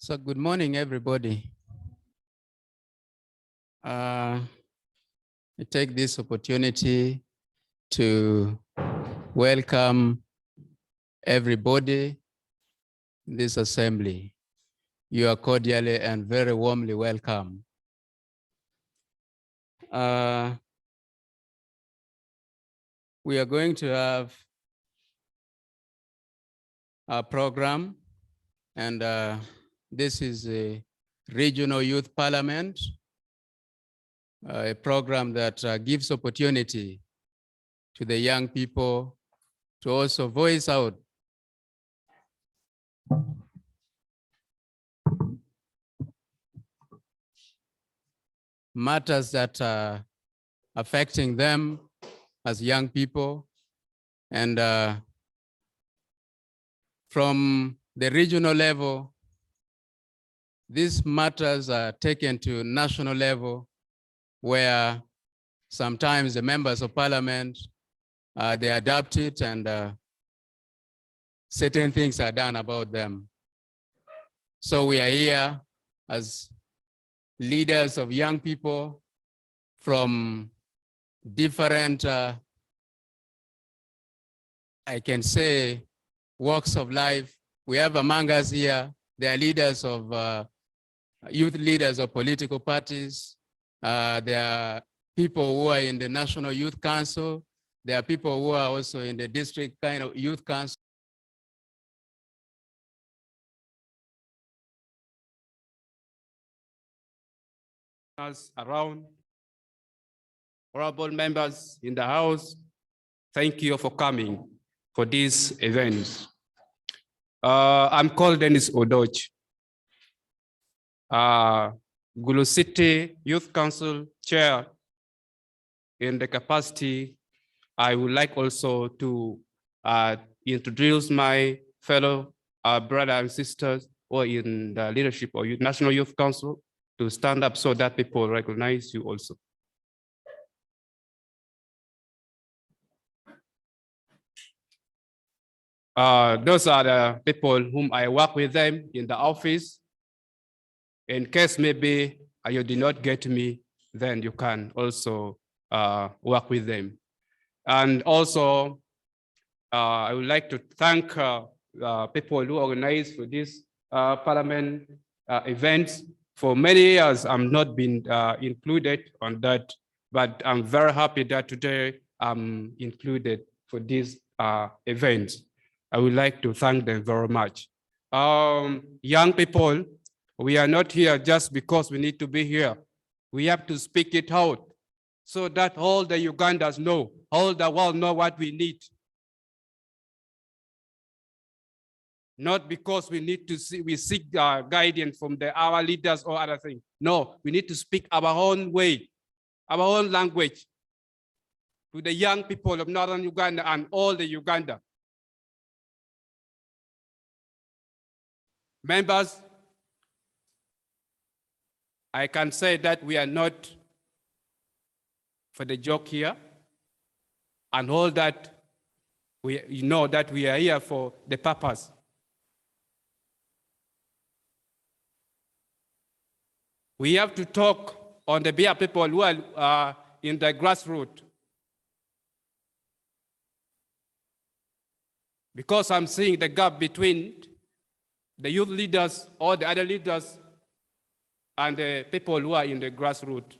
So good morning, everybody. I take this opportunity to welcome everybody in this assembly. You are cordially and very warmly welcome. We are going to have a program, and this is a regional youth parliament, a program that gives opportunity to the young people to also voice out matters that are affecting them as young people. And from the regional level, these matters are taken to national level, where sometimes the members of parliament, they adapt it, and certain things are done about them. So we are here as leaders of young people from different, I can say, walks of life. We have among us here, they are leaders of, youth leaders of political parties. There are people who are in the National Youth Council. There are people who are also in the district kind of youth council. Around, honorable members in the House, thank you for coming for this event. I'm called Dennis Odoch, Gulu City Youth Council Chair. In the capacity, I would like also to introduce my fellow brothers and sisters who are in the leadership of National Youth Council to stand up so that people recognize you also. Those are the people whom I work with them in the office. In case maybe you did not get me, then you can also work with them. And also, I would like to thank people who organized for this parliament events. For many years, I'm not been included on that, but I'm very happy that today I'm included for this event. I would like to thank them very much. Young people, we are not here just because we need to be here. We have to speak it out so that all the Ugandans know, all the world know what we need. Not because we need to we seek guidance from our leaders or other things. No, we need to speak our own way, our own language to the young people of Northern Uganda and all the Uganda. Members, I can say that we are not for the joke here, and all that you know that we are here for the purpose. We have to talk on the behalf of people who are in the grassroots. Because I'm seeing the gap between the youth leaders or the other leaders and the people who are in the grassroots,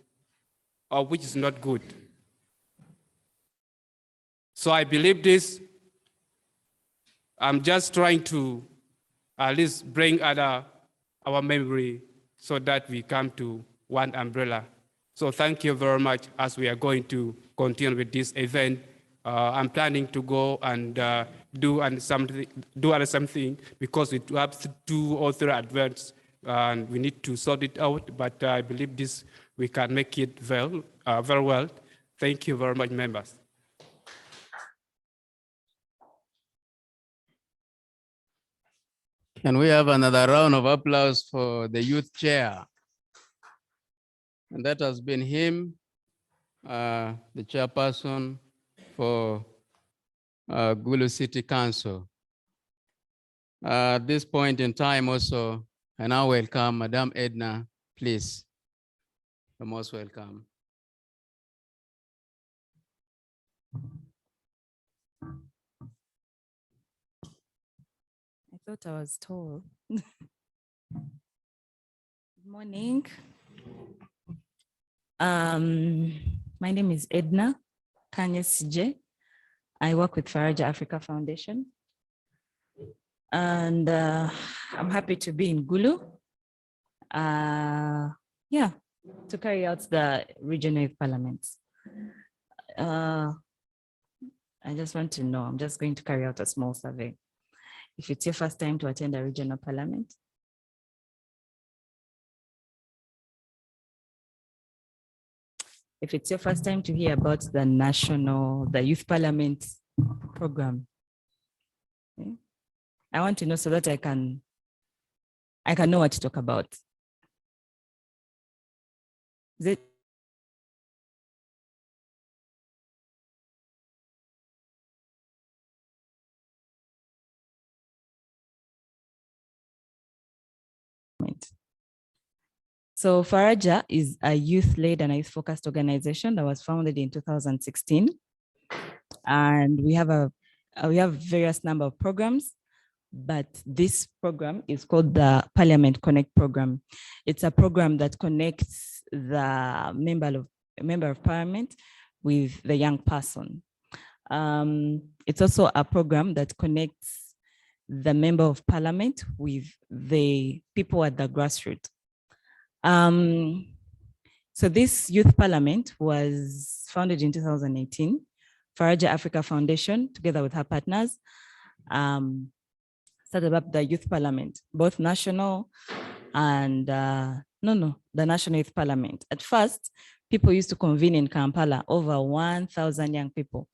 which is not good. So I believe this. I'm just trying to at least bring our memory so that we come to one umbrella. So thank you very much as we are going to continue with this event. I'm planning to go and do something because we have 2 or 3 adverts and we need to sort it out, but I believe this, we can make it very well. Thank you very much, members. Can we have another round of applause for the youth chair? And that has been him, the chairperson for Gulu City Council. At this point in time also, I now welcome Madame Edna, please. You're most welcome. I thought I was tall. Good morning. My name is Edna Kanyesije. I work with Faraja Africa Foundation. And I'm happy to be in Gulu. To carry out the regional youth parliaments. I just want to know, I'm just going to carry out a small survey. If it's your first time to attend a regional parliament, if it's your first time to hear about the youth parliament program, okay? I want to know so that I can know what to talk about. Is it? So Faraja is a youth-led and youth-focused organization that was founded in 2016. And we have various number of programs, but this program is called the Parliament Connect program. It's a program that connects the member of parliament with the young person. It's also a program that connects the member of parliament with the people at the grassroots. So this youth parliament was founded in 2018. Faraja Africa Foundation, together with her partners, started up the youth parliament, both national and the national youth parliament. At first, people used to convene in Kampala. Over 1,000 young people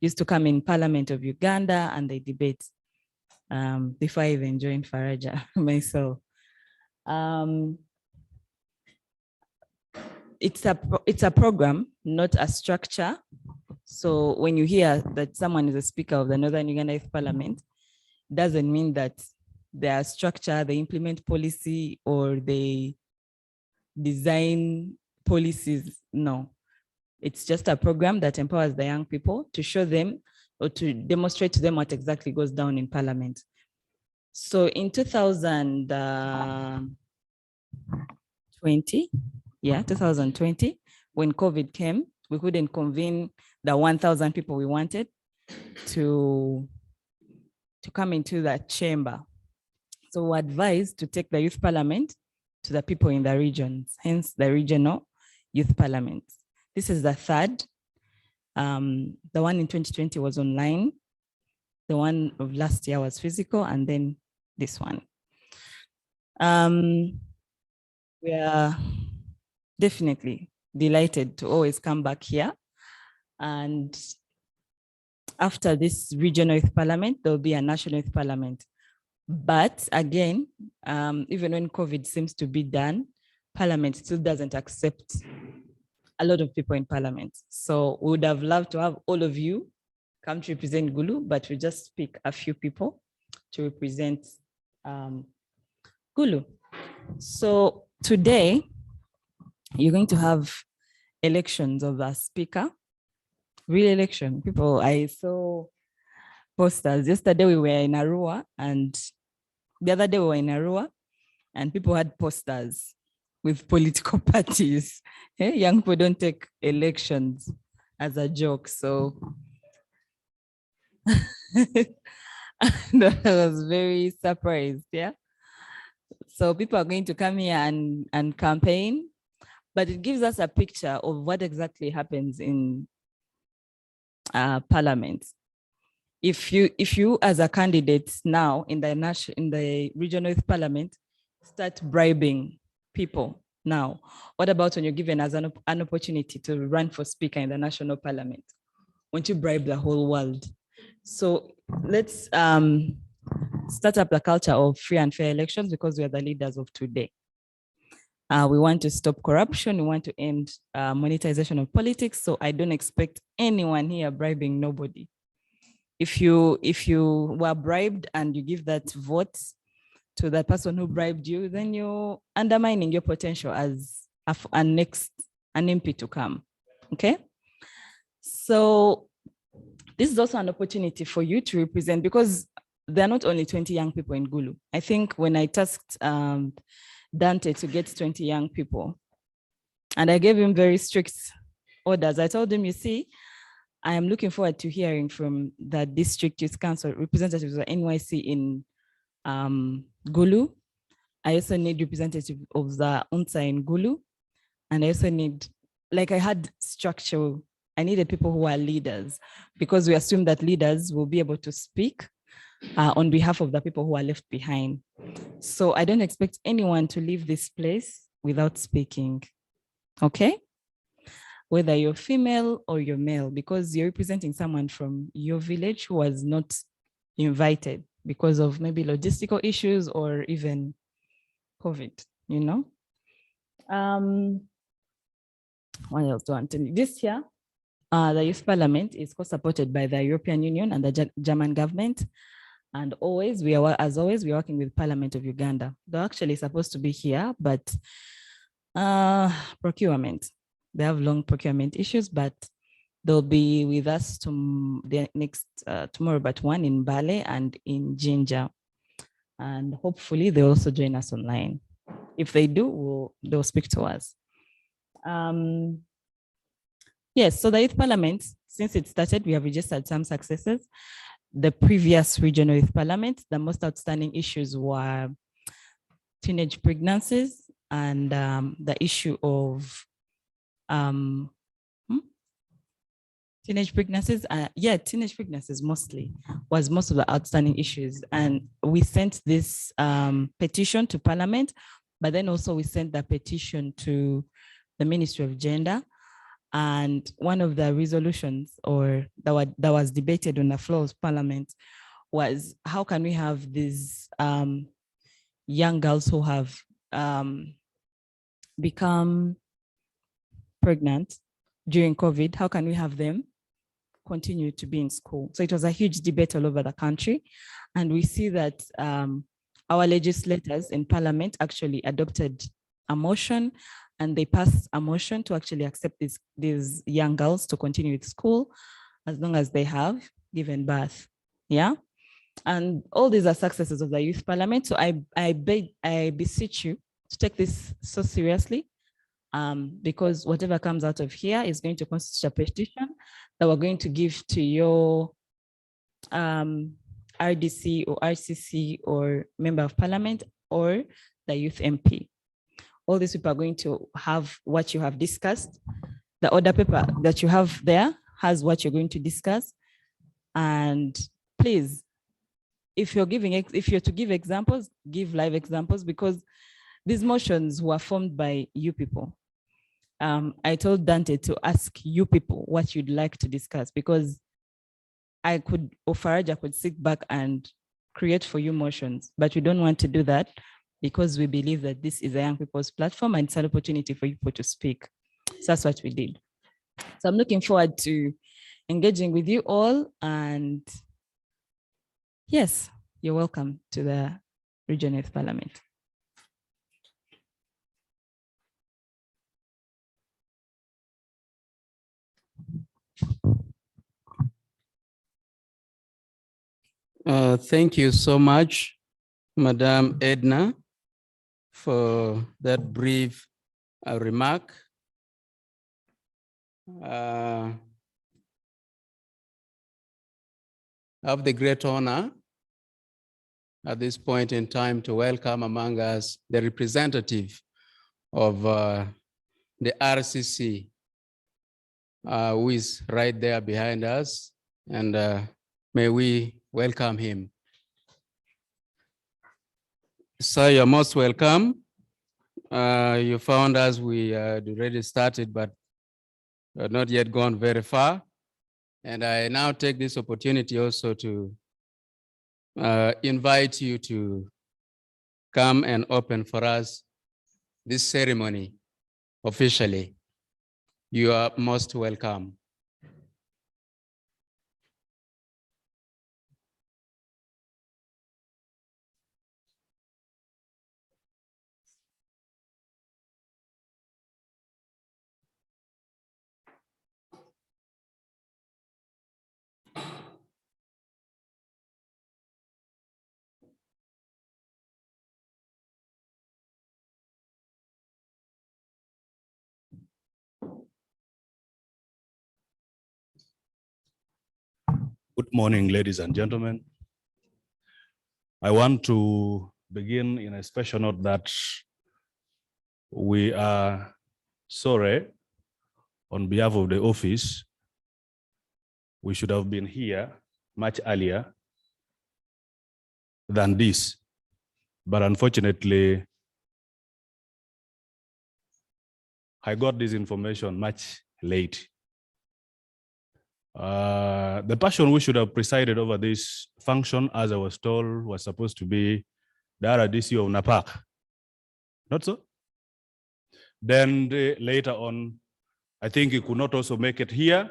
used to come in Parliament of Uganda and they debate before I even joined Faraja myself. It's a program, not a structure. So when you hear that someone is a speaker of the Northern Uganda Youth Parliament, doesn't mean that they are structure, they implement policy or they design policies. No, it's just a program that empowers the young people to show them or to demonstrate to them what exactly goes down in Parliament. So in 2020, when COVID came, we couldn't convene the 1,000 people we wanted to come into that chamber. So we advised to take the youth parliament to the people in the regions, hence the regional youth parliaments. This is the third. The one in 2020 was online. The one of last year was physical, and then this one. We are definitely delighted to always come back here. And after this regional youth parliament, there will be a national youth parliament. But again, even when COVID seems to be done, Parliament still doesn't accept a lot of people in Parliament. So we would have loved to have all of you come to represent Gulu, but we just pick a few people to represent Gulu. So today, you're going to have elections of a speaker, real election. People, I saw posters. Yesterday we were in Arua, and the other day we were in Arua, and people had posters with political parties. Young people don't take elections as a joke. So I was very surprised. Yeah. So people are going to come here and campaign, but it gives us a picture of what exactly happens in Parliament. If you as a candidate now in the regional youth parliament start bribing people now, what about when you're given as an opportunity to run for speaker in the national parliament? Won't you bribe the whole world? So let's start up the culture of free and fair elections, because we are the leaders of today. We want to stop corruption. We want to end monetization of politics. So I don't expect anyone here bribing nobody. If you were bribed and you give that vote to the person who bribed you, then you're undermining your potential as an MP to come. Okay. So this is also an opportunity for you to represent, because there are not only 20 young people in Gulu. I think when I tasked Dante to get 20 young people, and I gave him very strict orders, I told him, you see, I am looking forward to hearing from the district youth council representatives of NYC in Gulu. I also need representative of the UNSA in Gulu. And I also need, like I had structure, I needed people who are leaders, because we assume that leaders will be able to speak on behalf of the people who are left behind. So I don't expect anyone to leave this place without speaking, okay? Whether you're female or you're male, because you're representing someone from your village who was not invited because of maybe logistical issues or even COVID, you know? What else do I want to tell you? This year, the Youth Parliament is co-supported by the European Union and the German government. And always, as always, we're working with Parliament of Uganda. They're actually supposed to be here, but procurement. They have long procurement issues, but they'll be with us the next tomorrow, but one in Bale and in Jinja. And hopefully they'll also join us online. If they do, they'll speak to us. Yes, so the Youth Parliament, since it started, we have registered some successes. The previous regional Youth Parliament, the most outstanding issues were teenage pregnancies and the issue of teenage pregnancies. Teenage pregnancies mostly was most of the outstanding issues. And we sent this petition to Parliament, but then also we sent the petition to the Ministry of Gender. And one of the resolutions that was debated on the floor of Parliament was, how can we have these young girls who have become pregnant during COVID, how can we have them continue to be in school? So it was a huge debate all over the country. And we see that our legislators in Parliament actually adopted a motion, and they passed a motion to actually accept these young girls to continue with school as long as they have given birth. Yeah. And all these are successes of the Youth Parliament. So I beseech you to take this so seriously, because whatever comes out of here is going to constitute a petition that we're going to give to your RDC or RCC or Member of Parliament or the Youth MP. All these people are going to have what you have discussed. The order paper that you have there has what you're going to discuss. And please, if you're to give examples, give live examples, because these motions were formed by you people. I told Dante to ask you people what you'd like to discuss, because I could, or Faraja could sit back and create for you motions, but we don't want to do that, because we believe that this is a young people's platform and it's an opportunity for people to speak. So that's what we did. So I'm looking forward to engaging with you all. And yes, you're welcome to the Regional Youth Parliament. Thank you so much, Madam Edna, for that brief remark. I have the great honor at this point in time to welcome among us the representative of the RCC, who is right there behind us, and may we welcome him. Sir, you're most welcome. You found us, we had already started, but not yet gone very far. And I now take this opportunity also to invite you to come and open for us this ceremony officially. You are most welcome. Good morning, ladies and gentlemen. I want to begin in a special note that we are sorry on behalf of the office. We should have been here much earlier than this, but unfortunately, I got this information much late. The person who should have presided over this function, as I was told, was supposed to be the RDC of NAPAC. Not so? Then later on, I think he could not also make it here.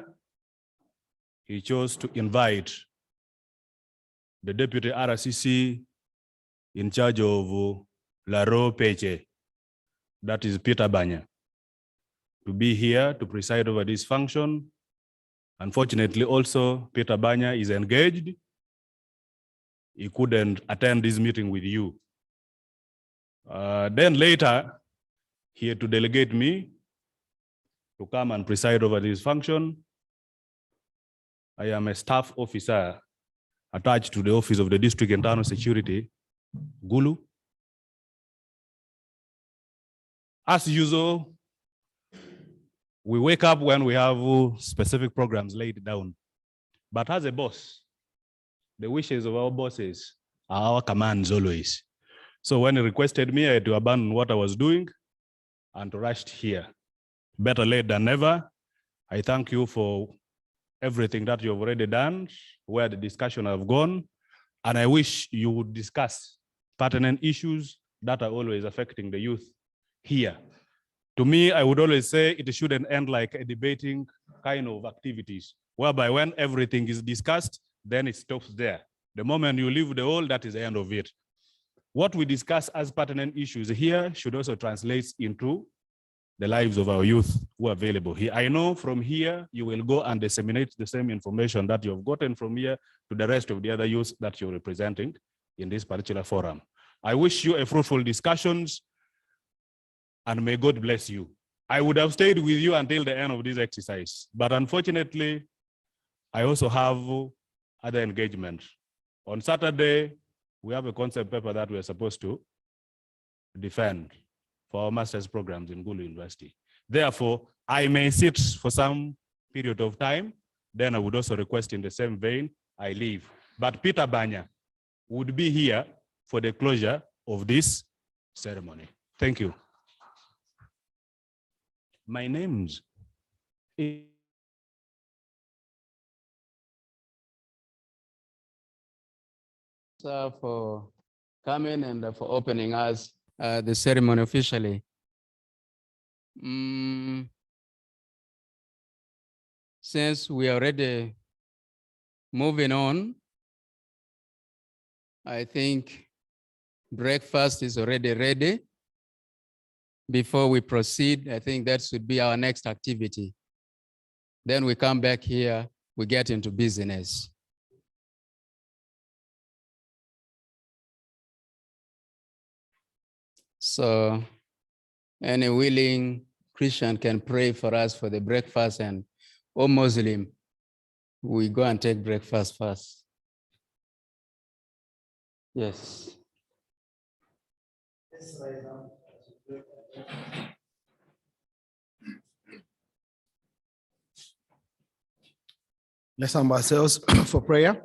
He chose to invite the deputy RCC in charge of Laro Peche, that is Peter Banya, to be here to preside over this function. Unfortunately, also, Peter Banya is engaged. He couldn't attend this meeting with you. Then later, he had to delegate me to come and preside over this function. I am a staff officer attached to the Office of the District Internal Security, Gulu. As usual, we wake up when we have specific programs laid down. But as a boss, the wishes of our bosses are our commands always. So when he requested me, I had to abandon what I was doing and to rush here. Better late than never. I thank you for everything that you've already done, where the discussion have gone, and I wish you would discuss pertinent issues that are always affecting the youth here. To me, I would always say it shouldn't end like a debating kind of activities, whereby when everything is discussed, then it stops there. The moment you leave the hall, that is the end of it. What we discuss as pertinent issues here should also translate into the lives of our youth who are available here. I know from here, you will go and disseminate the same information that you've gotten from here to the rest of the other youth that you're representing in this particular forum. I wish you a fruitful discussions, and may God bless you. I would have stayed with you until the end of this exercise, but unfortunately, I also have other engagements. On Saturday, we have a concept paper that we're supposed to defend for our master's programs in Gulu University. Therefore, I may sit for some period of time, then I would also request in the same vein, I leave. But Peter Banya would be here for the closure of this ceremony. Thank you. My name's for coming and for opening us the ceremony officially. Since we are already moving on, I think breakfast is already ready. Before we proceed, I think that should be our next activity. Then we come back here, we get into business. So any willing Christian can pray for us for the breakfast, and or Muslim, we go and take breakfast first. Yes. Let's arm ourselves for prayer.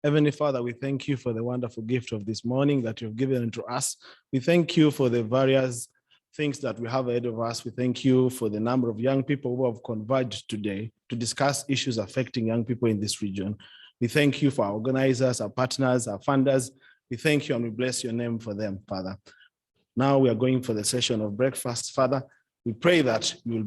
Heavenly Father, we thank you for the wonderful gift of this morning that you've given to us. We thank you for the various things that we have ahead of us. We thank you for the number of young people who have converged today to discuss issues affecting young people in this region. We thank you for our organizers, our partners, our funders. We thank you and we bless your name for them, Father. Now we are going for the session of breakfast, Father. We pray that you will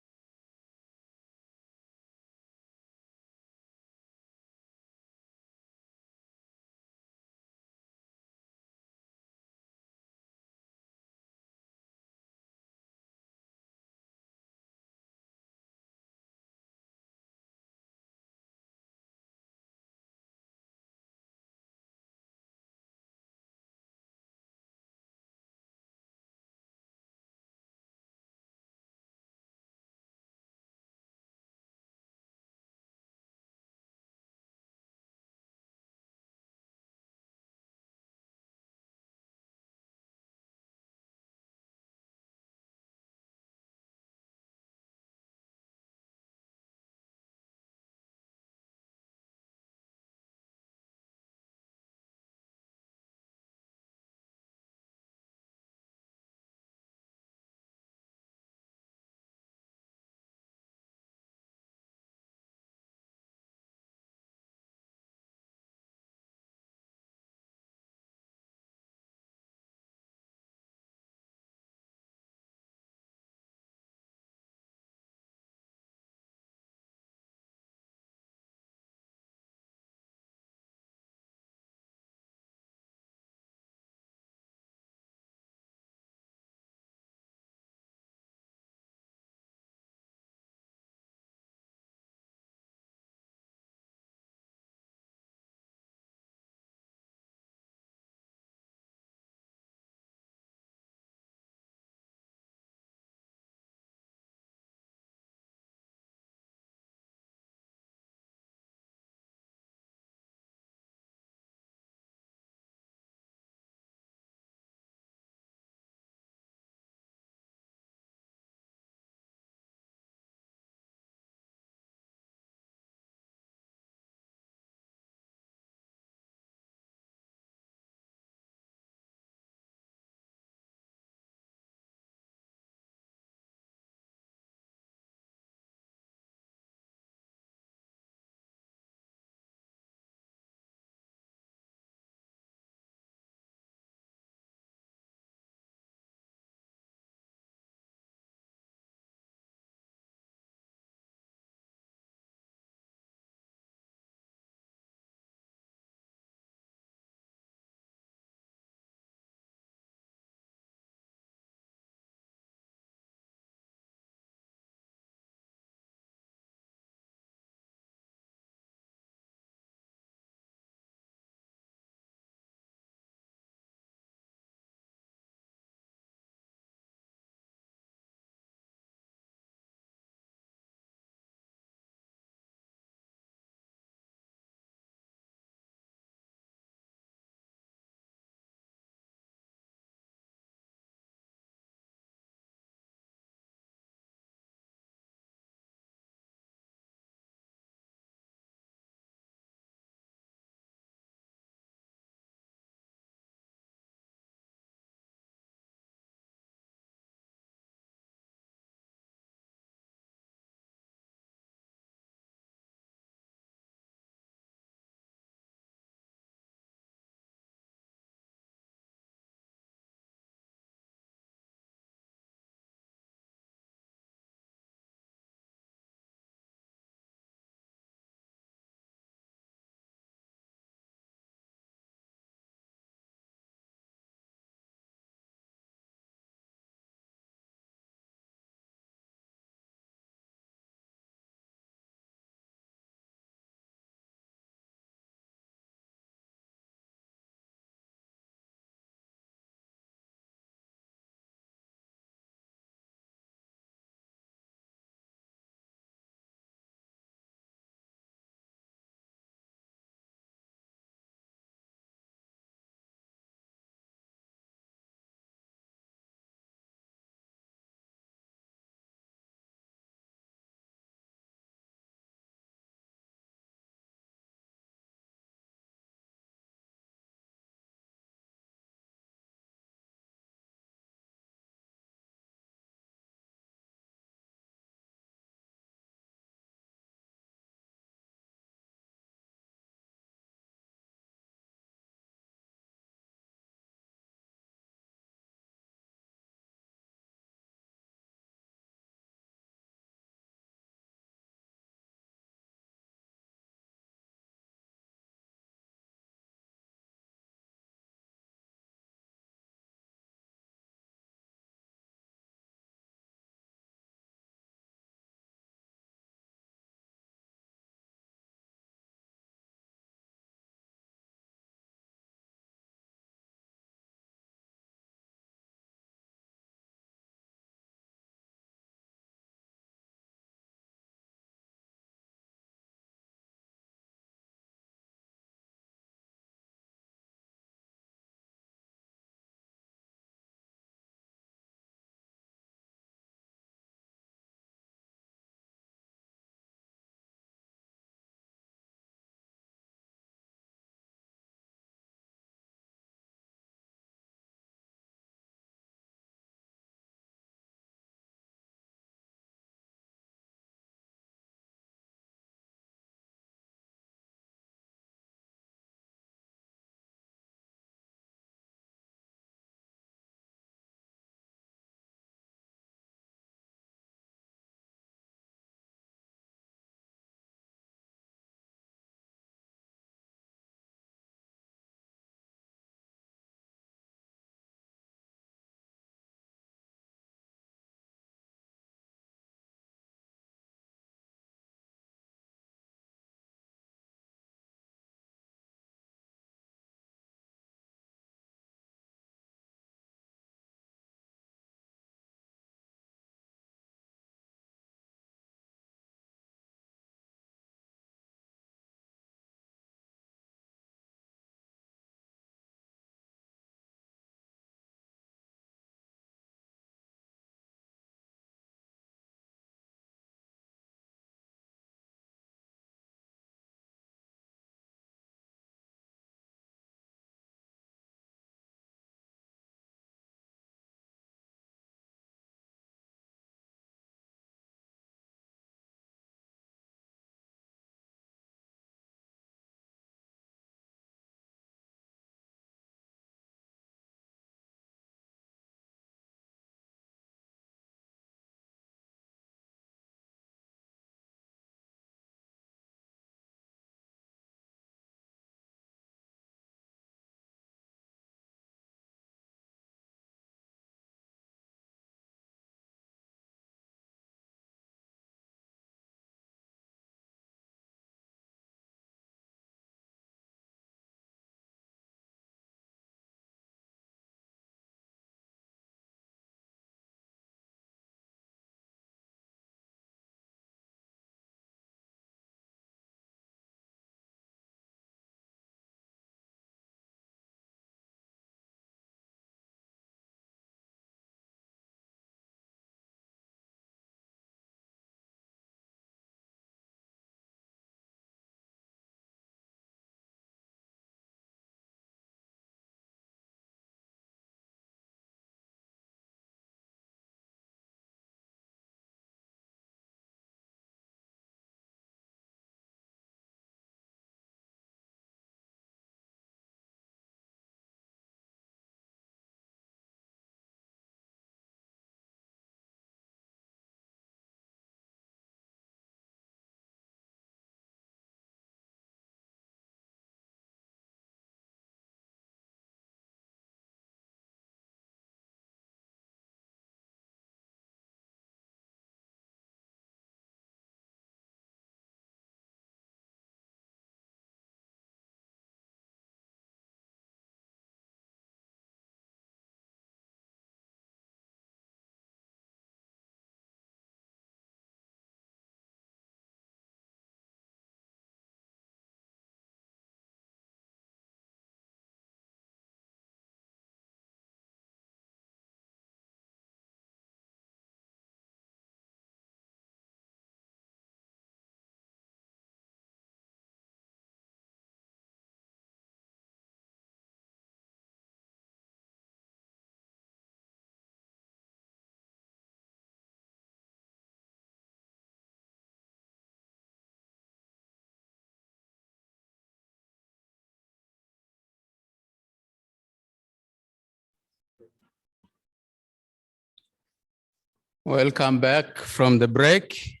Welcome back from the break.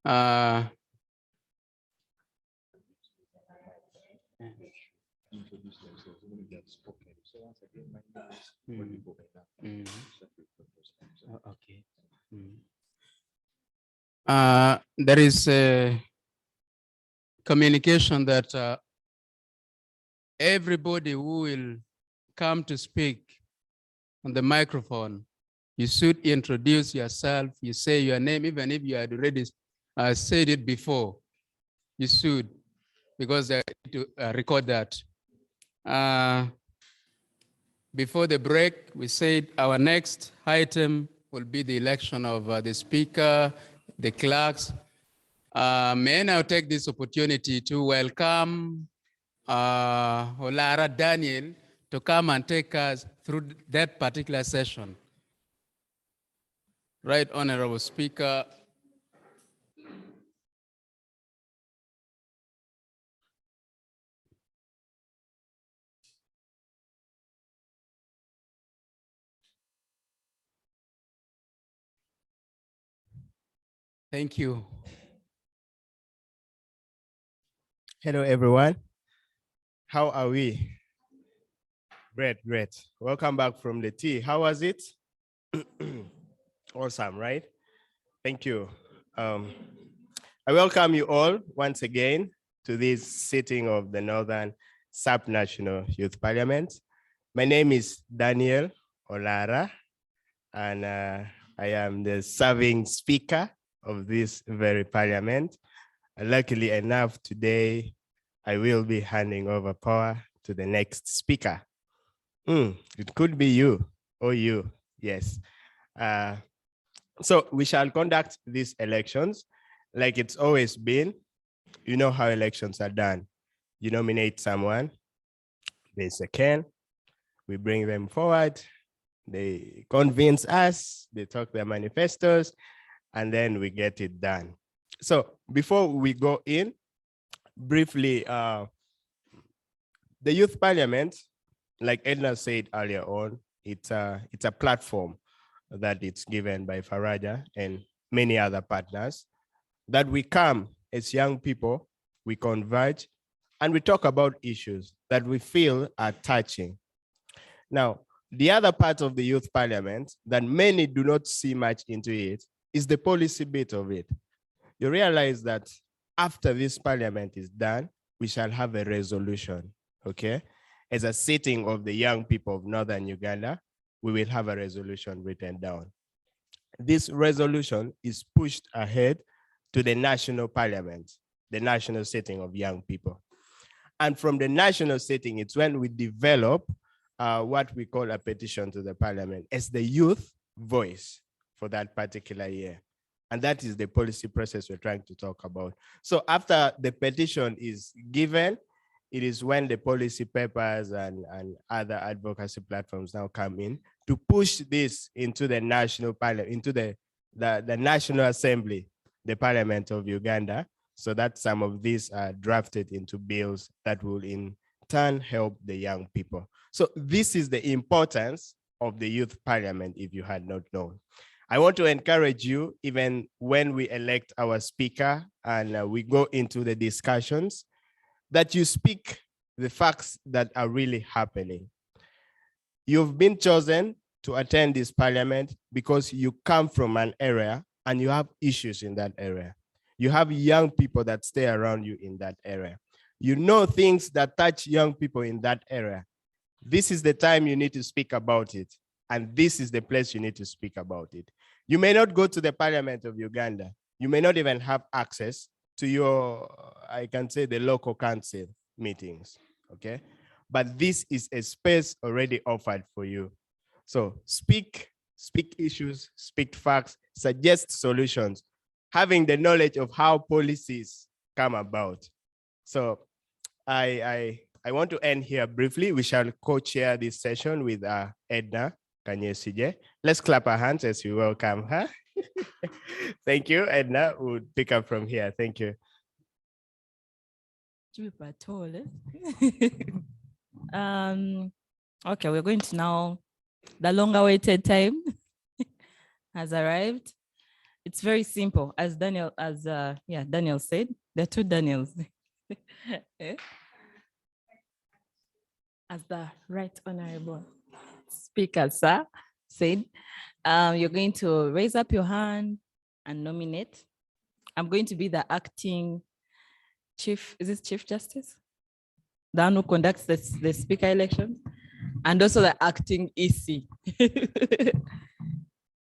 Okay. There is a communication that everybody who will come to speak on the microphone, you should introduce yourself. You say your name, even if you had already said it before. You should, because they need to record that. Before the break, we said our next item will be the election of the speaker, the clerks. May I now take this opportunity to welcome Olara Daniel to come and take us through that particular session. Right, Honorable Speaker. Thank you. Hello, everyone. How are we? Great, great. Welcome back from the tea. How was it? Awesome, right? Thank you. I welcome you all once again to this sitting of the Northern Subnational Youth Parliament. My name is Daniel Olara, and I am the serving speaker of this very parliament. Luckily enough, today, I will be handing over power to the next speaker. It could be you or you, yes. So we shall conduct these elections like it's always been. You know how elections are done. You nominate someone, there's a can, we bring them forward, they convince us, they talk their manifestos, and then we get it done. So before we go in, briefly, the Youth Parliament, like Edna said earlier on, it's a platform that it's given by Faraja and many other partners that we come as young people, we converge, and we talk about issues that we feel are touching. Now, the other part of the Youth Parliament that many do not see much into it is the policy bit of it. You realize that after this parliament is done, we shall have a resolution, okay? As a sitting of the young people of Northern Uganda, we will have a resolution written down. This resolution is pushed ahead to the national parliament, the national sitting of young people. And from the national sitting, it's when we develop what we call a petition to the parliament as the youth voice for that particular year. And that is the policy process we're trying to talk about. So after the petition is given, it is when the policy papers and other advocacy platforms now come in to push this into the national parliament, into the National Assembly, the Parliament of Uganda, so that some of these are drafted into bills that will in turn help the young people. So this is the importance of the Youth Parliament, if you had not known. I want to encourage you, even when we elect our speaker and we go into the discussions, that you speak the facts that are really happening. You've been chosen to attend this parliament because you come from an area and you have issues in that area. You have young people that stay around you in that area. You know things that touch young people in that area. This is the time you need to speak about it. And this is the place you need to speak about it. You may not go to the Parliament of Uganda. You may not even have access to your, I can say, the local council meetings, okay? But this is a space already offered for you. So speak issues, speak facts, suggest solutions, having the knowledge of how policies come about. So I want to end here briefly. We shall co-chair this session with Edna Kanyesije. Let's clap our hands as we welcome her. Thank you, Edna. We'll pick up from here. Thank you. Okay, we're going to now the long awaited time. has arrived. It's very simple, as Daniel said. There are two Daniels. Eh? As the Right Honorable Speaker, sir, said, you're going to raise up your hand and nominate. I'm going to be the acting chief, is this Chief Justice? The one who conducts the speaker election, and also the acting EC.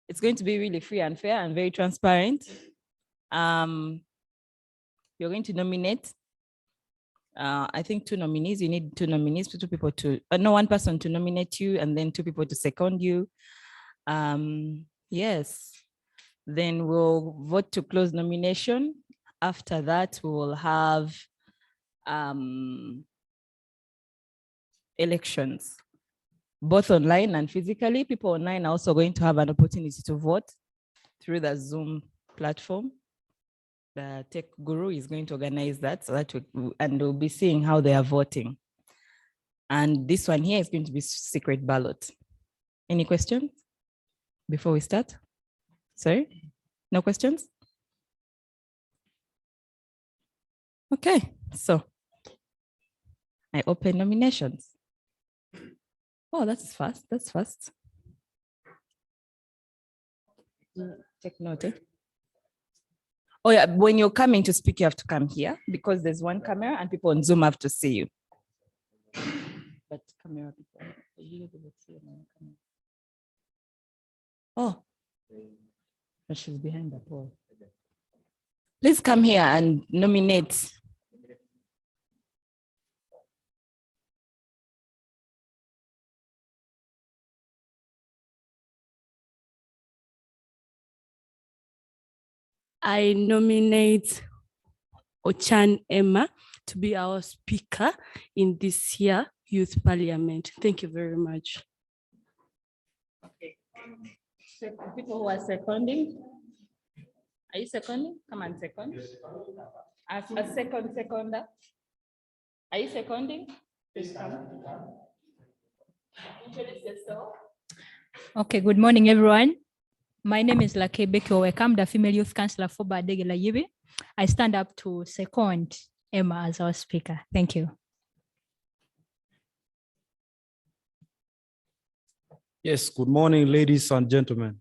It's going to be really free and fair and very transparent. You're going to nominate, I think 2 nominees. You need 2 nominees, 2 people to, no, 1 person to nominate you, and then 2 people to second you. Yes, then we'll vote to close nomination. After that, we will have elections, both online and physically. People online are also going to have an opportunity to vote through the Zoom platform. The tech guru is going to organize that, so that and we'll be seeing how they are voting. And this one here is going to be secret ballot. Any questions before we start? Sorry, no questions? Okay, so I open nominations. Oh, that's fast. That's fast. Take note. Oh yeah, when you're coming to speak, you have to come here because there's 1 camera and people on Zoom have to see you. But camera people, oh, but she's behind the pole. Please come here and nominate. I nominate Ochan Emma to be our speaker in this year Youth Parliament. Thank you very much. Okay. People who are seconding, are you seconding? Come and second. A seconder. Are you seconding? Please come. Introduce yourself. Okay, good morning, everyone. My name is Lakebe Kiowek. I'm the female youth councillor for Badegela Yibi. I stand up to second Emma as our speaker. Thank you. Yes, good morning, ladies and gentlemen.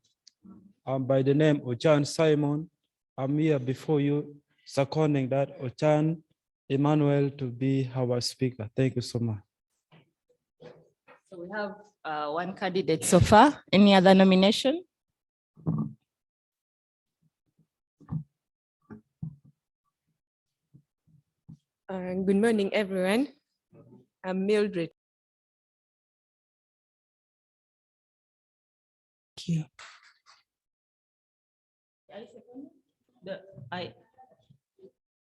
I'm by the name Ochan Simon. I'm here before you, seconding that Ochan Emmanuel to be our speaker. Thank you so much. So we have 1 candidate so far. Any other nomination? Good morning, everyone. I'm Mildred. Thank you.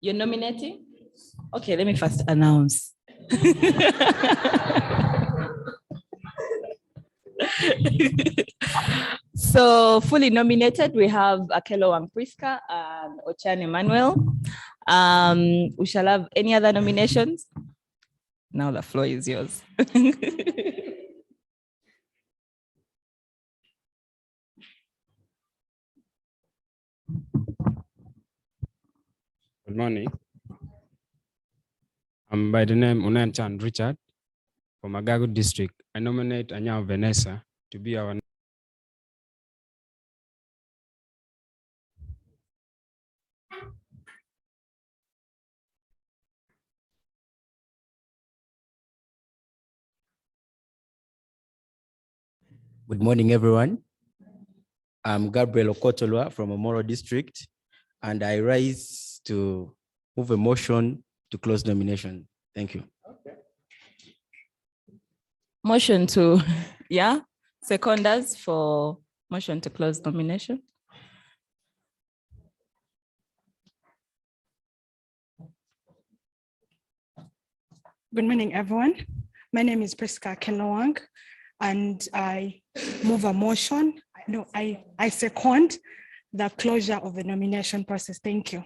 You're nominating? Okay, let me first announce. So fully nominated, we have Akelo Wangpriska and Ochan Emmanuel. We shall have any other nominations? Now the floor is yours. Good morning. I'm by the name Unanchan Richard from Gulu District. I nominate Anya Vanessa to be our Good morning, everyone. I'm Gabriel Okotolwa from Omoro District, and I rise to move a motion to close nomination. Thank you. Okay. Motion to, yeah, seconders for motion to close nomination. Good morning, everyone. My name is Priska Kenowang, and I move a motion. No, I second the closure of the nomination process. Thank you.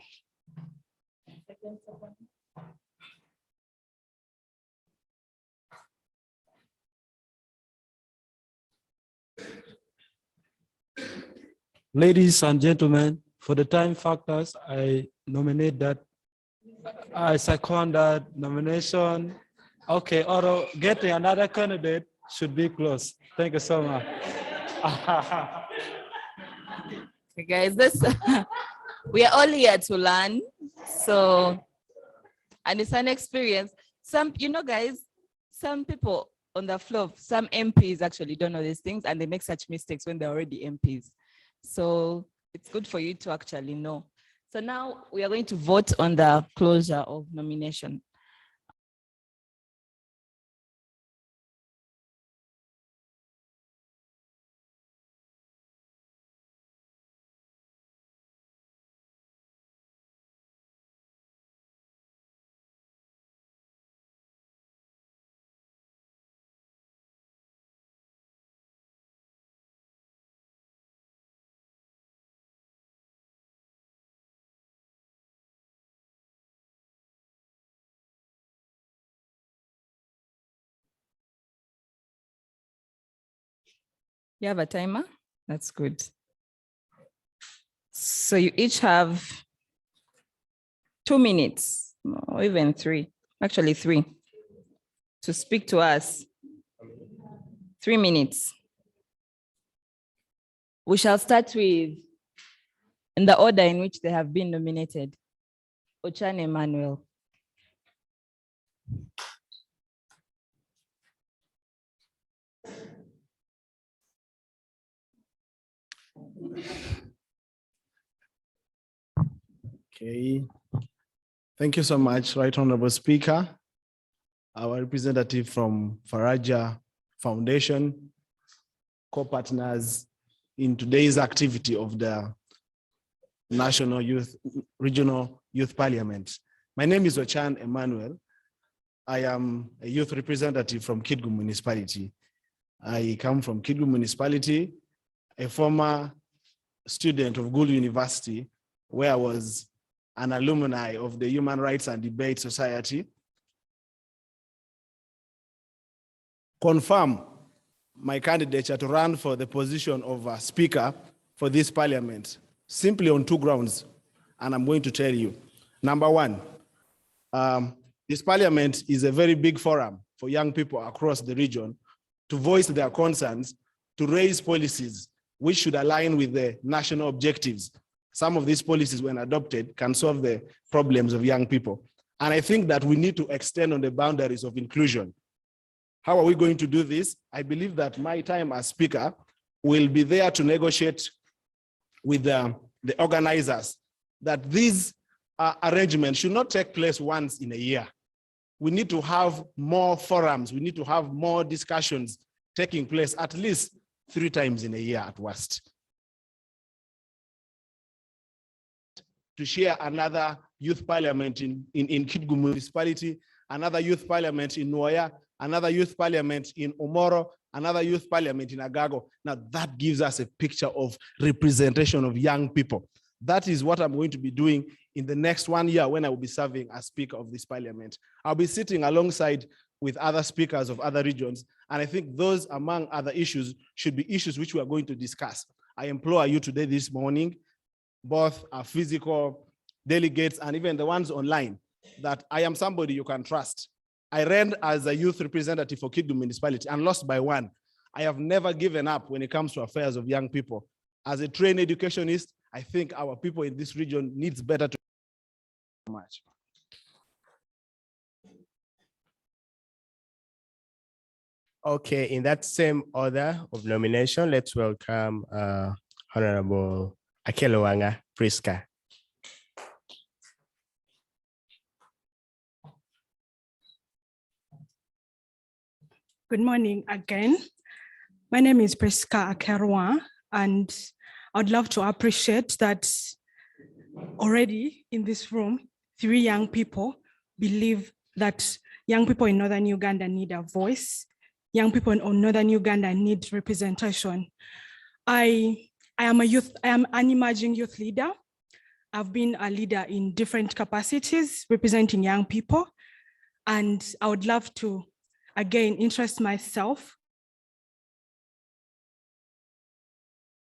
Ladies and gentlemen, for the time factors, I nominate that. I second that nomination. Okay, although getting another candidate should be close. Thank you so much. Okay, guys, we are all here to learn. So, and it's an experience. Some, guys, some people on the floor, some MPs actually don't know these things and they make such mistakes when they're already MPs. So it's good for you to actually know. So now we are going to vote on the closure of nomination. You have a timer? That's good. So you each have 2 minutes, or even 3, actually 3, to speak to us. 3 minutes. We shall start with, in the order in which they have been nominated, Ochan Emmanuel. Okay. Thank you so much, Right Honorable Speaker. Our representative from Faraja Foundation, co-partners in today's activity of the Regional Youth Parliament. My name is Ochan Emmanuel. I am a youth representative from Kidgu Municipality. I come from Kidgu Municipality, a former student of Gulu University, where I was an alumni of the Human Rights and Debate Society. Confirm my candidature to run for the position of a speaker for this parliament, simply on 2 grounds, and I'm going to tell you. Number 1, this parliament is a very big forum for young people across the region to voice their concerns, to raise policies which should align with the national objectives. Some of these policies, when adopted, can solve the problems of young people. And I think that we need to extend on the boundaries of inclusion. How are we going to do this? I believe that my time as speaker will be there to negotiate with the organizers that these arrangements should not take place once in a year. We need to have more forums. We need to have more discussions taking place at least 3 times in a year at worst. To share another youth parliament in Kidgu Municipality, another youth parliament in Nuaya, another youth parliament in Omoro, another youth parliament in Agago. Now that gives us a picture of representation of young people. That is what I'm going to be doing in the next 1 year when I will be serving as speaker of this parliament. I'll be sitting alongside with other speakers of other regions. And I think those, among other issues, should be issues which we are going to discuss. I implore you today, this morning, both our physical delegates and even the ones online, that I am somebody you can trust. I ran as a youth representative for Kidgu Municipality and lost by 1. I have never given up when it comes to affairs of young people. As a trained educationist, I think our people in this region needs better to much. Okay, in that same order of nomination, let's welcome Honorable Akelowanga Priska. Good morning again. My name is Priska Akerwa, and I'd love to appreciate that already in this room, 3 young people believe that young people in Northern Uganda need a voice. Young people in Northern Uganda need representation. I am an emerging youth leader. I've been a leader in different capacities representing young people, and I would love to again interest myself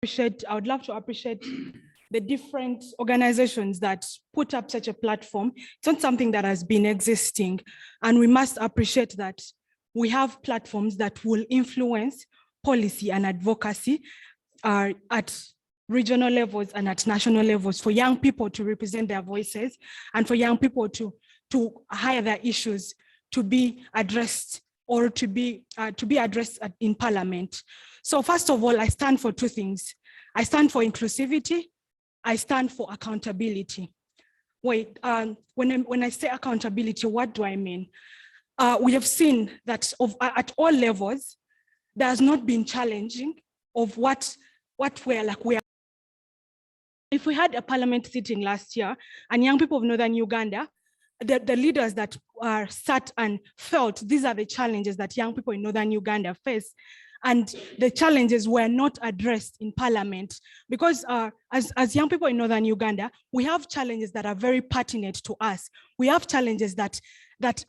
I would love to appreciate the different organizations that put up such a platform. It's not something that has been existing, and we must appreciate that we have platforms that will influence policy and advocacy at regional levels and at national levels for young people to represent their voices and for young people to hire their issues to be addressed or to be addressed in Parliament. So first of all, I stand for two things. I stand for inclusivity. I stand for accountability. When I say accountability, what do I mean? We have seen that at all levels, there has not been challenging of what we are. If we had a parliament sitting last year and young people of Northern Uganda, the leaders that sat and felt these are the challenges that young people in Northern Uganda face, and the challenges were not addressed in Parliament, because as young people in Northern Uganda, we have challenges that are very pertinent to us. We have challenges that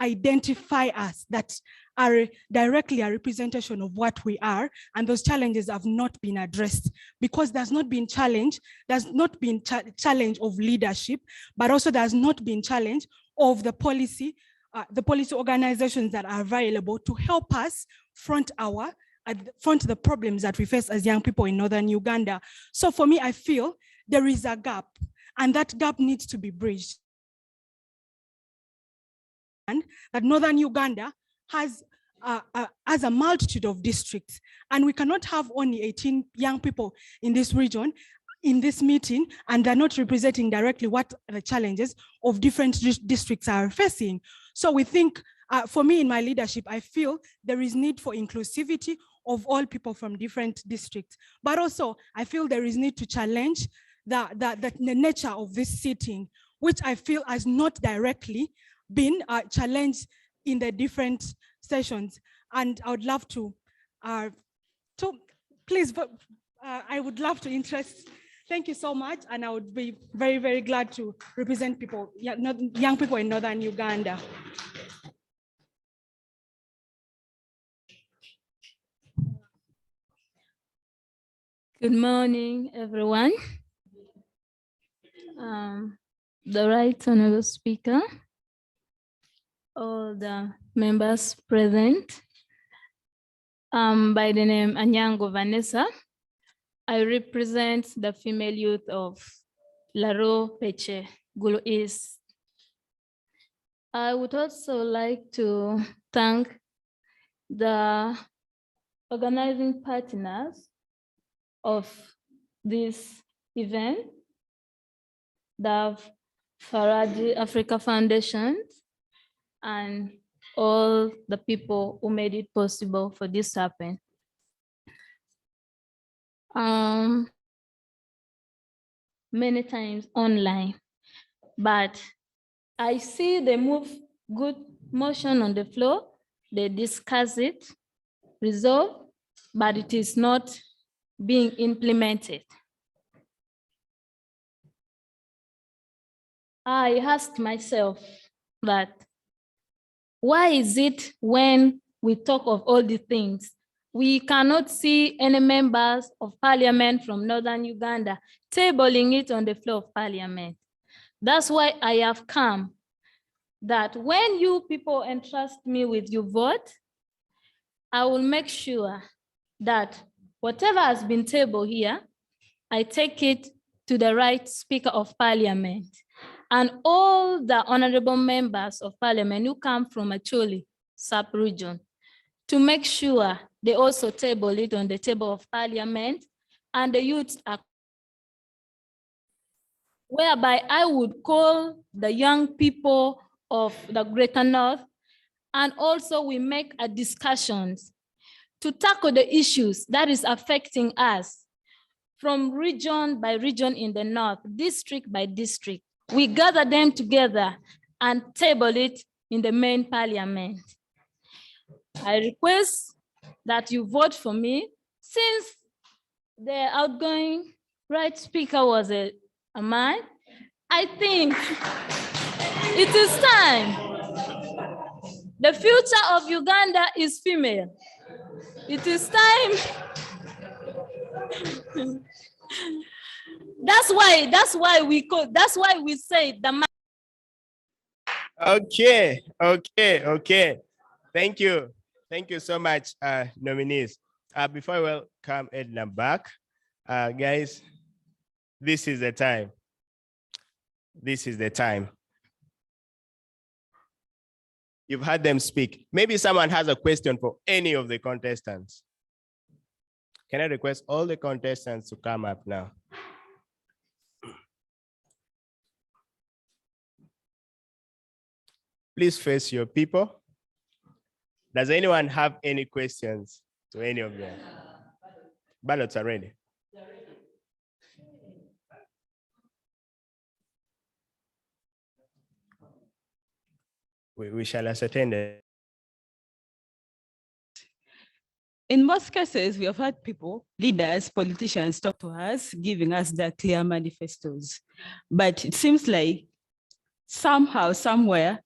identify us, that are directly a representation of what we are, and those challenges have not been addressed because there's not been challenge of leadership, but also there's not been challenge of the policy organizations that are available to help us front the problems that we face as young people in Northern Uganda. So for me, I feel there is a gap, and that gap needs to be bridged. And that Northern Uganda has a multitude of districts, and we cannot have only 18 young people in this region in this meeting, and they're not representing directly what the challenges of different districts are facing. So we think, for me in my leadership, I feel there is need for inclusivity of all people from different districts, but also I feel there is need to challenge the nature of this sitting, which I feel has not directly been challenged in the different sessions. And I would love to please, I would love to interest. Thank you so much, and I would be very, very glad to represent people, young people in Northern Uganda. Good morning, everyone. The Right Honorable Speaker, all the members present. By the name Anyango Vanessa, I represent the female youth of Laro Peche, Gulu East. I would also like to thank the organizing partners of this event, the Faraja Africa Foundation, and all the people who made it possible for this to happen. Many times online, but I see they move good motion on the floor, they discuss it, resolve, but it is not being implemented. I asked myself that, why is it when we talk of all the things, we cannot see any members of parliament from Northern Uganda tabling it on the floor of parliament? That's why I have come, that when you people entrust me with your vote, I will make sure that whatever has been tabled here, I take it to the right Speaker of Parliament and all the honorable members of Parliament who come from Acholi sub-region, to make sure they also table it on the table of Parliament, and the youth are, whereby I would call the young people of the Greater North, and also we make a discussions to tackle the issues that is affecting us from region by region in the North, district by district. We gather them together and table it in the main parliament. I request that you vote for me, since the outgoing right speaker was a man. I think it is time. The future of Uganda is female. It is time That's why we say the Okay. Thank you so much, nominees. Before I welcome Edna back, guys, this is the time. You've had them speak. Maybe someone has a question for any of the contestants. Can I request all the contestants to come up now? Please face your people. Does anyone have any questions to any of them? Ballots are ready. We shall ascertain it. In most cases, we have had people, leaders, politicians talk to us, giving us their clear manifestos. But it seems like somehow, somewhere,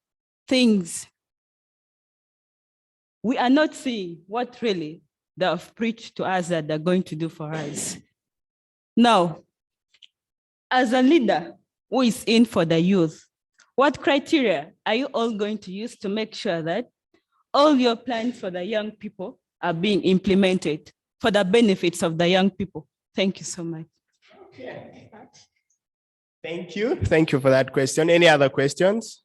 we are not seeing what really they have preached to us that they're going to do for us. Now, as a leader who is in for the youth, what criteria are you all going to use to make sure that all your plans for the young people are being implemented for the benefits of the young people? Thank you so much. Okay. Thank you for that question. Any other questions?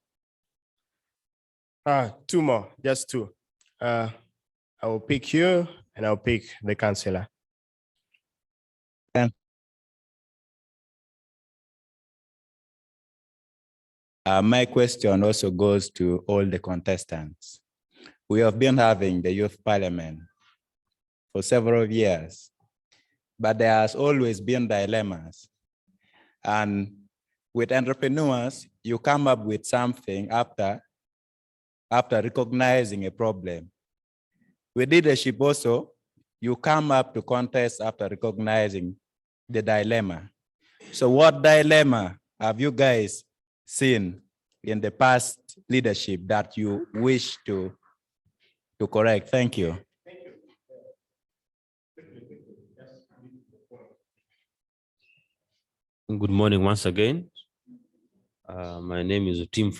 Two more, just two. I will pick you and I'll pick the councillor. My question also goes to all the contestants. We have been having the youth parliament for several years, but there has always been dilemmas. And with entrepreneurs, you come up with something after recognizing a problem. With leadership also, you come up to contest after recognizing the dilemma. So what dilemma have you guys seen in the past leadership that you wish to correct? Thank you. Good morning once again. My name is Tim.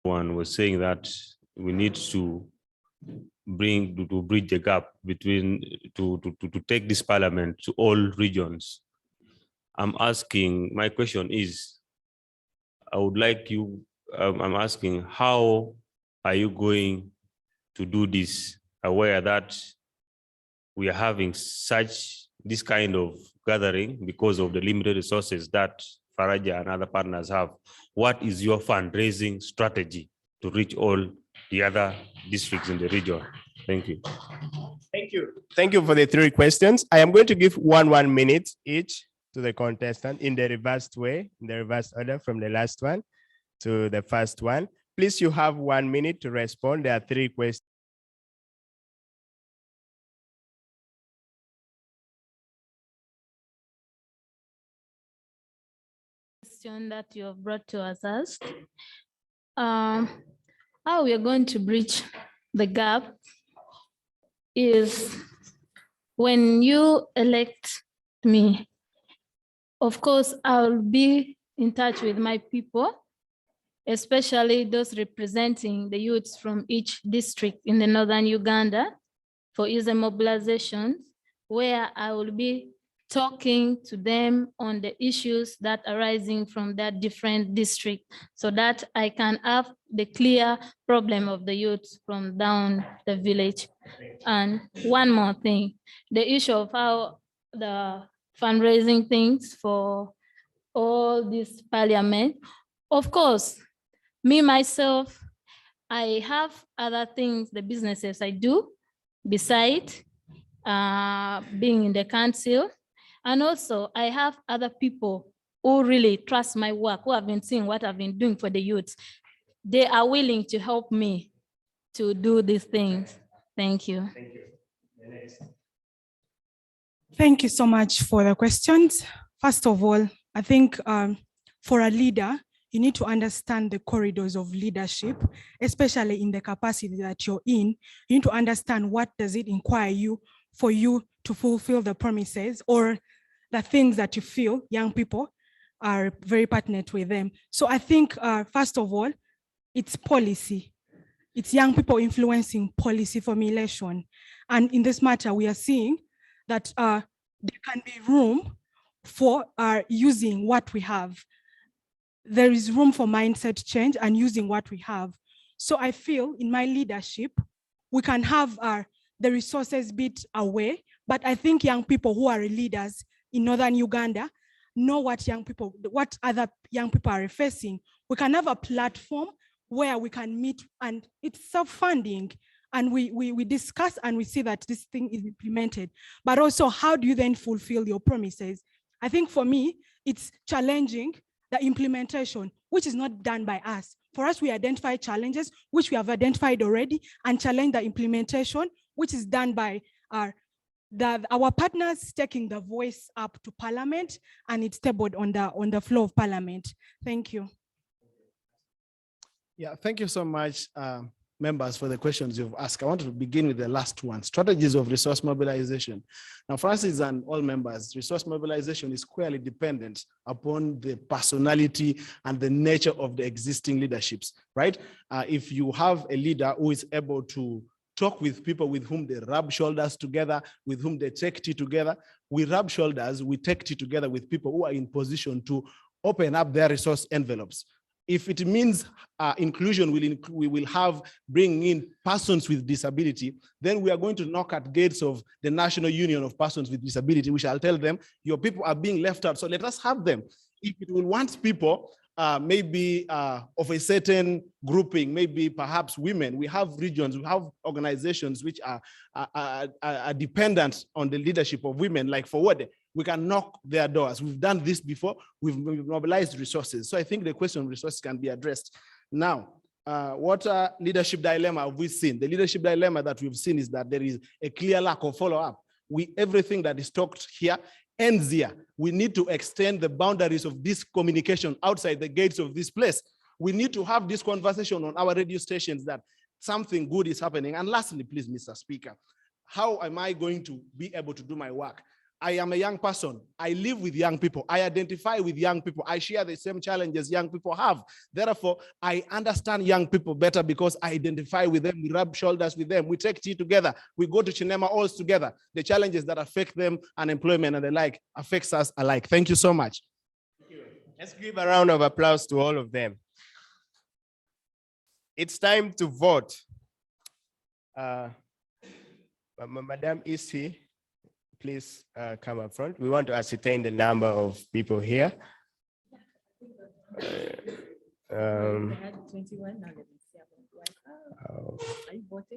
One was saying that we need to bridge the gap between to take this parliament to all regions. I'm question is, I'm asking, how are you going to do this, aware that we are having this kind of gathering because of the limited resources that Faraja and other partners have? What is your fundraising strategy to reach all the other districts in the region? Thank you. Thank you for the three questions. I am going to give 1 minute each to the contestant in the reversed way, in the reverse order from the last one to the first one. Please, you have 1 minute to respond. There are three questions. That you have brought to us, how we are going to bridge the gap is when you elect me, of course, I'll be in touch with my people, especially those representing the youths from each district in the northern Uganda for easy mobilization, where I will be talking to them on the issues that are arising from that different district, so that I can have the clear problem of the youth from down the village. And one more thing, the issue of how the fundraising things for all this parliament. Of course, me, myself, I have other things, the businesses I do beside being in the council. And also I have other people who really trust my work, who have been seeing what I've been doing for the youth. They are willing to help me to do these things. Thank you. Thank you so much for the questions. First of all, I think for a leader, you need to understand the corridors of leadership, especially in the capacity that you're in. You need to understand what does it require you for you to fulfill the promises or the things that you feel young people are very pertinent with them. So I think, first of all, it's policy. It's young people influencing policy formulation. And in this matter, we are seeing that there can be room for using what we have. There is room for mindset change and using what we have. So I feel in my leadership, we can have the resources bit away, but I think young people who are leaders in Northern Uganda know what other young people are facing. We can have a platform where we can meet, and it's self-funding, and we discuss and we see that this thing is implemented. But also, how do you then fulfill your promises? I think for me, it's challenging the implementation, which is not done by us. For us, we identify challenges, which we have identified already, and challenge the implementation, which is done by our partners taking the voice up to Parliament, and it's tabled on the floor of Parliament. Thank you. Yeah, thank you so much, members, for the questions you've asked. I want to begin with the last one, strategies of resource mobilization. Now, for us and all members, resource mobilization is clearly dependent upon the personality and the nature of the existing leaderships, right? If you have a leader who is able to talk with people with whom they rub shoulders together, with whom they take tea together, we rub shoulders, we take tea together with people who are in position to open up their resource envelopes. If it means inclusion, we will have bringing in persons with disability, then we are going to knock at gates of the National Union of Persons with Disability. We shall tell them, your people are being left out, so let us have them. If it will want people, maybe of a certain grouping, maybe perhaps women, we have regions, we have organizations which are dependent on the leadership of women, like Forward. We can knock their doors. We've done this before. We've mobilized resources. So I think the question of resources can be addressed. Now, what leadership dilemma have we seen? The leadership dilemma that we've seen is that there is a clear lack of follow-up. Everything that is talked here ends here. We need to extend the boundaries of this communication outside the gates of this place. We need to have this conversation on our radio stations that something good is happening. And lastly, please, Mr. Speaker, how am I going to be able to do my work? I am a young person. I live with young people. I identify with young people. I share the same challenges young people have. Therefore, I understand young people better because I identify with them. We rub shoulders with them. We take tea together. We go to Chinema halls together. The challenges that affect them, unemployment and the like, affects us alike. Thank you so much. Let's give a round of applause to all of them. It's time to vote. Madam Isi, please come up front. We want to ascertain the number of people here.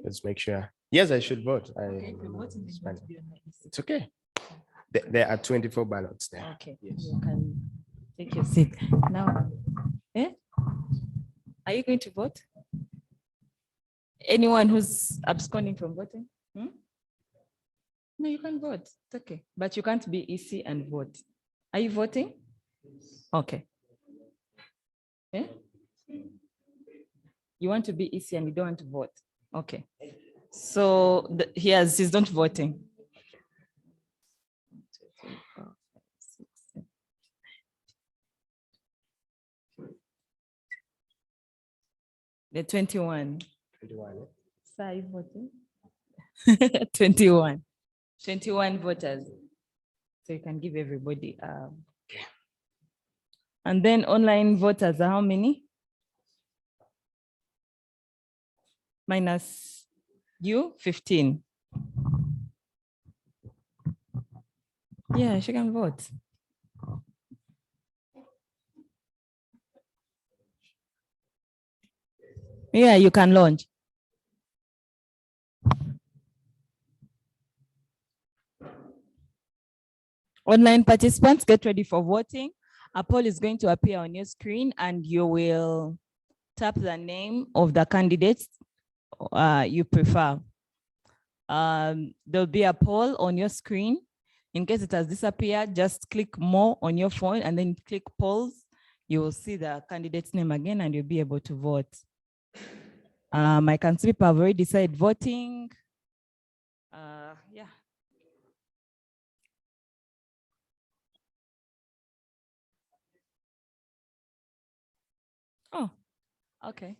Let's make sure. Yes, I should vote. It's okay. There are 24 ballots there. Okay, yes. You can take your seat. Now, are you going to vote? Anyone who's absconding from voting? No, you can vote. It's okay. But you can't be easy and vote. Are you voting? Okay. Yeah? You want to be easy and you don't want to vote. Okay. So he's not voting. The 21. 21. So are you voting? 21. 21 voters. So you can give everybody. And then online voters are how many? Minus you, 15. Yeah, she can vote. Yeah, you can launch. Online participants, get ready for voting. A poll is going to appear on your screen and you will tap the name of the candidates you prefer. There'll be a poll on your screen. In case it has disappeared, just click more on your phone and then click polls. you will see the candidate's name again and you'll be able to vote. I can see people have already decided voting. Yeah. Oh, okay.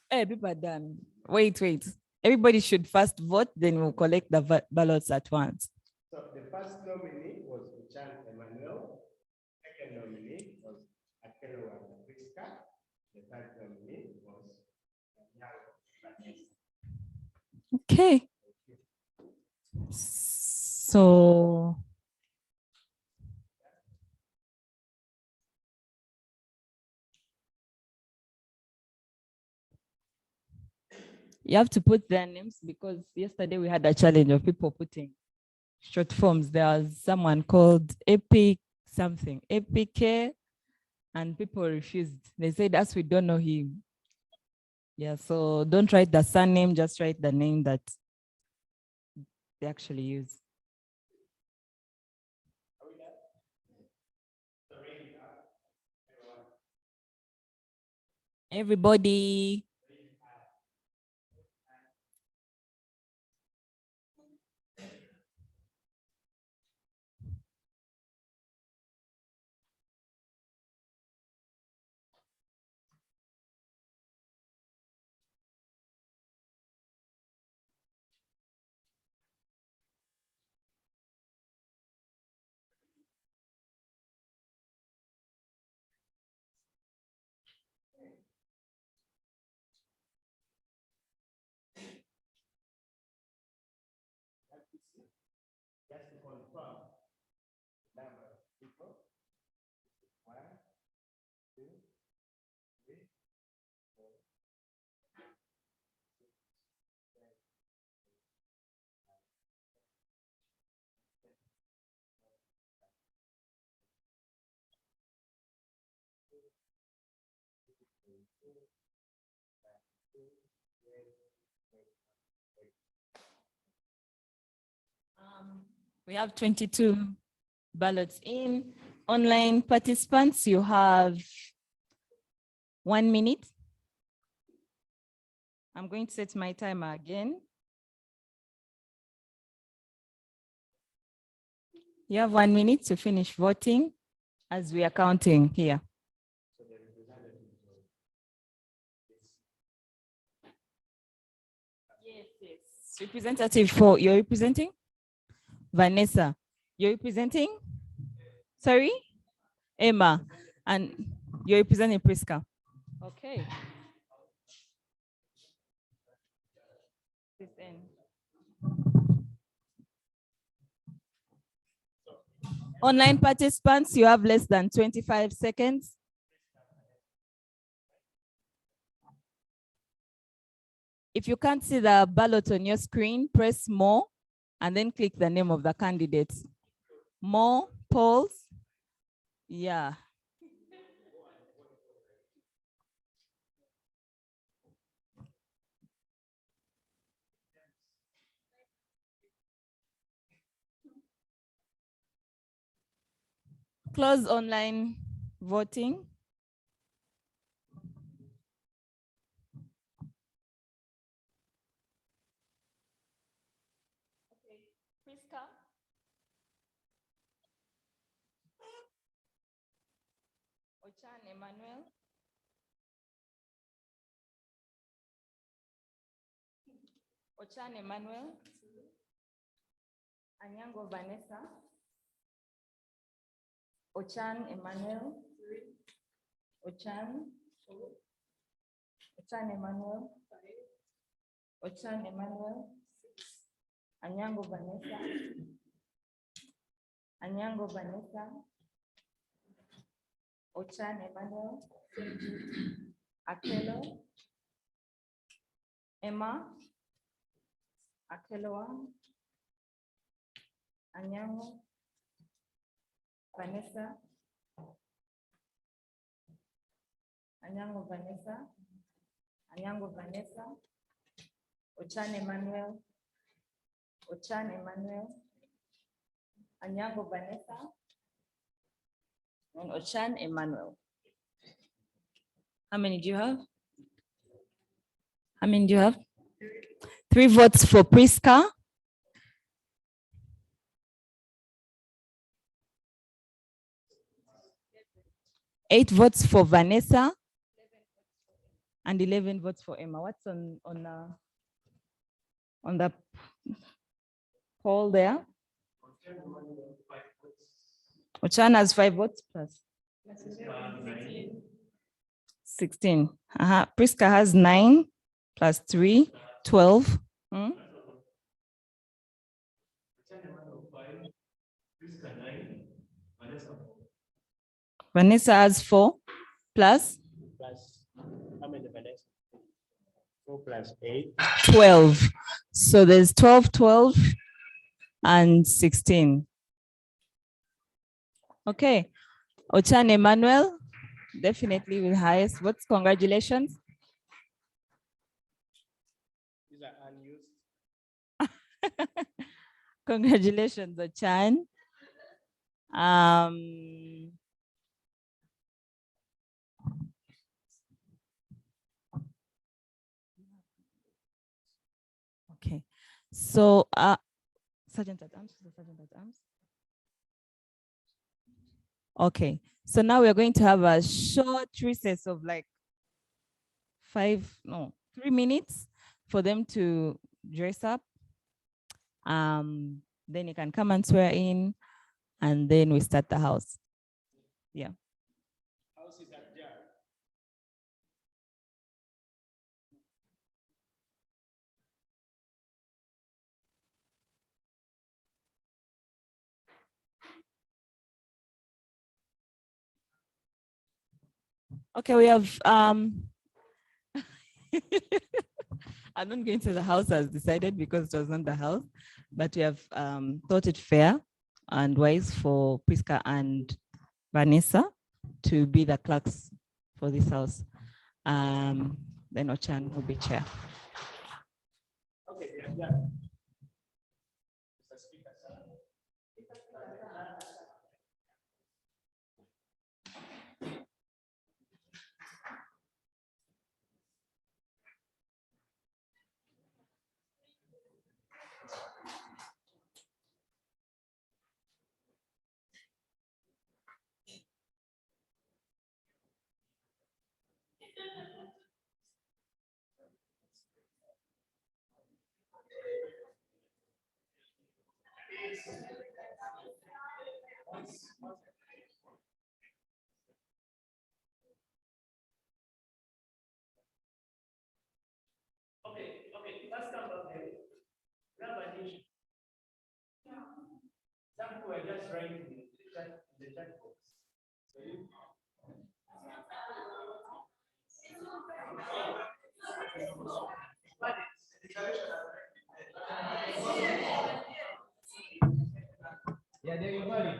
Hey, people are done. Wait. Everybody should first vote, then we'll collect the ballots at once. So the first nominee was Uchan Emmanuel. Second nominee was Akelo Priska. The third nominee was Okay. So you have to put their names because yesterday we had a challenge of people putting short forms. There was someone called Epic something, Epic, and people refused. They said, as we don't know him. Yeah, so don't write the surname, just write the name that they actually use. Everybody. just to confirm the number of people. 1, 2, 3, 4. We have 22 ballots in. Online participants, you have 1 minute. I'm going to set my timer again. You have 1 minute to finish voting as we are counting here. Yes. Representative for, you're representing? Vanessa, you're representing? Sorry? Emma, and you're representing Priska. Okay. This end. Online participants, you have less than 25 seconds. If you can't see the ballot on your screen, press more and then click the name of the candidate. More polls. Yeah. Close online voting. Okay, Priska. Ochan Emmanuel. Ochan Emmanuel. Anyango Vanessa. Ochan Emmanuel. Ochan Emmanuel. Ochan Emmanuel. Anyango Vanessa. Anyango Vanessa. Ochan Emmanuel. Akelo. Emma. Akelo. Anyango. Vanessa. Anyango Vanessa. Anyango Vanessa. Ochan Emmanuel. Ochan Emmanuel. Anyango Vanessa. And Ochan Emmanuel. How many do you have? How many do you have? 3 votes for Priska. 8 votes for Vanessa. And 11 votes for Emma. What's on the poll there? Ochan has 5 votes plus 16. Priska has 9 plus 3, 12. Vanessa has 4 plus? How many Vanessa? 4 plus 8. 12. So there's 12, 12, and 16. Okay. Ochan Emmanuel, definitely with highest votes. Congratulations. These are unused. Congratulations, Ochan. Okay. So, Sergeant at Arms, Sergeant at Arms. Okay. So now we're going to have a short recess of like 3 minutes for them to dress up. Then you can come and swear in, and then we start the house. Yeah. House is ajar. Okay, we have I'm not going to the house as decided because it was not the house, but we have thought it fair and wise for Priska and Vanessa to be the clerks for this house. Then Ochan will be chair. Okay, yeah. Mr. Speaker, sir. Okay, let's come back there. We have an issue. Some people are just writing in the chat box. So you yeah, there you go.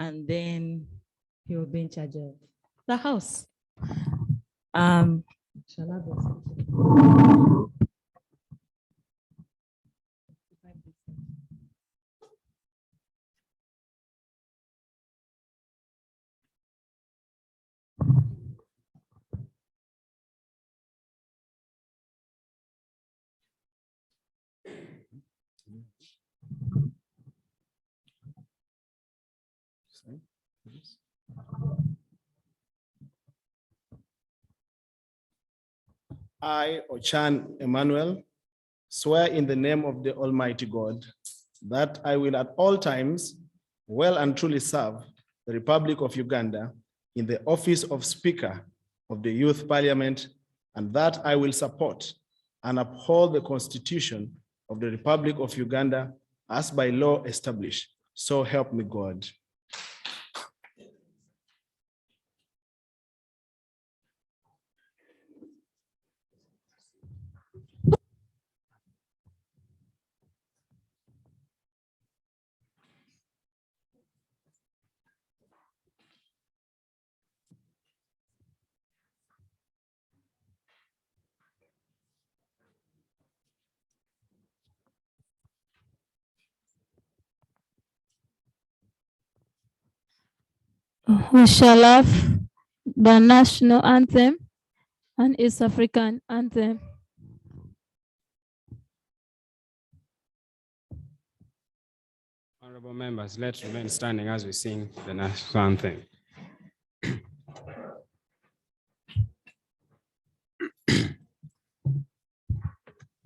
and then he will be in charge of the house. Shall I go? I, Ochan Emmanuel, swear in the name of the Almighty God that I will at all times well and truly serve the Republic of Uganda in the office of Speaker of the Youth Parliament, and that I will support and uphold the Constitution of the Republic of Uganda as by law established. So help me God. We shall have the national anthem and East African anthem. Honorable members, let's remain standing as we sing the national anthem.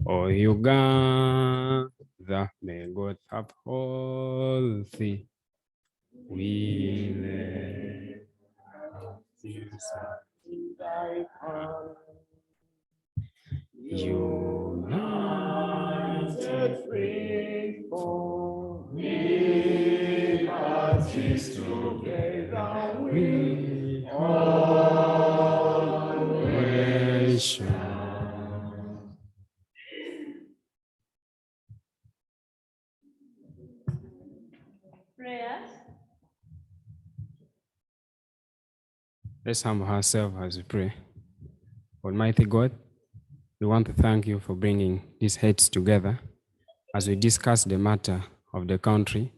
O Uganda, may God uphold thee. We lay our tears in thy hand. United faithful, we march together, we always shall. Prayers. Let's humble ourselves as we pray. Almighty God, we want to thank you for bringing these heads together as we discuss the matter of the country.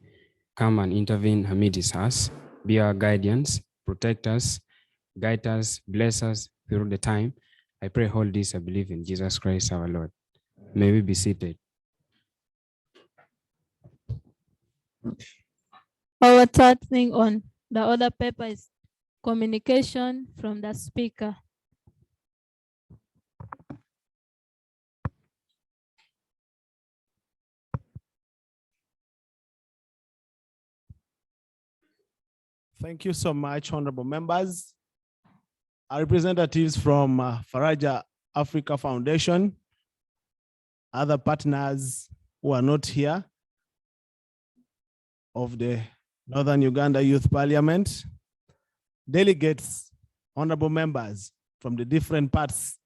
Come and intervene amidst us, be our guardians, protect us, guide us, bless us through the time. I pray all this, I believe in Jesus Christ our Lord. May we be seated. Our third thing on the other paper is communication from the speaker. Thank you so much, honorable members. Our representatives from Faraja Africa Foundation, other partners who are not here of the Northern Uganda Youth Parliament, delegates, honorable members from the different parts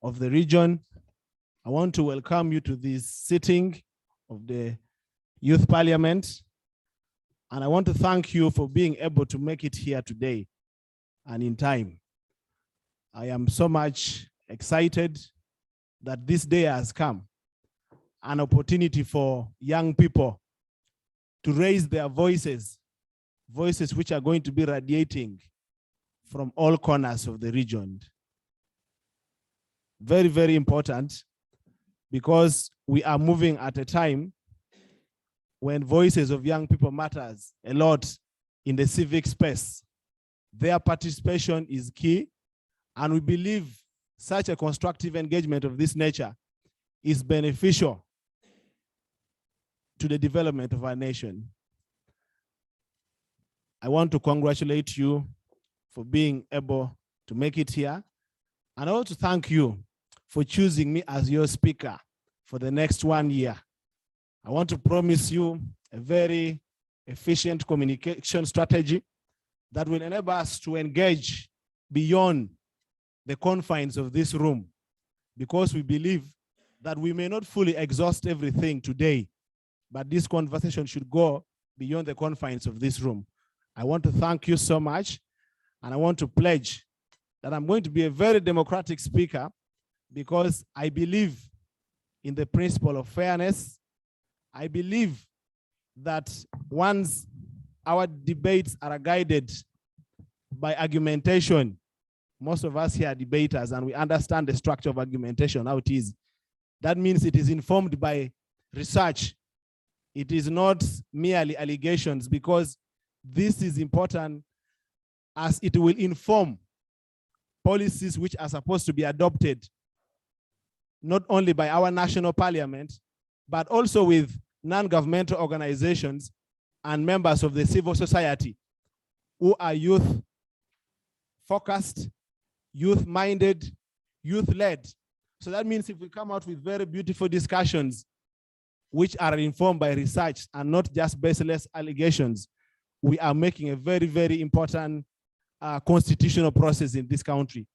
of the region. I want to welcome you to this sitting of the Youth Parliament. And I want to thank you for being able to make it here today and in time. I am so much excited that this day has come, an opportunity for young people to raise their voices, voices which are going to be radiating from all corners of the region. Very, very important, because we are moving at a time when voices of young people matters a lot in the civic space. Their participation is key, and we believe such a constructive engagement of this nature is beneficial to the development of our nation. I want to congratulate you for being able to make it here, and I want to thank you for choosing me as your speaker for the next 1 year. I want to promise you a very efficient communication strategy that will enable us to engage beyond the confines of this room, because we believe that we may not fully exhaust everything today, but this conversation should go beyond the confines of this room. I want to thank you so much. And I want to pledge that I'm going to be a very democratic speaker because I believe in the principle of fairness. I believe that once our debates are guided by argumentation, most of us here are debaters and we understand the structure of argumentation, how it is. That means it is informed by research. It is not merely allegations, because this is important as it will inform policies which are supposed to be adopted not only by our national parliament, but also with non-governmental organizations and members of the civil society who are youth-focused, youth-minded, youth-led. So that means if we come out with very beautiful discussions which are informed by research and not just baseless allegations, we are making a very, very important constitutional process in this country.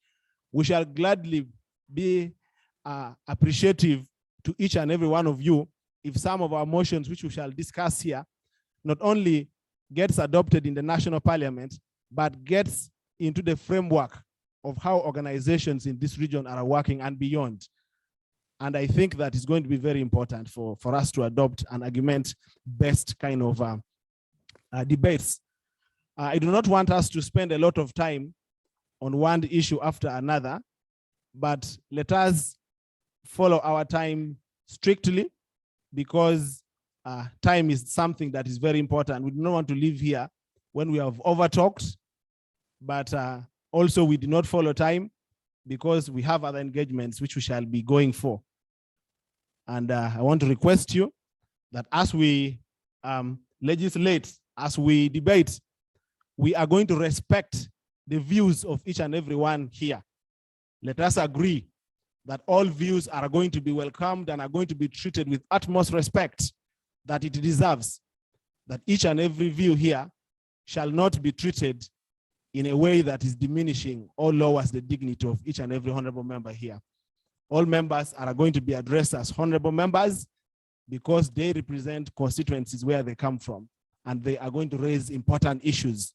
We shall gladly be appreciative to each and every one of you if some of our motions, which we shall discuss here, not only gets adopted in the national parliament, but gets into the framework of how organizations in this region are working and beyond. And I think that is going to be very important for us to adopt an argument-based kind of debates. I do not want us to spend a lot of time on one issue after another, but let us follow our time strictly, because time is something that is very important. We do not want to live here when we have over-talked, but also we do not follow time because we have other engagements which we shall be going for. And I want to request you that as we legislate, as we debate, we are going to respect the views of each and every one here. Let us agree that all views are going to be welcomed and are going to be treated with utmost respect that it deserves, that each and every view here shall not be treated in a way that is diminishing or lowers the dignity of each and every honorable member here. All members are going to be addressed as honorable members because they represent constituencies where they come from, and they are going to raise important issues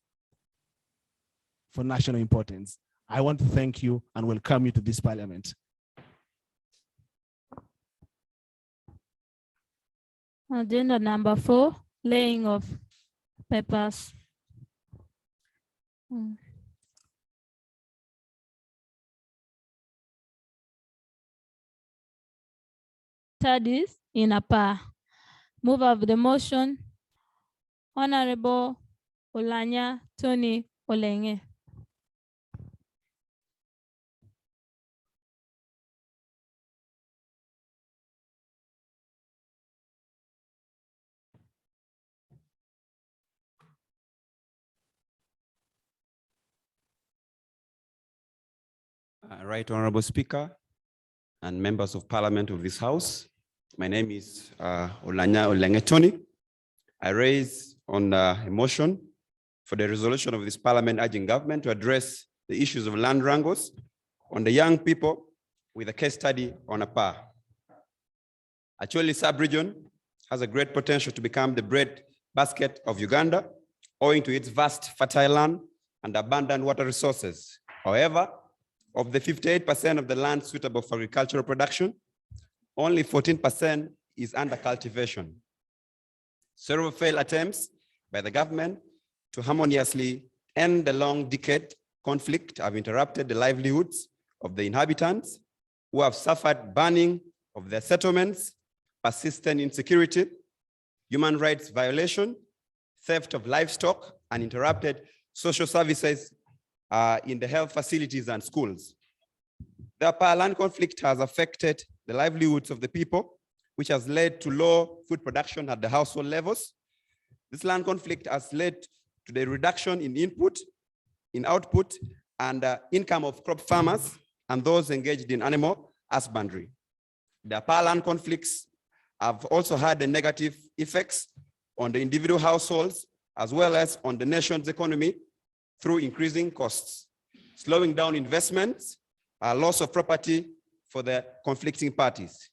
for national importance. I want to thank you and welcome you to this parliament. Agenda number 4, laying of papers. Studies in a par. Move of the motion, Honorable Olanya Tony Olenge. Right Honorable Speaker and members of Parliament of this House. My name is Olanya Olenge Tony. I raise on a motion for the resolution of this Parliament urging government to address the issues of land wrangles on the young people with a case study on a par. Actually, sub-region has a great potential to become the bread basket of Uganda, owing to its vast fertile land and abundant water resources. However, of the 58% of the land suitable for agricultural production, only 14% is under cultivation. Several failed attempts by the government to harmoniously end the long decade conflict have interrupted the livelihoods of the inhabitants who have suffered burning of their settlements, persistent insecurity, human rights violation, theft of livestock, and interrupted social services in the health facilities and schools. The land conflict has affected the livelihoods of the people, which has led to low food production at the household levels. This land conflict has led to the reduction in input, in output, and income of crop farmers and those engaged in animal husbandry. The land conflicts have also had the negative effects on the individual households as well as on the nation's economy through increasing costs, slowing down investments, loss of property for the conflicting parties.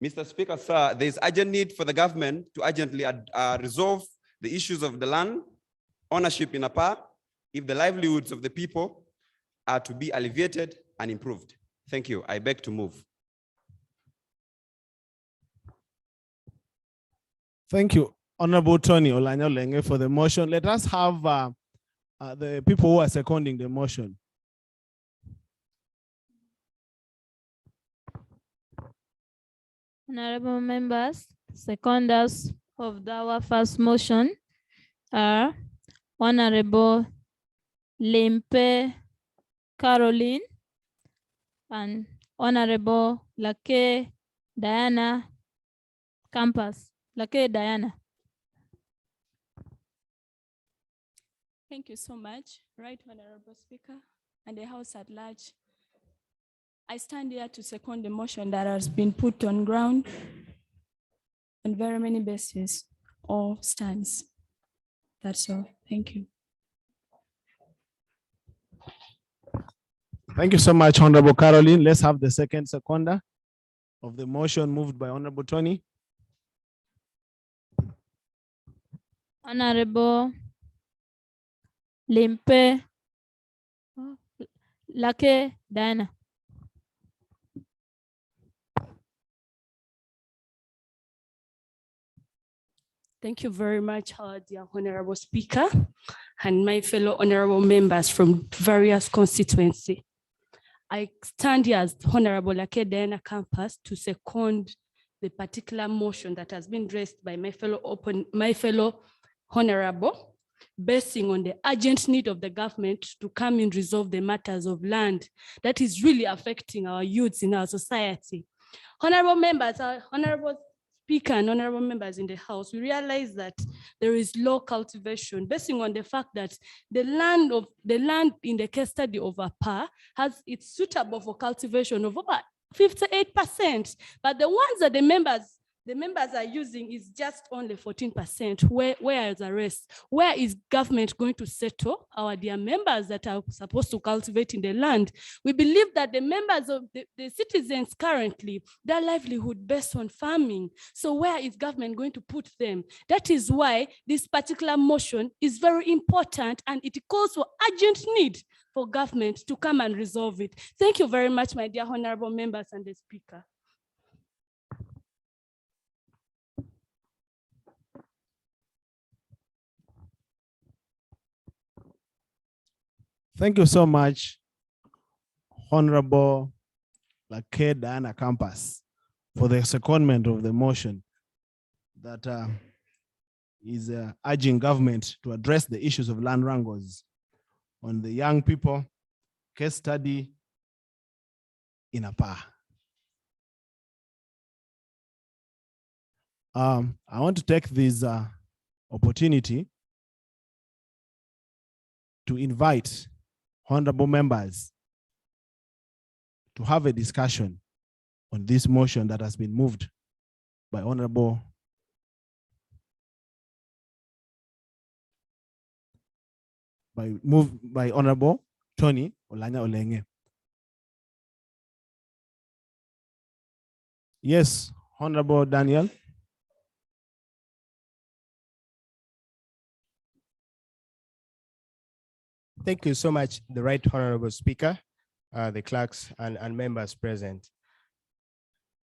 Mr. Speaker, sir, there is urgent need for the government to urgently resolve the issues of the land, ownership in APA, if the livelihoods of the people are to be alleviated and improved. Thank you. I beg to move. Thank you, Honorable Tony Olanya Olenge, for the motion. Let us have the people who are seconding the motion. Honorable members, seconders of our first motion are Honorable Limpe Caroline and Honorable Lake Diana Campus. Lake Diana. Thank you so much, Right Honorable Speaker and the House at large. I stand here to second the motion that has been put on ground on very many bases or stands. That's all. Thank you. Thank you so much, Honorable Caroline. Let's have the second seconder of the motion moved by Honorable Tony. Honorable Limpe Lake Diana. Thank you very much, dear Honorable Speaker, and my fellow honorable members from various constituencies. I stand here as Honorable Lake Diana Campus to second the particular motion that has been raised by my fellow honorable, basing on the urgent need of the government to come and resolve the matters of land that is really affecting our youths in our society. Honorable members, Honorable Speaker and honorable members in the House, we realize that there is low cultivation, basing on the fact that the land in the case study of APA it's suitable for cultivation of about 58%, but the ones that the members are using is just only 14%. Where is the rest? Where is government going to settle our dear members that are supposed to cultivate in the land? We believe that the members of the citizens currently, their livelihood based on farming. So where is government going to put them? That is why this particular motion is very important, and it calls for urgent need for government to come and resolve it. Thank you very much, my dear honorable members and the Speaker. Thank you so much, Honorable Lake Diana Campus, for the secondment of the motion that is urging government to address the issues of land wrangles on the young people case study in APA. I want to take this opportunity to invite honorable members to have a discussion on this motion that has been moved by Honorable Tony Olanya Olenge. Yes, Honorable Daniel. Thank you so much, the Right Honorable Speaker, the clerks and members present.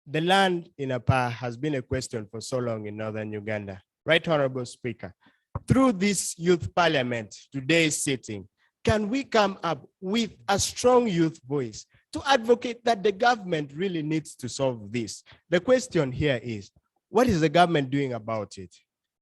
The land in APA has been a question for so long in Northern Uganda. Right Honorable Speaker, through this youth parliament, today's sitting, can we come up with a strong youth voice to advocate that the government really needs to solve this? The question here is, what is the government doing about it?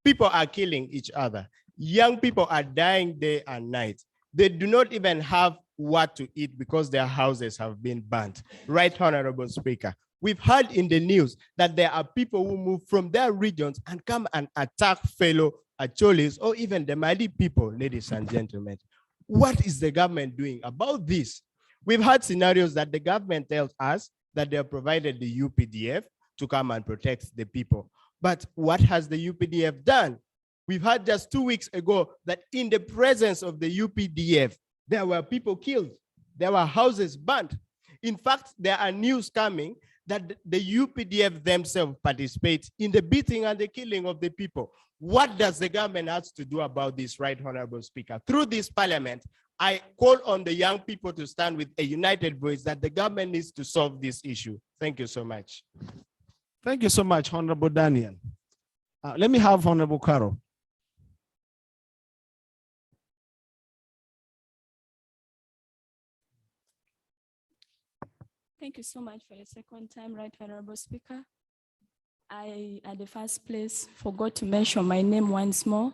People are killing each other. Young people are dying day and night. They do not even have what to eat because their houses have been burnt. Right Honorable Speaker, we've heard in the news that there are people who move from their regions and come and attack fellow Acholis or even the Mali people, ladies and gentlemen. What is the government doing about this? We've had scenarios that the government tells us that they have provided the UPDF to come and protect the people. But what has the UPDF done? We've heard just 2 weeks ago that in the presence of the UPDF, there were people killed. There were houses burnt. In fact, there are news coming that the UPDF themselves participate in the beating and the killing of the people. What does the government have to do about this, Right Honorable Speaker? Through this parliament, I call on the young people to stand with a united voice that the government needs to solve this issue. Thank you so much. Thank you so much, Honorable Daniel. Let me have Honorable Carol. Thank you so much for the second time, Right Honorable Speaker. I, at the first place, forgot to mention my name once more.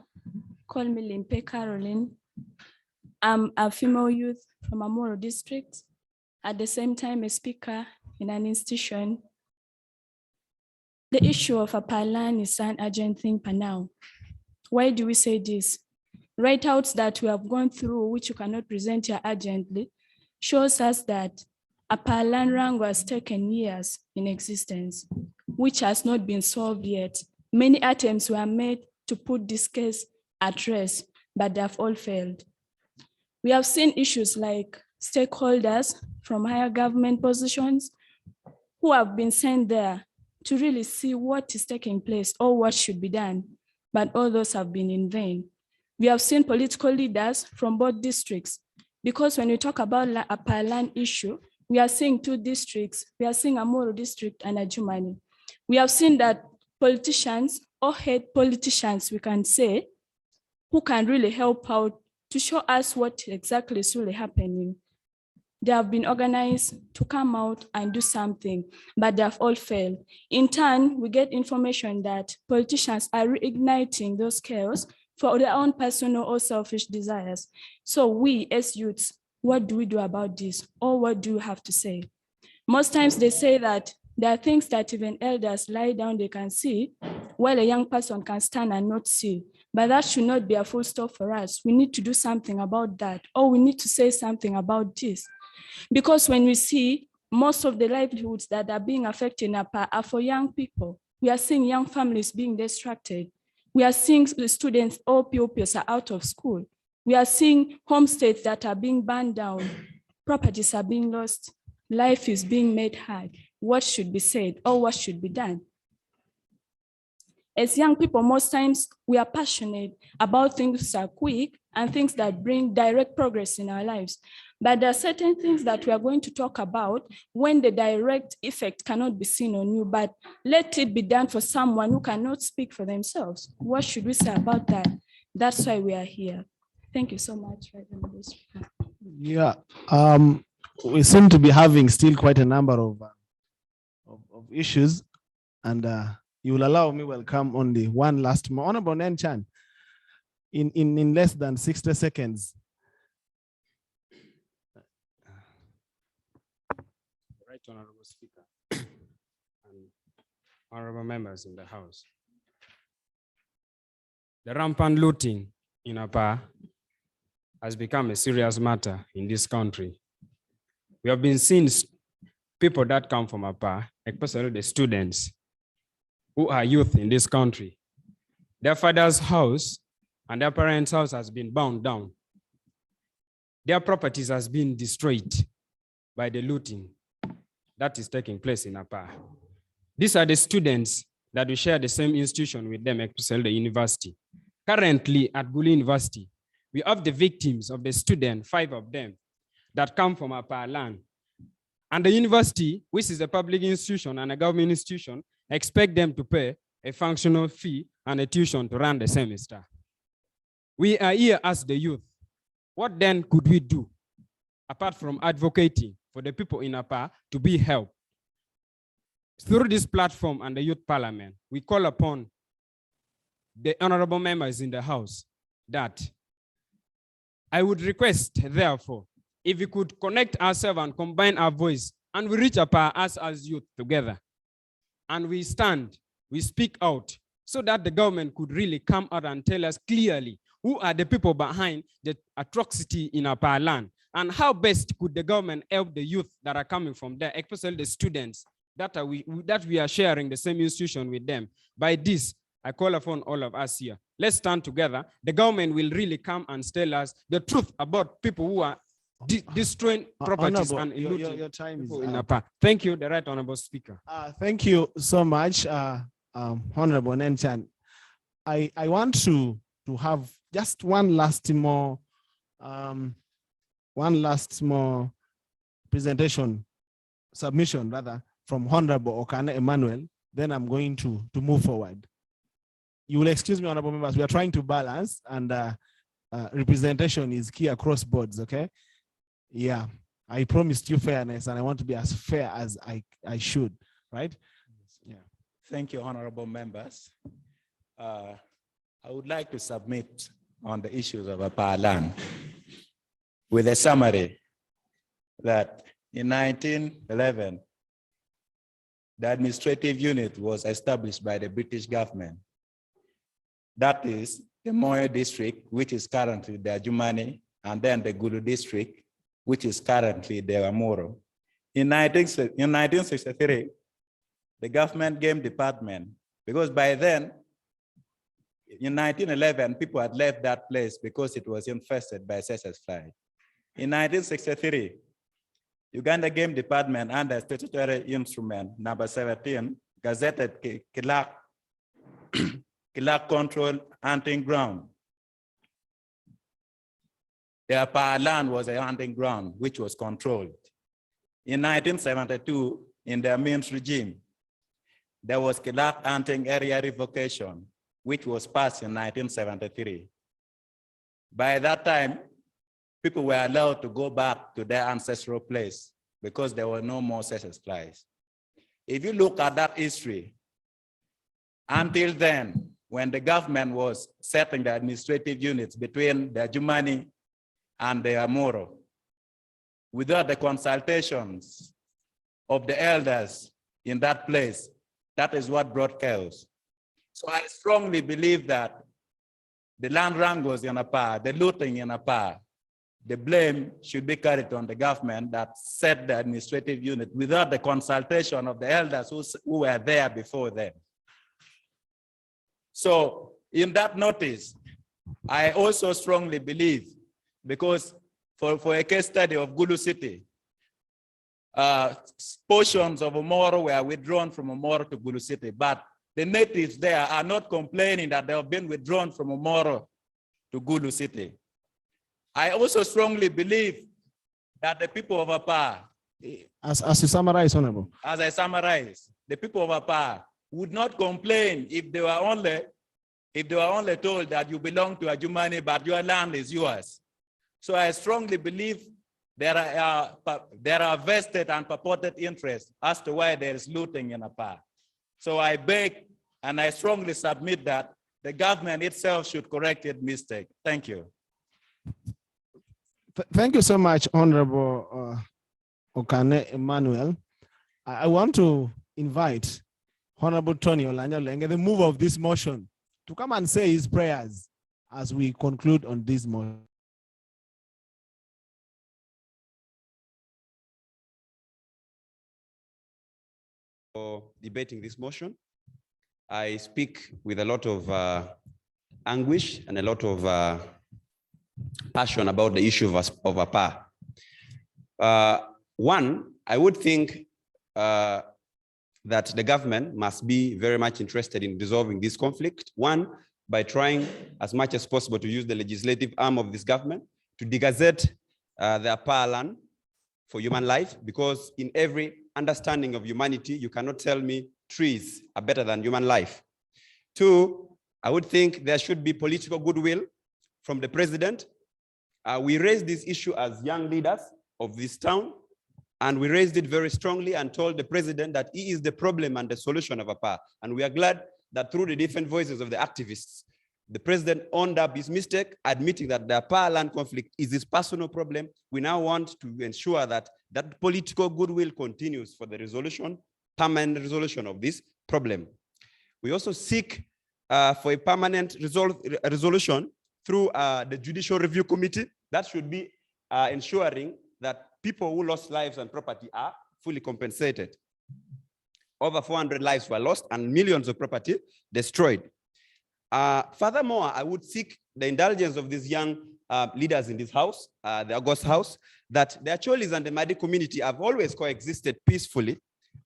Call me Limpe Caroline. I'm a female youth from Amoro District, at the same time a speaker in an institution. The issue of a land is an urgent thing for now. Why do we say this? Write-outs that we have gone through, which you cannot present here urgently, shows us that a land rank was taken years in existence, which has not been solved yet. Many attempts were made to put this case at rest, but they have all failed. We have seen issues like stakeholders from higher government positions who have been sent there to really see what is taking place or what should be done, but all those have been in vain. We have seen political leaders from both districts, because when we talk about a land issue, we are seeing two districts. We are seeing Amoro District and Adjumani. We have seen that politicians or head politicians, we can say, who can really help out to show us what exactly is really happening. They have been organized to come out and do something, but they have all failed. In turn, we get information that politicians are reigniting those chaos for their own personal or selfish desires. So we as youths, what do we do about this? Or what do you have to say? Most times they say that there are things that even elders lie down, they can see, while a young person can stand and not see. But that should not be a full stop for us. We need to do something about that, or we need to say something about this. Because when we see most of the livelihoods that are being affected are for young people, we are seeing young families being distracted. We are seeing the students, all pupils are out of school. We are seeing homesteads that are being burned down. Properties are being lost. Life is being made hard. What should be said or what should be done? As young people, most times we are passionate about things that are quick and things that bring direct progress in our lives. But there are certain things that we are going to talk about when the direct effect cannot be seen on you, but let it be done for someone who cannot speak for themselves. What should we say about that? That's why we are here. Thank you so much. Yeah, we seem to be having still quite a number of issues, and you will allow me welcome only one last more. Honorable Nenchan, in less than 60 seconds. Right, Honorable Speaker, and honorable members in the House. The rampant looting in Apa has become a serious matter in this country. We have been seeing people that come from Apa, especially the students who are youth in this country. Their father's house and their parents' house has been burned down. Their properties has been destroyed by the looting that is taking place in Apa. These are the students that we share the same institution with them, especially the university. Currently at Gulu University, we have the victims of the student, 5 of them, that come from Apa land. And the university, which is a public institution and a government institution, expect them to pay a functional fee and a tuition to run the semester. We are here as the youth. What then could we do, apart from advocating for the people in Apa to be helped? Through this platform and the youth parliament, we call upon the honorable members in the House that I would request, therefore, if we could connect ourselves and combine our voice and we reach Apa as youth together, and we stand, we speak out, so that the government could really come out and tell us clearly who are the people behind the atrocity in Apa land, and how best could the government help the youth that are coming from there, especially the students that we are sharing the same institution with them. By this, I call upon all of us here. Let's stand together. The government will really come and tell us the truth about people who are destroying properties and looting your time is in up. Apa. Thank you, the Right Honorable Speaker. Thank you so much, Honorable Nenchan. I want to have just one last more presentation, submission rather, from Honorable Okane Emmanuel. Then I'm going to move forward. You will excuse me, honorable members, we are trying to balance, and representation is key across boards, okay? Yeah, I promised you fairness, and I want to be as fair as I should, right? Yeah. Thank you, honorable members. I would like to submit on the issues of APA land with a summary that in 1911, the administrative unit was established by the British government. That is the Moyo District, which is currently the Adjumani, and then the Gulu District, which is currently the Amuro. In 1963, the government game department, because by then, in 1911, people had left that place because it was infested by SS fly. In 1963, Uganda Game Department under statutory instrument number 17 gazetted Kilak Control Hunting Ground. The Apa land was a hunting ground which was controlled. In 1972, in the Amin's regime, there was Kilak Hunting Area Revocation, which was passed in 1973. By that time, people were allowed to go back to their ancestral place because there were no more SS flies. If you look at that history, until then, when the government was setting the administrative units between the Adjumani and the Amuro, without the consultations of the elders in that place, that is what brought chaos. So I strongly believe that the land wrangles in Apa, the looting in Apa, the blame should be carried on the government that set the administrative unit without the consultation of the elders who were there before them. So in that notice, I also strongly believe, because for a case study of Gulu City, portions of Omoro were withdrawn from Omoro to Gulu City, but the natives there are not complaining that they have been withdrawn from Omoro to Gulu City. I also strongly believe that the people of Apa, as you summarize, Honorable. as I summarize, the people of Apa would not complain if they were only told that you belong to Adjumani, but your land is yours. So I strongly believe there are vested and purported interests as to why there is looting in Apa. So I beg and I strongly submit that the government itself should correct its mistake. Thank you. Thank you so much, Honorable Okane Emmanuel. I want to invite Honorable Tony Olanya, the mover of this motion, to come and say his prayers as we conclude on this motion. For debating this motion, I speak with a lot of anguish and a lot of passion about the issue of APA. One, I would think that the government must be very much interested in resolving this conflict. One, by trying as much as possible to use the legislative arm of this government to degazette the APA land for human life, because in every understanding of humanity, you cannot tell me trees are better than human life. Two, I would think there should be political goodwill from the president. We raised this issue as young leaders of this town, and we raised it very strongly and told the president that he is the problem and the solution of APA. And we are glad that through the different voices of the activists, the president owned up his mistake, admitting that the APA land conflict is his personal problem. We now want to ensure that that political goodwill continues for the resolution, permanent resolution of this problem. We also seek for a permanent resolution through the Judicial Review Committee that should be ensuring that people who lost lives and property are fully compensated. Over 400 lives were lost and millions of property destroyed. Furthermore, I would seek the indulgence of these young leaders in this house, the August House, that the Acholis and the Madi community have always coexisted peacefully,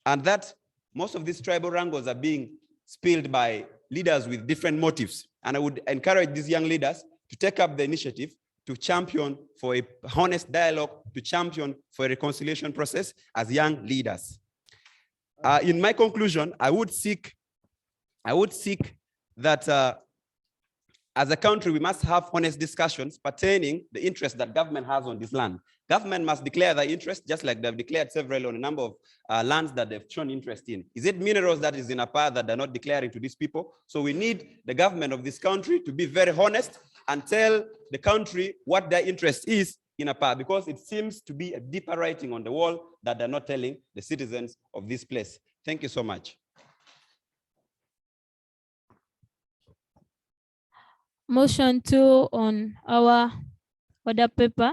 and that most of these tribal wrangles are being spilled by leaders with different motives. And I would encourage these young leaders to take up the initiative to champion for a honest dialogue, to champion for a reconciliation process as young leaders. In my conclusion, I would seek that as a country, we must have honest discussions pertaining the interest that government has on this land. Government must declare their interest, just like they've declared several on a number of lands that they've shown interest in. Is it minerals that is in a part that they're not declaring to these people? So we need the government of this country to be very honest and tell the country what their interest is in a part, because it seems to be a deeper writing on the wall that they're not telling the citizens of this place. Thank you so much. Motion 2 on our order paper.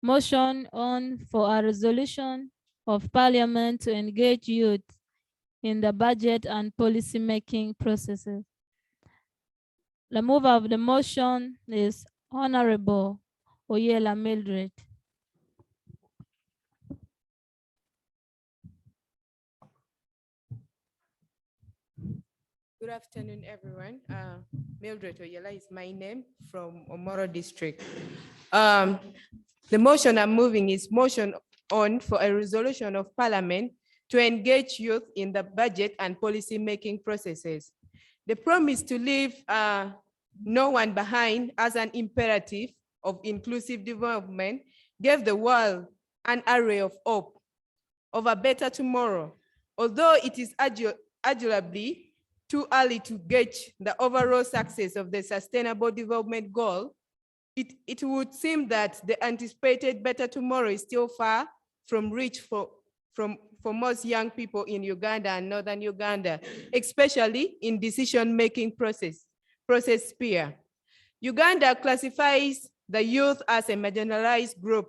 Motion on for a resolution of Parliament to engage youth in the budget and policy making processes. The mover of the motion is Honorable Oyela Mildred. Good afternoon, everyone. Mildred Oyela is my name from Omoro District. The motion I'm moving is motion on for a resolution of Parliament to engage youth in the budget and policy making processes. The promise to leave no one behind as an imperative of inclusive development gave the world an array of hope of a better tomorrow. Although it is arguably too early to gauge the overall success of the Sustainable Development Goal, it would seem that the anticipated better tomorrow is still far from reach for most young people in Uganda and Northern Uganda, especially in decision-making process sphere. Uganda classifies the youth as a marginalized group,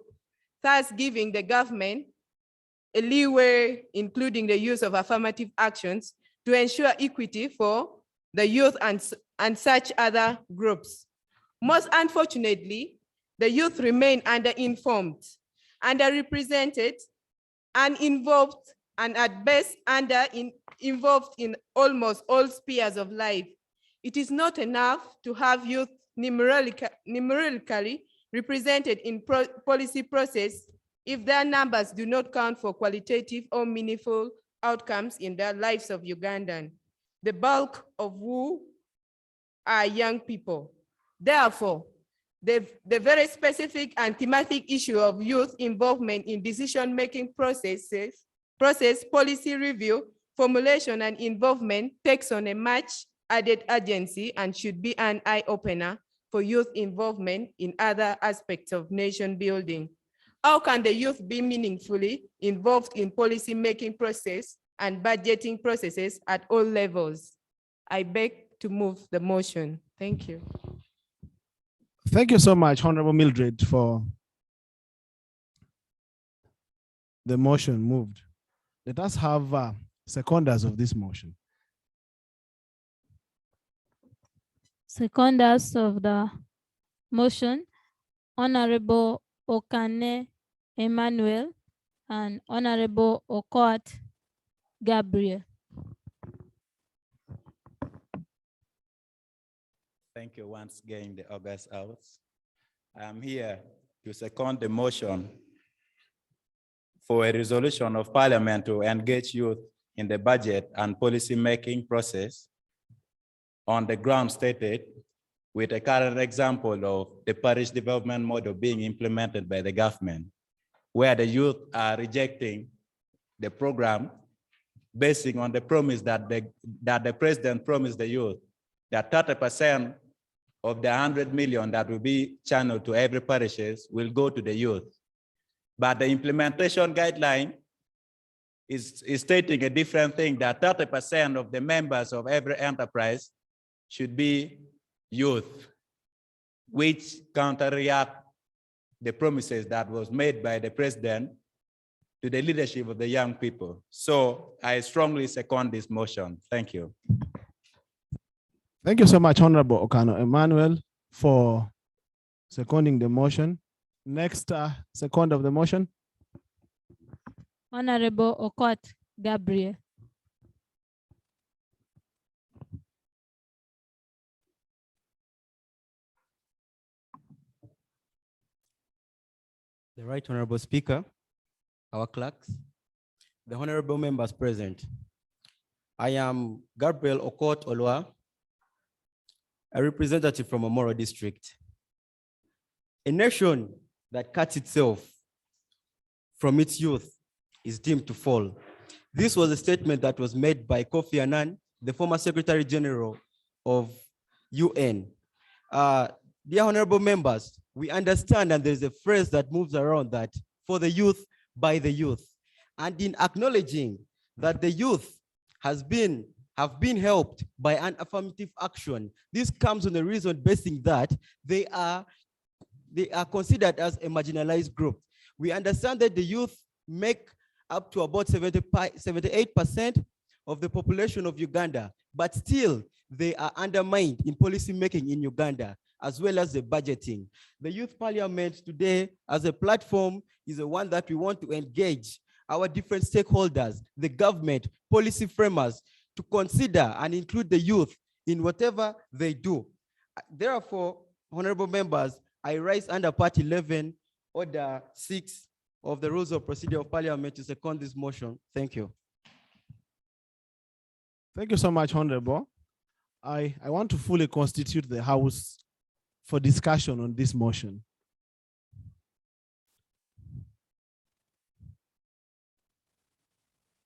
thus giving the government a leeway, including the use of affirmative actions, to ensure equity for the youth and such other groups. Most unfortunately, the youth remain underinformed, underrepresented, uninvolved, and at best involved in almost all spheres of life. It is not enough to have youth numerically represented in policy process if their numbers do not count for qualitative or meaningful outcomes in the lives of Ugandans, the bulk of who are young people. Therefore, the very specific and thematic issue of youth involvement in decision-making process, policy review, formulation, and involvement takes on a much added urgency and should be an eye-opener for youth involvement in other aspects of nation building. How can the youth be meaningfully involved in policy-making process and budgeting processes at all levels? I beg to move the motion. Thank you. Thank you so much, Honorable Mildred, for the motion moved. Let us have seconders of this motion. Seconders of the motion, Honorable Okane Emmanuel and Honorable Okot Gabriel. Thank you once again, the August House. I am here to second the motion for a resolution of Parliament to engage youth in the budget and policy-making process on the ground stated, with a current example of the Parish development model being implemented by the government, where the youth are rejecting the program basing on the promise that the president promised the youth that 30% of the 100 million that will be channeled to every parishes will go to the youth. But the implementation guideline is stating a different thing, that 30% of the members of every enterprise should be youth, which counteract the promises that was made by the president to the leadership of the young people. So I strongly second this motion. Thank you. Thank you so much, Honorable Okano Emmanuel, for seconding the motion. Next second of the motion. Honorable Okot Gabriel. the Right Honorable Speaker, our clerks, the honorable members present. I am Gabriel Okot Olwa, a representative from Omoro District. A nation that cuts itself from its youth is deemed to fall. This was a statement that was made by Kofi Annan, the former Secretary General of UN. Dear honorable members, we understand, and there's a phrase that moves around that, for the youth, by the youth. And in acknowledging that the youth have been helped by an affirmative action, this comes on the reason basing that they are considered as a marginalized group. We understand that the youth make up to about 78% of the population of Uganda, but still they are undermined in policy making in Uganda, as well as the budgeting. The Youth Parliament today as a platform is the one that we want to engage our different stakeholders, the government, policy framers, to consider and include the youth in whatever they do. Therefore, honorable members, I rise under Part 11, Order 6 of the Rules of Procedure of Parliament to second this motion. Thank you. Thank you so much, Honorable. I want to fully constitute the House for discussion on this motion.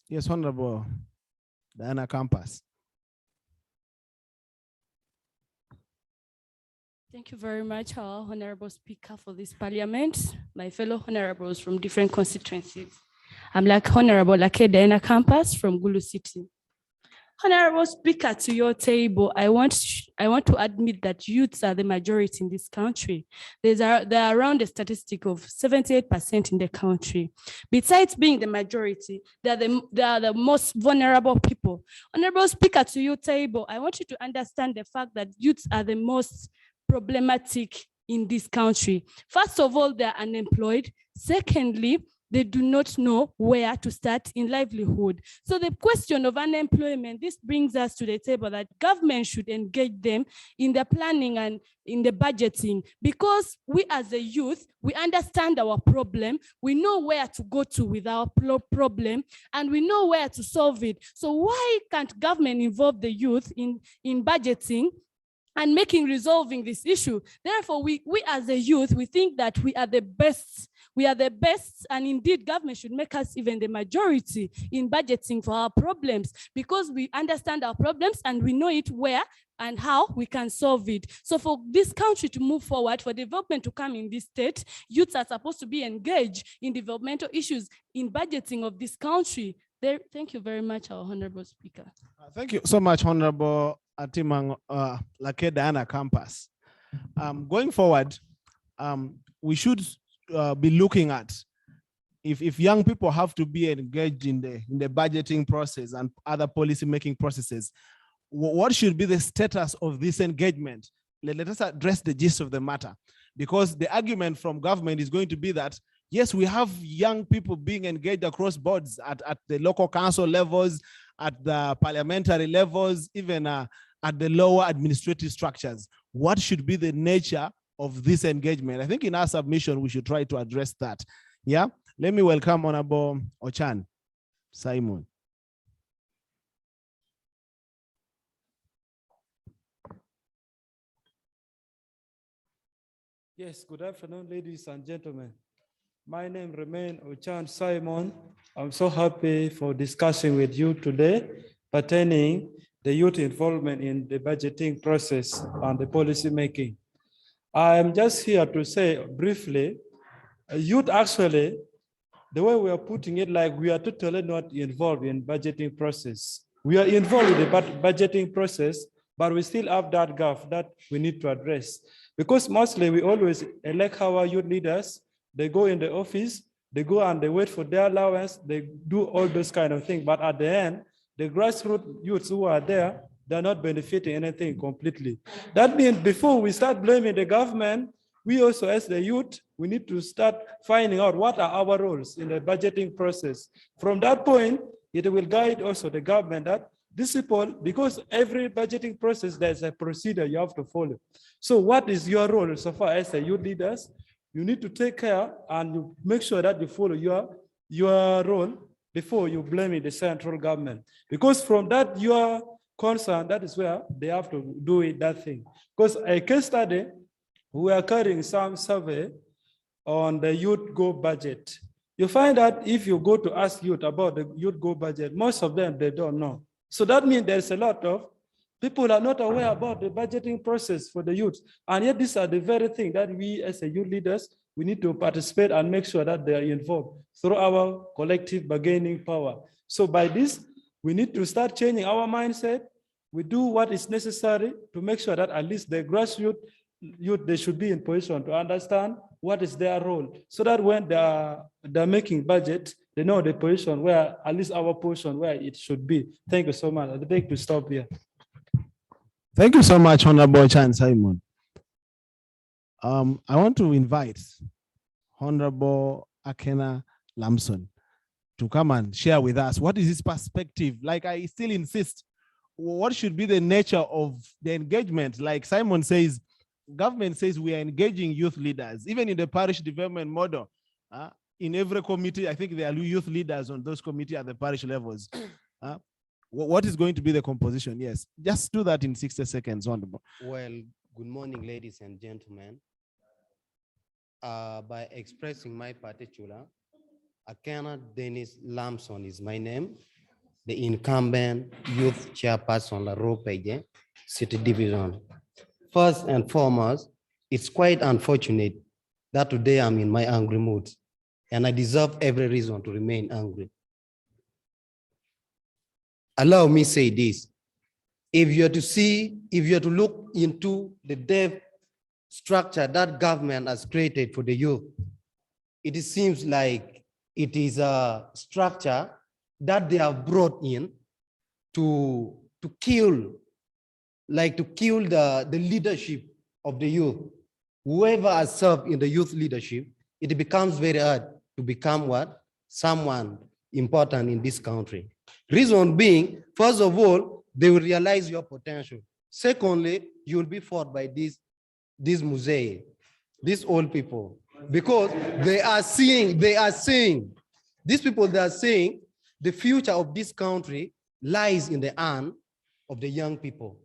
Yes, Honorable Diana Campus. Thank you very much, our Honorable Speaker, for this Parliament, my fellow honorables from different constituencies. I'm Honorable Diana Campus from Gulu City. Honorable Speaker, to your table, I want to admit that youths are the majority in this country. There are around a statistic of 78% in the country. Besides being the majority, they are the most vulnerable people. Honorable Speaker, to your table, I want you to understand the fact that youths are the most problematic in this country. First of all, they are unemployed. Secondly, they do not know where to start in livelihood. So the question of unemployment, this brings us to the table that government should engage them in the planning and in the budgeting, because we as a youth, we understand our problem, we know where to go to with our problem, and we know where to solve it. So why can't government involve the youth in budgeting and resolving this issue? Therefore, we as a youth, we think that we are the best. We are the best, and indeed government should make us even the majority in budgeting for our problems, because we understand our problems and we know it where and how we can solve it. So for this country to move forward, for development to come in this state, youths are supposed to be engaged in developmental issues, in budgeting of this country. Thank you very much, our Honorable Speaker. Thank you so much, Honorable Atimang Lake Diana Campus. Going forward, we should be looking at if young people have to be engaged in the budgeting process and other policy making processes, what should be the status of this engagement? Let us address the gist of the matter, because the argument from government is going to be that yes, we have young people being engaged across boards at the local council levels, at the parliamentary levels, even at the lower administrative structures. What should be the nature of this engagement? I think in our submission, we should try to address that. Yeah, let me welcome Honorable Ochan Simon. Yes, good afternoon, ladies and gentlemen. My name remains Ochan Simon. I'm so happy for discussing with you today pertaining the youth involvement in the budgeting process and the policy making. I'm just here to say briefly, youth actually, the way we are putting it, like we are totally not involved in budgeting process. We are involved in the budgeting process, but we still have that gap that we need to address. Because mostly we always elect our youth leaders, they go in the office, they go and they wait for their allowance, they do all those kind of things, but at the end, the grassroots youths who are there, they're not benefiting anything completely. That means before we start blaming the government, we also as the youth, we need to start finding out what are our roles in the budgeting process. From that point, it will guide also the government that these people, because every budgeting process, there's a procedure you have to follow. So what is your role so far as the youth leaders you need to take care and you make sure that you follow your role before you blame the central government. Because from that, your concern, that is where they have to do it, that thing. Because a case study, we are carrying some survey on the youth go budget. You find that if you go to ask youth about the youth go budget, most of them, they don't know. So that means there's a lot of people are not aware about the budgeting process for the youth. And yet these are the very thing that we as a youth leaders, we need to participate and make sure that they are involved through our collective bargaining power. So by this, we need to start changing our mindset. We do what is necessary to make sure that at least the grassroots youth, they should be in position to understand what is their role, so that when they're making budget, they know the position where, at least our position where it should be. Thank you so much. I'd like to stop here. Thank you so much, Honorable Chan Simon. I want to invite Honorable Akena Lamson to come and share with us what is his perspective. Like, I still insist, what should be the nature of the engagement? Like Simon says, government says we are engaging youth leaders, even in the parish development model. In every committee, I think there are youth leaders on those committees at the parish levels. What is going to be the composition? Yes, just do that in 60 seconds. Wonderful. Well, good morning, ladies and gentlemen. By expressing my particular, Akena Dennis Lamson is my name, the incumbent youth chairperson La Ropeje City Division. First and foremost, it's quite unfortunate that today I'm in my angry mood, and I deserve every reason to remain angry. Allow me say this. If you are to look into the depth structure that government has created for the youth, it seems like it is a structure that they have brought in to kill the leadership of the youth. Whoever has served in the youth leadership, it becomes very hard to become what? Someone important in this country. Reason being, first of all, they will realize your potential. Secondly, you will be fought by these old people, because they are saying, these people, they are saying the future of this country lies in the hand of the young people.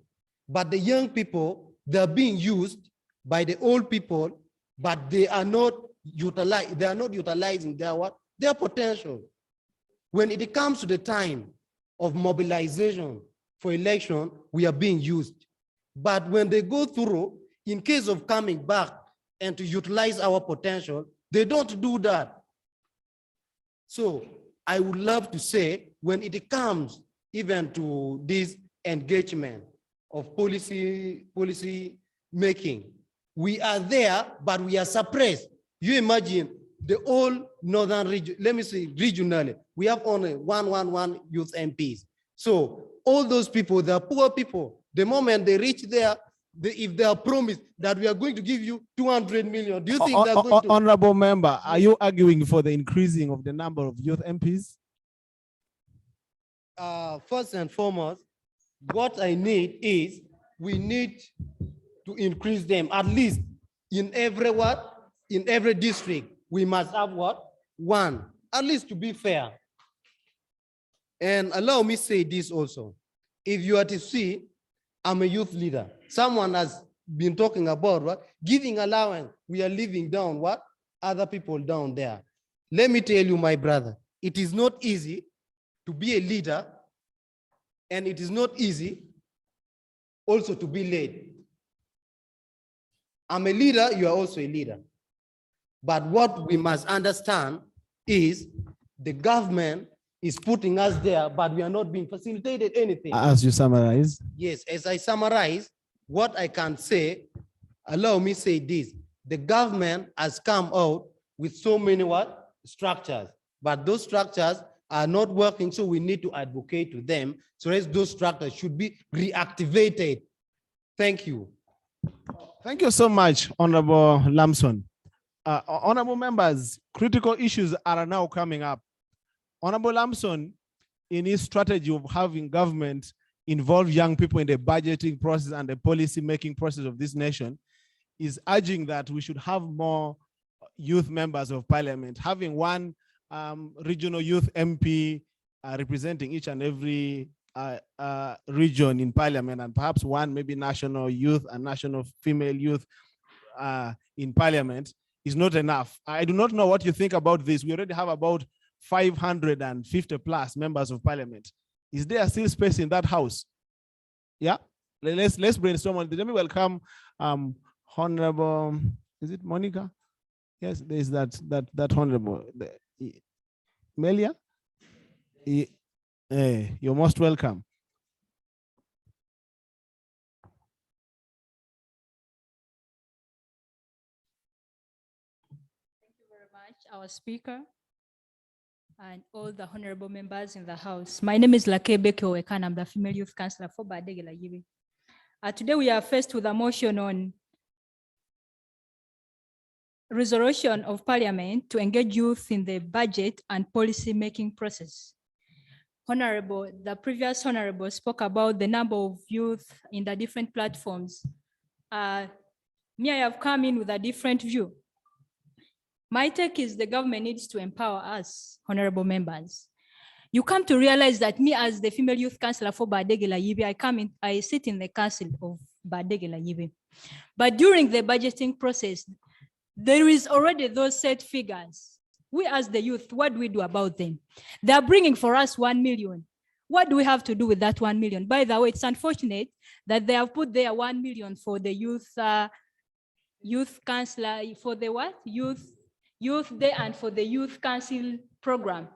But the young people, they're being used by the old people, but they are not utilizing their potential. When it comes to the time of mobilization for election, we are being used. But when they go through, in case of coming back and to utilize our potential, they don't do that. So I would love to say, when it comes even to this engagement of policy making, we are there, but we are suppressed. You imagine the whole northern region, let me say regionally, we have only 111 youth MPs. So all those people, they are poor people. The moment they reach there, if they are promised that we are going to give you 200 million, do you think they're going to? Honorable member, are you arguing for the increasing of the number of youth MPs? First and foremost, what I need is, we need to increase them, at least in every what? In every district, we must have what? One, at least to be fair. And allow me say this also. If you are to see, I'm a youth leader. Someone has been talking about what? Giving allowance. We are living down what? Other people down there. Let me tell you, my brother, it is not easy to be a leader, and it is not easy also to be led. I'm a leader, you are also a leader. But what we must understand is the government is putting us there, but we are not being facilitated anything. As you summarize? Yes, as I summarize, what I can say, allow me say this. The government has come out with so many what? Structures, but those structures are not working, so we need to advocate to them, so as those structures should be reactivated. Thank you. Thank you so much, Honorable Lamson. Honorable members, critical issues are now coming up. Honorable Lamson, in his strategy of having government involve young people in the budgeting process and the policy making process of this nation, is urging that we should have more youth members of parliament, having one regional youth MP representing each and every region in parliament, and perhaps one maybe national youth and national female youth in parliament is not enough. I do not know what you think about this. We already have about 550 plus members of parliament. Is there still space in that house? Yeah, let's brainstorm on this. Let me welcome Honorable, is it Monica? Yes, there's that Honorable Melia. You're most welcome. Thank you very much, our speaker, and all the honorable members in the house. My name is Lakebe Kyowekan. I'm the female youth councillor for Badegela Yibi. Today we are faced with a motion on resolution of parliament to engage youth in the budget and policy making process. Honorable, the previous honorable spoke about the number of youth in the different platforms. Me, I have come in with a different view. My take is the government needs to empower us, honorable members. You come to realize that me as the female youth councillor for Badegela Yibi, I sit in the council of Badegela Yibi. But during the budgeting process, there is already those set figures. We as the youth, what do we do about them? They are bringing for us 1 million. What do we have to do with that 1 million? By the way, it's unfortunate that they have put there 1 million for the youth councillor, for the what? Youth Day and for the youth council program.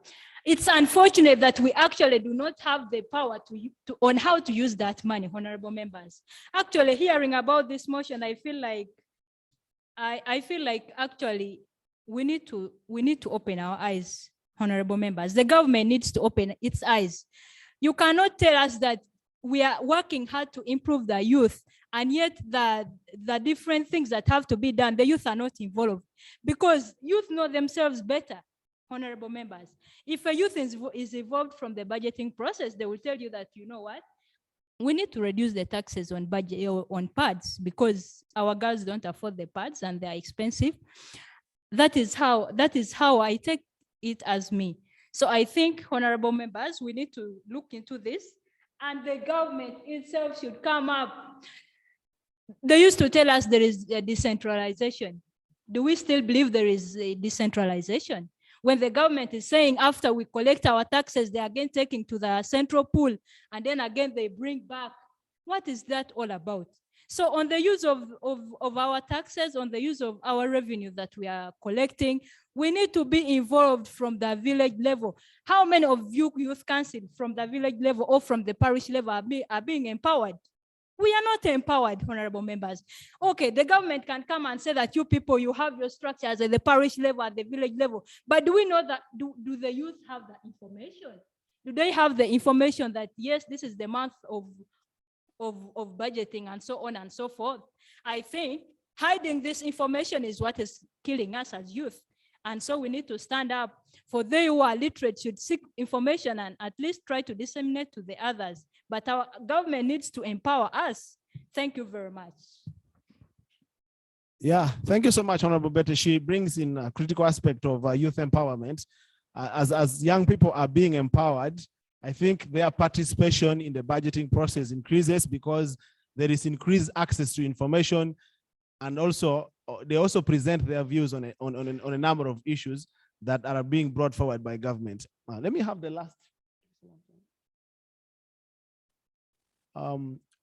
It's unfortunate that we actually do not have the power on how to use that money, honorable members. Actually, hearing about this motion, I feel like actually we need to open our eyes, honorable members. The government needs to open its eyes. You cannot tell us that we are working hard to improve the youth, and yet the different things that have to be done, the youth are not involved, because youth know themselves better, honorable members. If a youth is involved from the budgeting process, they will tell you that, you know what, we need to reduce the taxes on budget on pads because our girls don't afford the pads and they are expensive. That is how I take it as me. So I think, honorable members, we need to look into this, and the government itself should come up. They used to tell us there is a decentralization. Do we still believe there is a decentralization? When the government is saying after we collect our taxes, they're again taking to the central pool, and then again they bring back. What is that all about? So on the use of our taxes, on the use of our revenue that we are collecting, we need to be involved from the village level. How many of you youth council from the village level or from the parish level are being empowered? We are not empowered, honorable members. Okay, the government can come and say that you people, you have your structures at the parish level, at the village level. But do we know that, do the youth have the information? Do they have the information that, yes, this is the month of budgeting and so on and so forth? I think hiding this information is what is killing us as youth. And so we need to stand up. For they who are literate should seek information and at least try to disseminate to the others. But our government needs to empower us. Thank you very much. Yeah, thank you so much, Honorable Betty. She brings in a critical aspect of youth empowerment. As young people are being empowered, I think their participation in the budgeting process increases because there is increased access to information, and also they also present their views on a number of issues that are being brought forward by government. Let me have the last.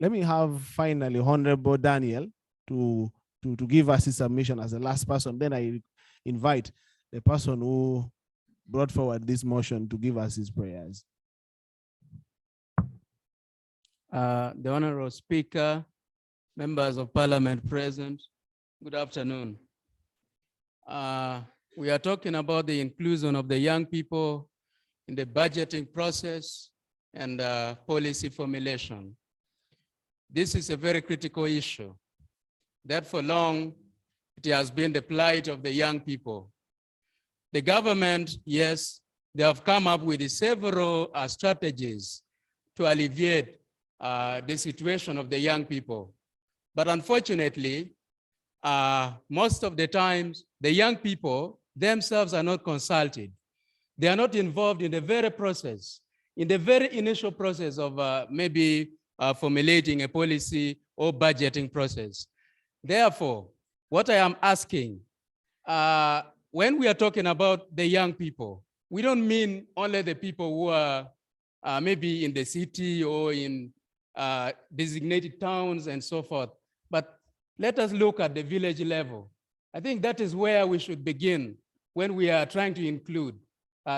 Let me have finally Honorable Daniel to give us his submission as the last person. Then I invite the person who brought forward this motion to give us his prayers. The Honorable Speaker, members of Parliament present, good afternoon. We are talking about the inclusion of the young people in the budgeting process and policy formulation. This is a very critical issue that for long it has been the plight of the young people. The government, yes, they have come up with several strategies to alleviate the situation of the young people. But unfortunately, most of the times the young people themselves are not consulted. They are not involved in the very process, in the very initial process of maybe formulating a policy or budgeting process. Therefore, what I am asking, when we are talking about the young people, we don't mean only the people who are maybe in the city or in designated towns and so forth, but let us look at the village level. I think that is where we should begin when we are trying to include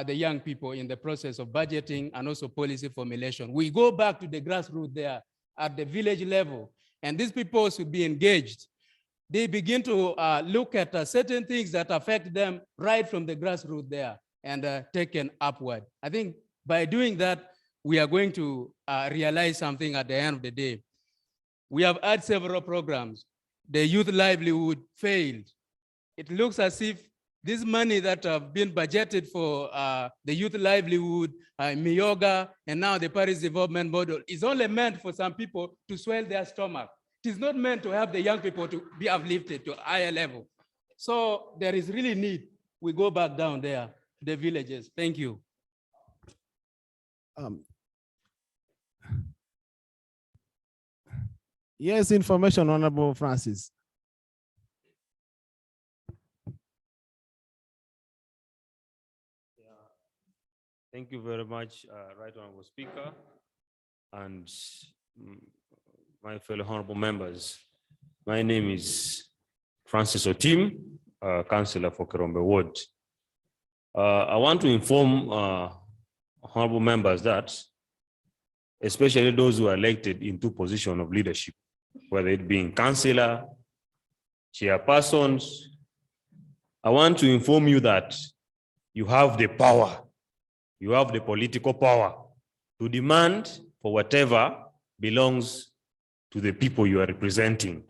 the young people in the process of budgeting and also policy formulation. We go back to the grassroots there at the village level, and these people should be engaged. They begin to look at certain things that affect them right from the grassroots there and taken upward. I think by doing that, we are going to realize something at the end of the day. We have had several programs. The youth livelihood failed. It looks as if this money that have been budgeted for the youth livelihood, Miyoga, and now the Parish development model is only meant for some people to swell their stomach. It is not meant to help the young people to be uplifted to a higher level. So there is really need. We go back down there, the villages. Thank you. Yes, information, Honorable Francis. Thank you very much, Right Honorable Speaker, and my fellow honorable members. My name is Francis Otim, Councillor for Kirombe Ward. I want to inform honorable members that, especially those who are elected into position of leadership, whether it being councillor, chairpersons, I want to inform you that you have the power, you have the political power to demand for whatever belongs to the people you are representing.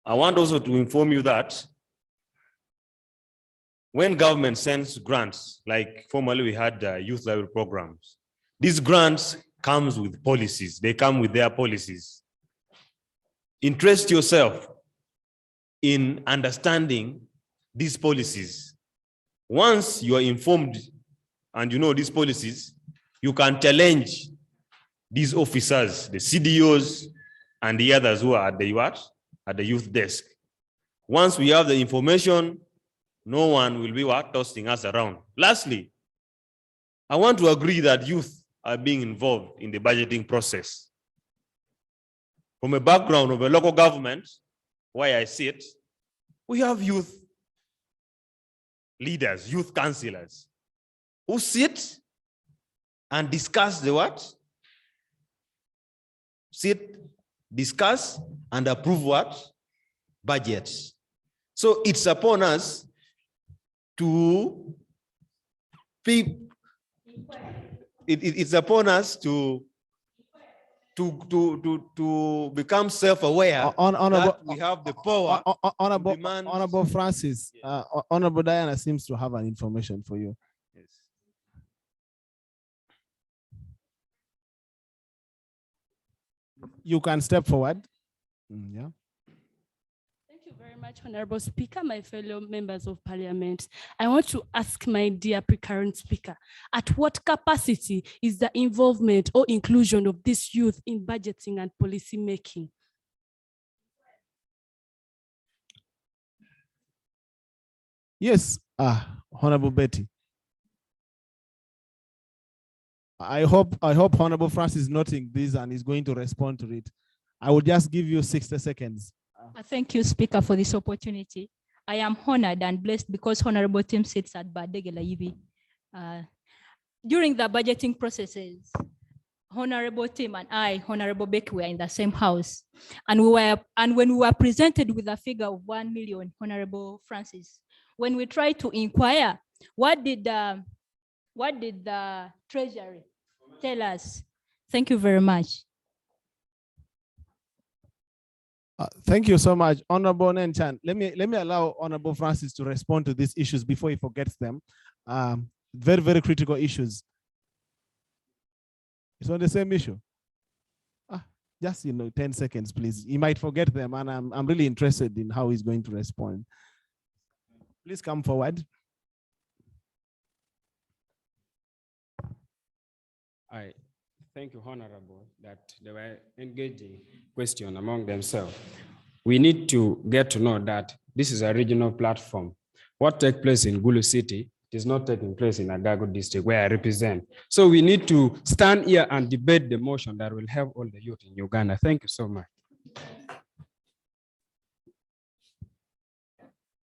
I want also to inform you that when government sends grants, like formerly we had youth library programs, these grants comes with policies. They come with their policies. Interest yourself in understanding these policies. Once you are informed and you know these policies, you can challenge these officers, the CDOs, and the others who are at the what? At the youth desk. Once we have the information, no one will be what? Tossing us around. Lastly, I want to agree that youth are being involved in the budgeting process. From a background of a local government, where I sit, we have youth leaders, youth councillors, who sit and discuss the what? Sit, discuss, and approve what? Budgets. So it's upon us to be, it's upon us to become self-aware that we have the power. Honorable Francis, Honorable Diana seems to have an information for you. Yes. You can step forward. Yeah. Thank you very much, Honorable Speaker, my fellow members of Parliament. I want to ask my dear pre-current speaker, at what capacity is the involvement or inclusion of this youth in budgeting and policy making? Yes, Honorable Betty. I hope Honorable Francis is noting this and is going to respond to it. I will just give you 60 seconds. Thank you, Speaker, for this opportunity. I am honored and blessed because Honorable Tim sits at Badegela Yibi. During the budgeting processes, Honorable Tim and I, Honorable Becky, were in the same house. And when we were presented with a figure of 1 million, Honorable Francis, when we tried to inquire, what did the Treasury tell us? Thank you very much. Thank you so much, Honorable Nenchan. Let me allow Honorable Francis to respond to these issues before he forgets them. Very, very critical issues. It's on the same issue. Just 10 seconds, please. He might forget them, and I'm really interested in how he's going to respond. Please come forward. I thank you, Honorable, that they were engaging question among themselves. We need to get to know that this is a regional platform. What takes place in Gulu City is not taking place in Uganda District, where I represent. So we need to stand here and debate the motion that will help all the youth in Uganda. Thank you so much.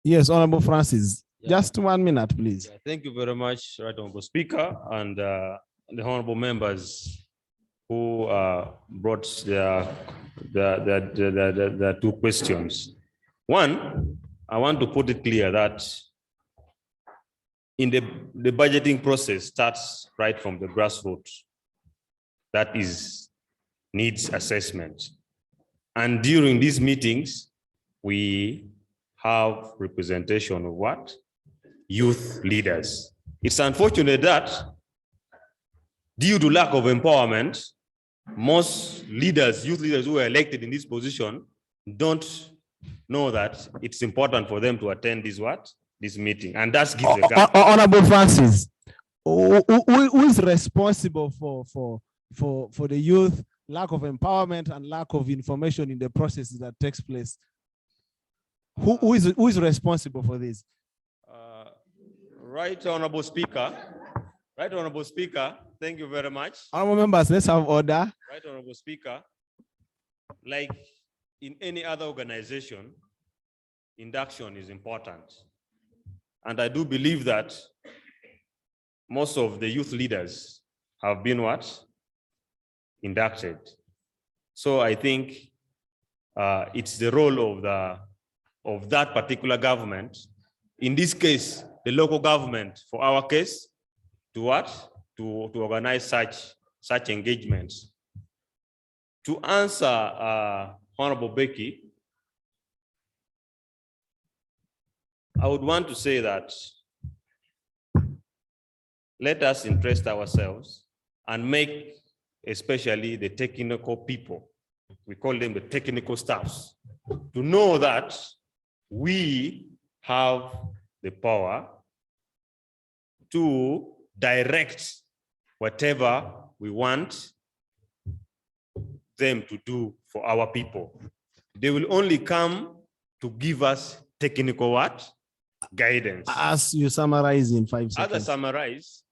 Yes, Honorable Francis. Just 1 minute, please. Yeah, thank you very much, Right Honorable Speaker, and the honorable members who brought their two questions. One, I want to put it clear that in the budgeting process starts right from the grassroots. That is needs assessment. And during these meetings, we have representation of what? Youth leaders. It's unfortunate that due to lack of empowerment, most leaders, youth leaders who are elected in this position don't know that it's important for them to attend this meeting, and that gives a gap. Honorable Francis, who is responsible for the youth lack of empowerment and lack of information in the processes that takes place? Who is responsible for this? Right Honorable Speaker. Right Honorable Speaker, thank you very much. Honorable members, let's have order. Right Honorable Speaker, like in any other organization, induction is important. And I do believe that most of the youth leaders have been what? Inducted. So I think it's the role of that particular government, in this case, the local government, for our case, to what? To organize such engagements. To answer Honorable Becky, I would want to say that let us interest ourselves and make especially the technical people, we call them the technical staffs, to know that we have the power to direct whatever we want them to do for our people. They will only come to give us technical what? Guidance. As you summarize in 5 seconds. As I summarize,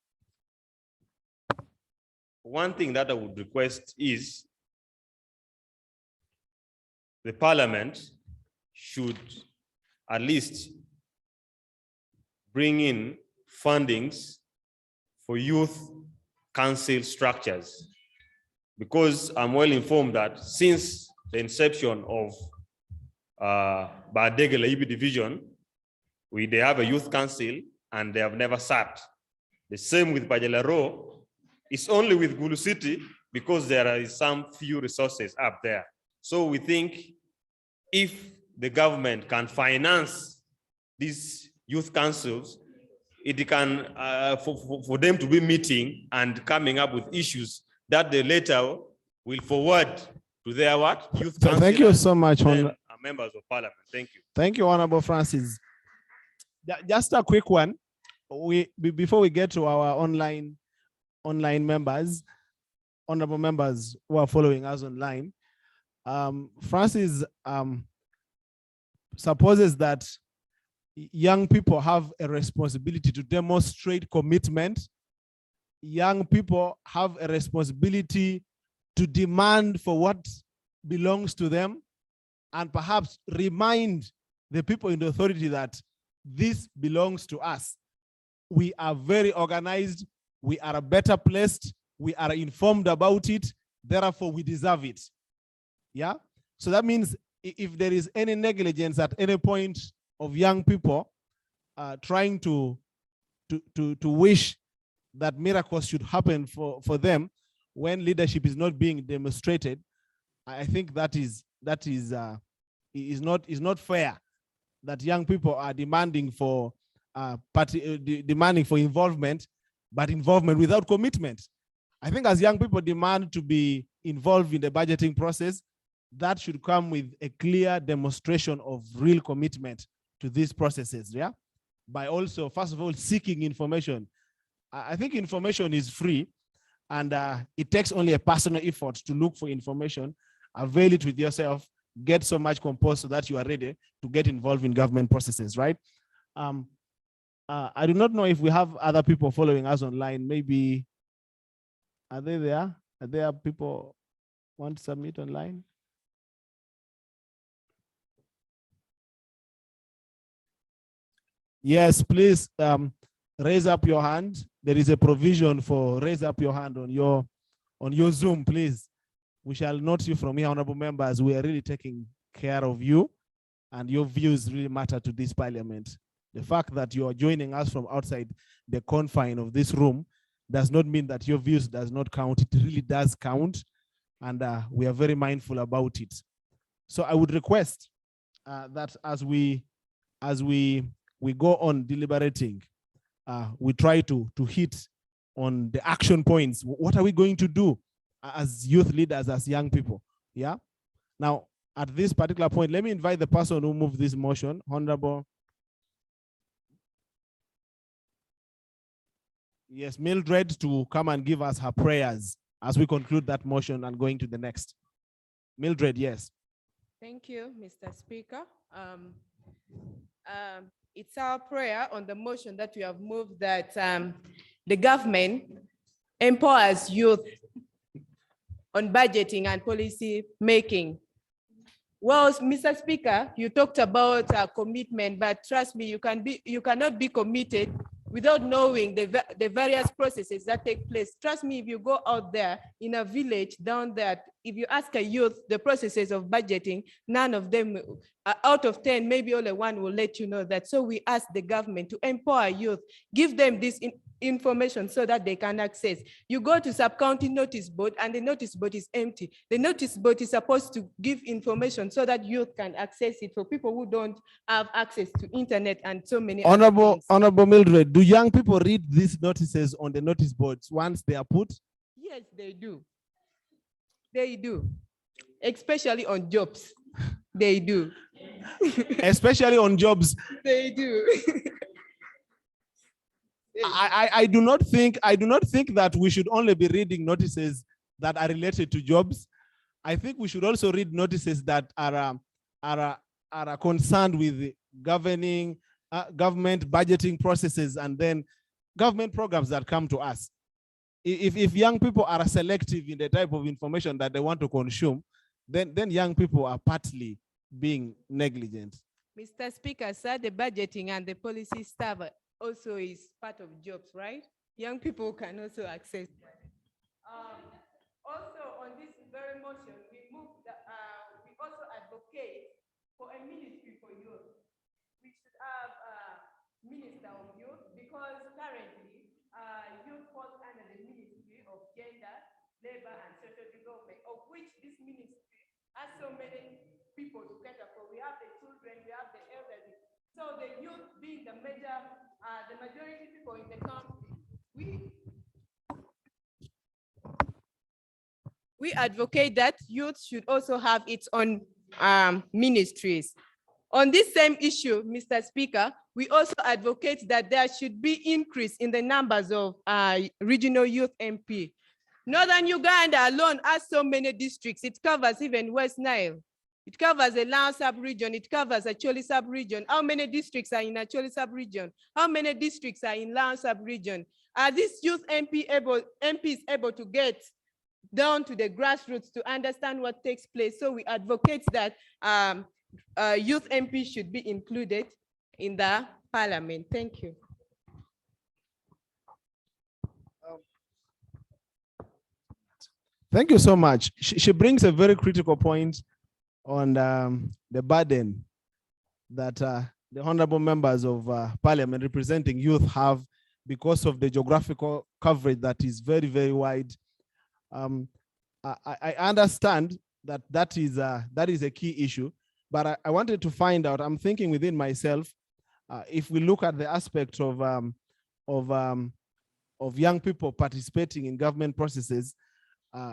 one thing that I would request is the Parliament should at least bring in fundings for youth council structures, because I'm well informed that since the inception of Badegela Ibi division, they have a youth council and they have never sat. The same with Bajalaro. It's only with Gulu City because there are some few resources up there. So we think if the government can finance these youth councils, it can, for them to be meeting and coming up with issues that they later will forward to their what? Youth council. Thank you so much, members of Parliament. Thank you. Thank you, Honorable Francis. Just a quick one. Before we get to our online members, honorable members who are following us online, Francis supposes that young people have a responsibility to demonstrate commitment. Young people have a responsibility to demand for what belongs to them, and perhaps remind the people in the authority that this belongs to us. We are very organized. We are better placed. We are informed about it. Therefore, we deserve it. Yeah. So that means if there is any negligence at any point of young people trying to wish that miracles should happen for them when leadership is not being demonstrated, I think that is not fair. That young people are demanding for involvement, but involvement without commitment. I think as young people demand to be involved in the budgeting process, that should come with a clear demonstration of real commitment to these processes, yeah? By also, first of all, seeking information. I think information is free, and it takes only a personal effort to look for information, avail it with yourself, get so much composed so that you are ready to get involved in government processes, right? I do not know if we have other people following us online. Maybe, are they there? Are there people want to submit online? Yes, please raise up your hand. There is a provision for raise up your hand on your Zoom, please. We shall note you from here, honorable members. We are really taking care of you, and your views really matter to this parliament. The fact that you are joining us from outside the confine of this room does not mean that your views does not count. It really does count, and we are very mindful about it. So I would request that as we go on deliberating, we try to hit on the action points. What are we going to do as youth leaders, as young people? Yeah. Now, at this particular point, let me invite the person who moved this motion, Honorable. Yes, Mildred, to come and give us her prayers as we conclude that motion and going to the next. Mildred, yes. Thank you, Mr. Speaker. It's our prayer on the motion that we have moved that the government empowers youth on budgeting and policy making. Well, Mr. Speaker, you talked about commitment, but trust me, you cannot be committed without knowing the various processes that take place. Trust me, if you go out there in a village down there, if you ask a youth the processes of budgeting, none of them, out of 10, maybe only one will let you know that. So we ask the government to empower youth, give them this information so that they can access. You go to sub-county notice board and the notice board is empty. The notice board is supposed to give information so that youth can access it for people who don't have access to internet and so many other things. Honorable Mildred, do young people read these notices on the notice boards once they are put? Yes, they do. They do, especially on jobs. They do. Especially on jobs. They do. I do not think that we should only be reading notices that are related to jobs. I think we should also read notices that are concerned with governing government budgeting processes and then government programs that come to us. If young people are selective in the type of information that they want to consume, then young people are partly being negligent. Mr. Speaker, sir, the budgeting and the policy staff also is part of jobs, right? Young people can also access that. Also, on this very motion, we also advocate for a ministry for youth. We should have a minister of youth because currently youth falls under the Ministry of Gender, Labor and Social Development, of which this ministry has so many people to cater for. We have the children, we have the elderly. So the youth being the majority people in the country, we advocate that youth should also have its own ministries. On this same issue, Mr. Speaker, we also advocate that there should be increase in the numbers of regional youth MP. Northern Uganda alone has so many districts. It covers even West Nile. It covers the Lao sub-region. It covers a Acholi sub-region. How many districts are in a Acholi sub-region? How many districts are in Lao sub-region? Are these youth MPs able to get down to the grassroots to understand what takes place? So we advocate that youth MPs should be included in the parliament. Thank you. Thank you so much. She brings a very critical point on the burden that the honorable members of parliament representing youth have because of the geographical coverage that is very, very wide. I understand that is a key issue, but I wanted to find out, I'm thinking within myself, if we look at the aspect of of young people participating in government processes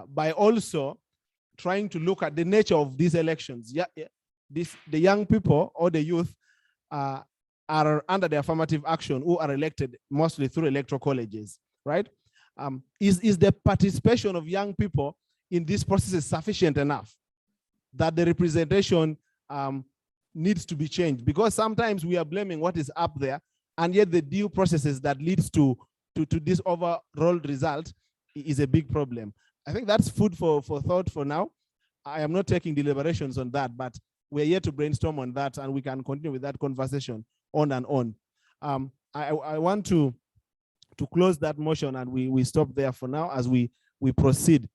by also trying to look at the nature of these elections. The young people or the youth are under the affirmative action who are elected mostly through electoral colleges, right? Is the participation of young people in these processes sufficient enough that the representation needs to be changed? Because sometimes we are blaming what is up there, and yet the due processes that leads to this overall result is a big problem. I think that's food for thought for now. I am not taking deliberations on that, but we're here to brainstorm on that, and we can continue with that conversation on and on. I want to close that motion, and we stop there for now as we proceed.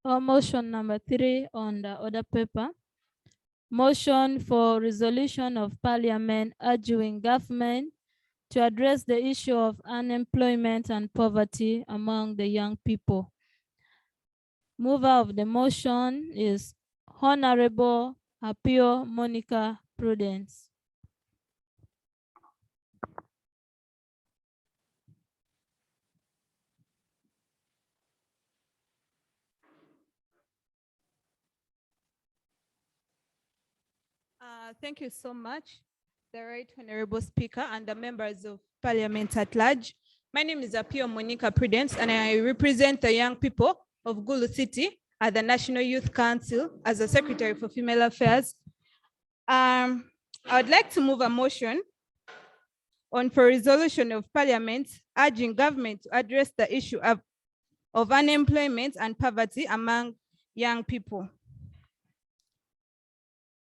Motion number 3 on the order paper. Motion for resolution of Parliament urging government to address the issue of unemployment and poverty among the young people. Mover of the motion is Honorable Apio Monica Prudence. Thank you so much, the Right Honorable Speaker and the members of Parliament at large. My name is Apio Monica Prudence, and I represent the young people of Gulu City at the National Youth Council as a Secretary for Female Affairs. I would like to move a motion for resolution of Parliament urging government to address the issue of unemployment and poverty among young people.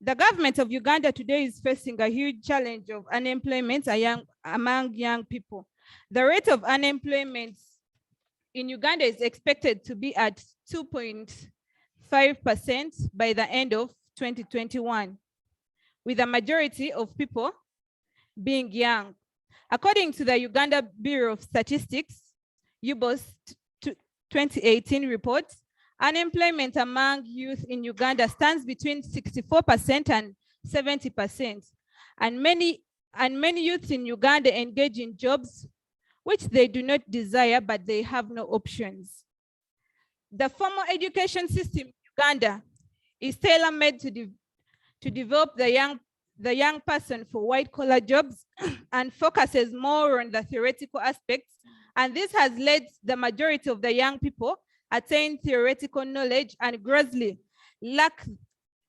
The government of Uganda today is facing a huge challenge of unemployment among young people. The rate of unemployment in Uganda is expected to be at 2.5% by the end of 2021, with the majority of people being young. According to the Uganda Bureau of Statistics, UBOS 2018 report, unemployment among youth in Uganda stands between 64% and 70%. And many youths in Uganda engage in jobs which they do not desire, but they have no options. The formal education system in Uganda is tailor-made to develop the young person for white-collar jobs and focuses more on the theoretical aspects. And this has led the majority of the young people attain theoretical knowledge and grossly lack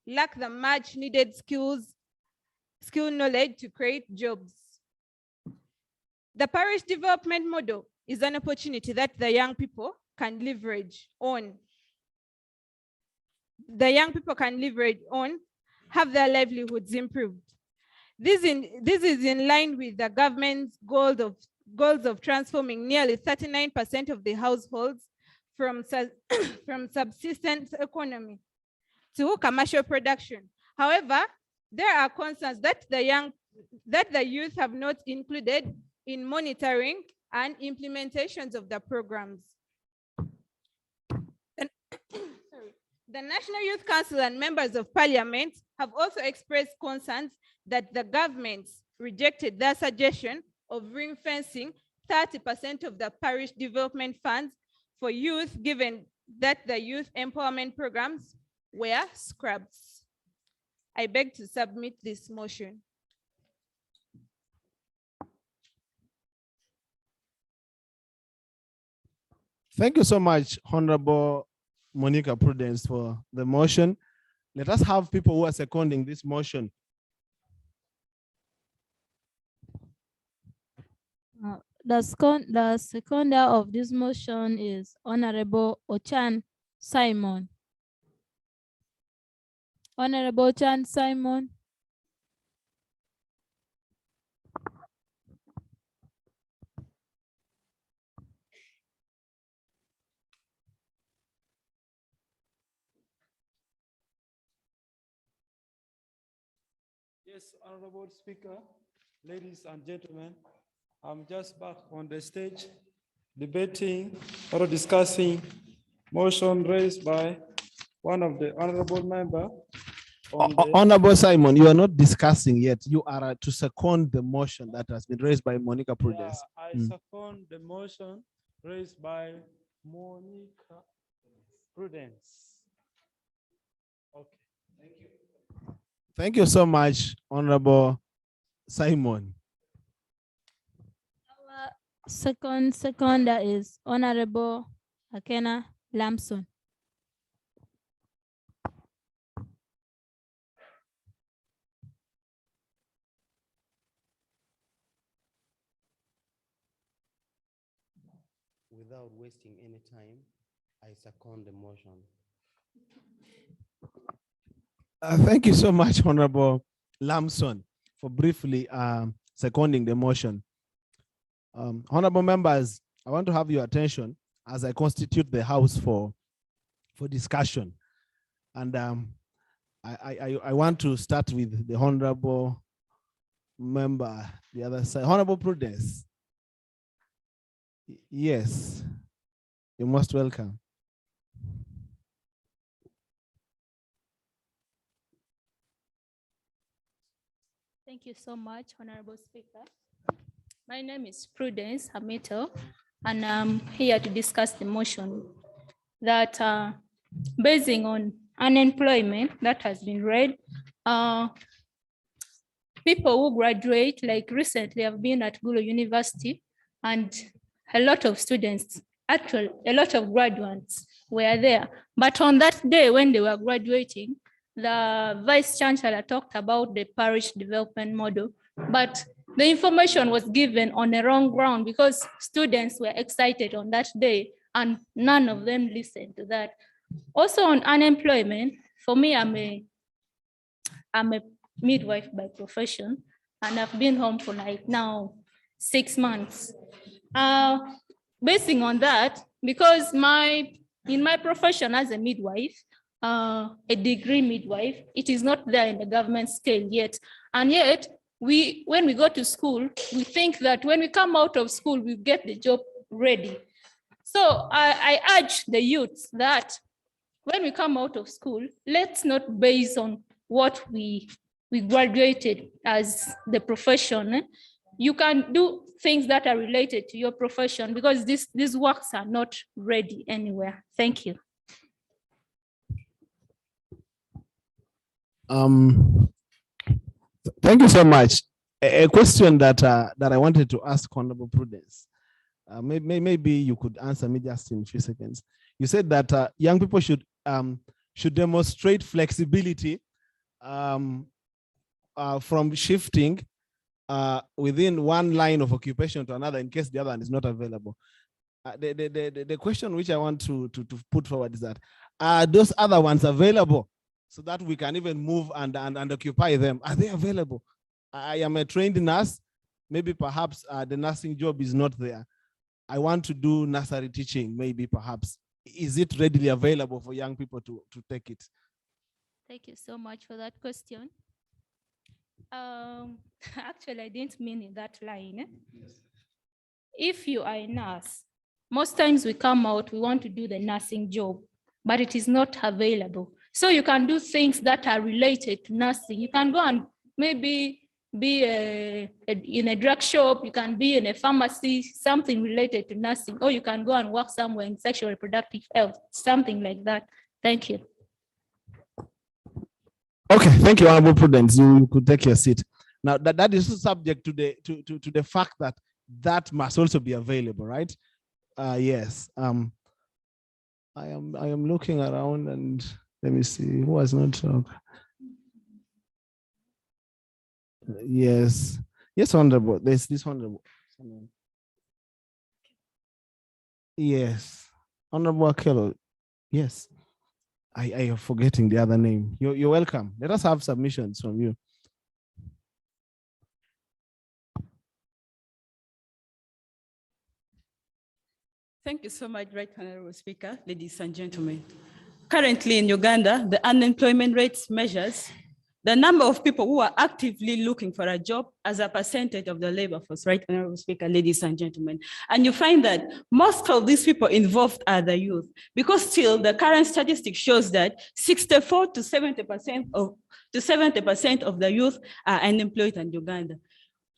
the much needed skill knowledge to create jobs. The parish development model is an opportunity that the young people can leverage on. Have their livelihoods improved. This is in line with the government's goals of transforming nearly 39% of the households from subsistence economy to commercial production. However, there are concerns that the youth have not included in monitoring and implementations of the programs. The National Youth Council and members of Parliament have also expressed concerns that the government rejected their suggestion of ring-fencing 30% of the parish development funds for youth, given that the youth empowerment programs were scrapped. I beg to submit this motion. Thank you so much, Honorable Monica Prudence, for the motion. Let us have people who are seconding this motion. The seconder of this motion is Honorable Ochan Simon. Honorable Ochan Simon. Yes, Honorable Speaker, ladies and gentlemen, I'm just back on the stage debating or discussing motion raised by one of the honorable member Honorable Simon, you are not discussing yet. You are to second the motion that has been raised by Monica Prudence. I second the motion raised by Monica Prudence. Okay, thank you. Thank you so much, Honorable Simon. Second is Honorable Akena Lamson. Without wasting any time, I second the motion. Thank you so much, Honorable Lamson, for briefly seconding the motion. Honorable members, I want to have your attention as I constitute the House for discussion. And I want to start with the Honorable member, the other side. Honorable Prudence. Yes, you're most welcome. Thank you so much, Honorable Speaker. My name is Prudence Hamito, and I'm here to discuss the motion that basing on unemployment that has been read, people who graduate, like recently I've been at Gulu University, and a lot of students, actually a lot of graduates were there. But on that day when they were graduating, the Vice Chancellor talked about the parish development model, but the information was given on the wrong ground because students were excited on that day and none of them listened to that. Also on unemployment, for me, I'm a midwife by profession, and I've been home for like now 6 months. Basing on that, because in my profession as a midwife, a degree midwife, it is not there in the government scale yet. And yet, when we go to school, we think that when we come out of school, we get the job ready. So I urge the youth that when we come out of school, let's not base on what we graduated as the profession. You can do things that are related to your profession because these works are not ready anywhere. Thank you. Thank you so much. A question that I wanted to ask Honorable Prudence. Maybe you could answer me just in a few seconds. You said that young people should demonstrate flexibility from shifting within one line of occupation to another in case the other one is not available. The question which I want to put forward is that, are those other ones available so that we can even move and occupy them? Are they available? I am a trained nurse. Maybe perhaps the nursing job is not there. I want to do nursery teaching, maybe perhaps. Is it readily available for young people to take it? Thank you so much for that question. Actually, I didn't mean in that line. Yes. If you are a nurse, most times we come out, we want to do the nursing job, but it is not available. So you can do things that are related to nursing. You can go and maybe be in a drug shop, you can be in a pharmacy, something related to nursing, or you can go and work somewhere in sexual reproductive health, something like that. Thank you. Okay, thank you, Honorable Prudence. You could take your seat. Now that is subject to the fact that must also be available, right? Yes. I am looking around and let me see who has not talked. Yes, Honorable. There's this Honorable. Yes, Honorable Akello. Yes, I am forgetting the other name. You're welcome. Let us have submissions from you. Thank you so much, Right Honorable Speaker, ladies and gentlemen. Currently in Uganda, the unemployment rates measures the number of people who are actively looking for a job as a percentage of the labor force, Right Honorable Speaker, ladies and gentlemen. And you find that most of these people involved are the youth, because still the current statistic shows that 64 to 70% of to 70% of the youth are unemployed in Uganda.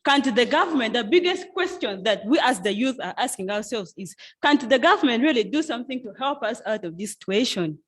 Can't the government, the biggest question that we as the youth are asking ourselves is, can't the government really do something to help us out of this situation?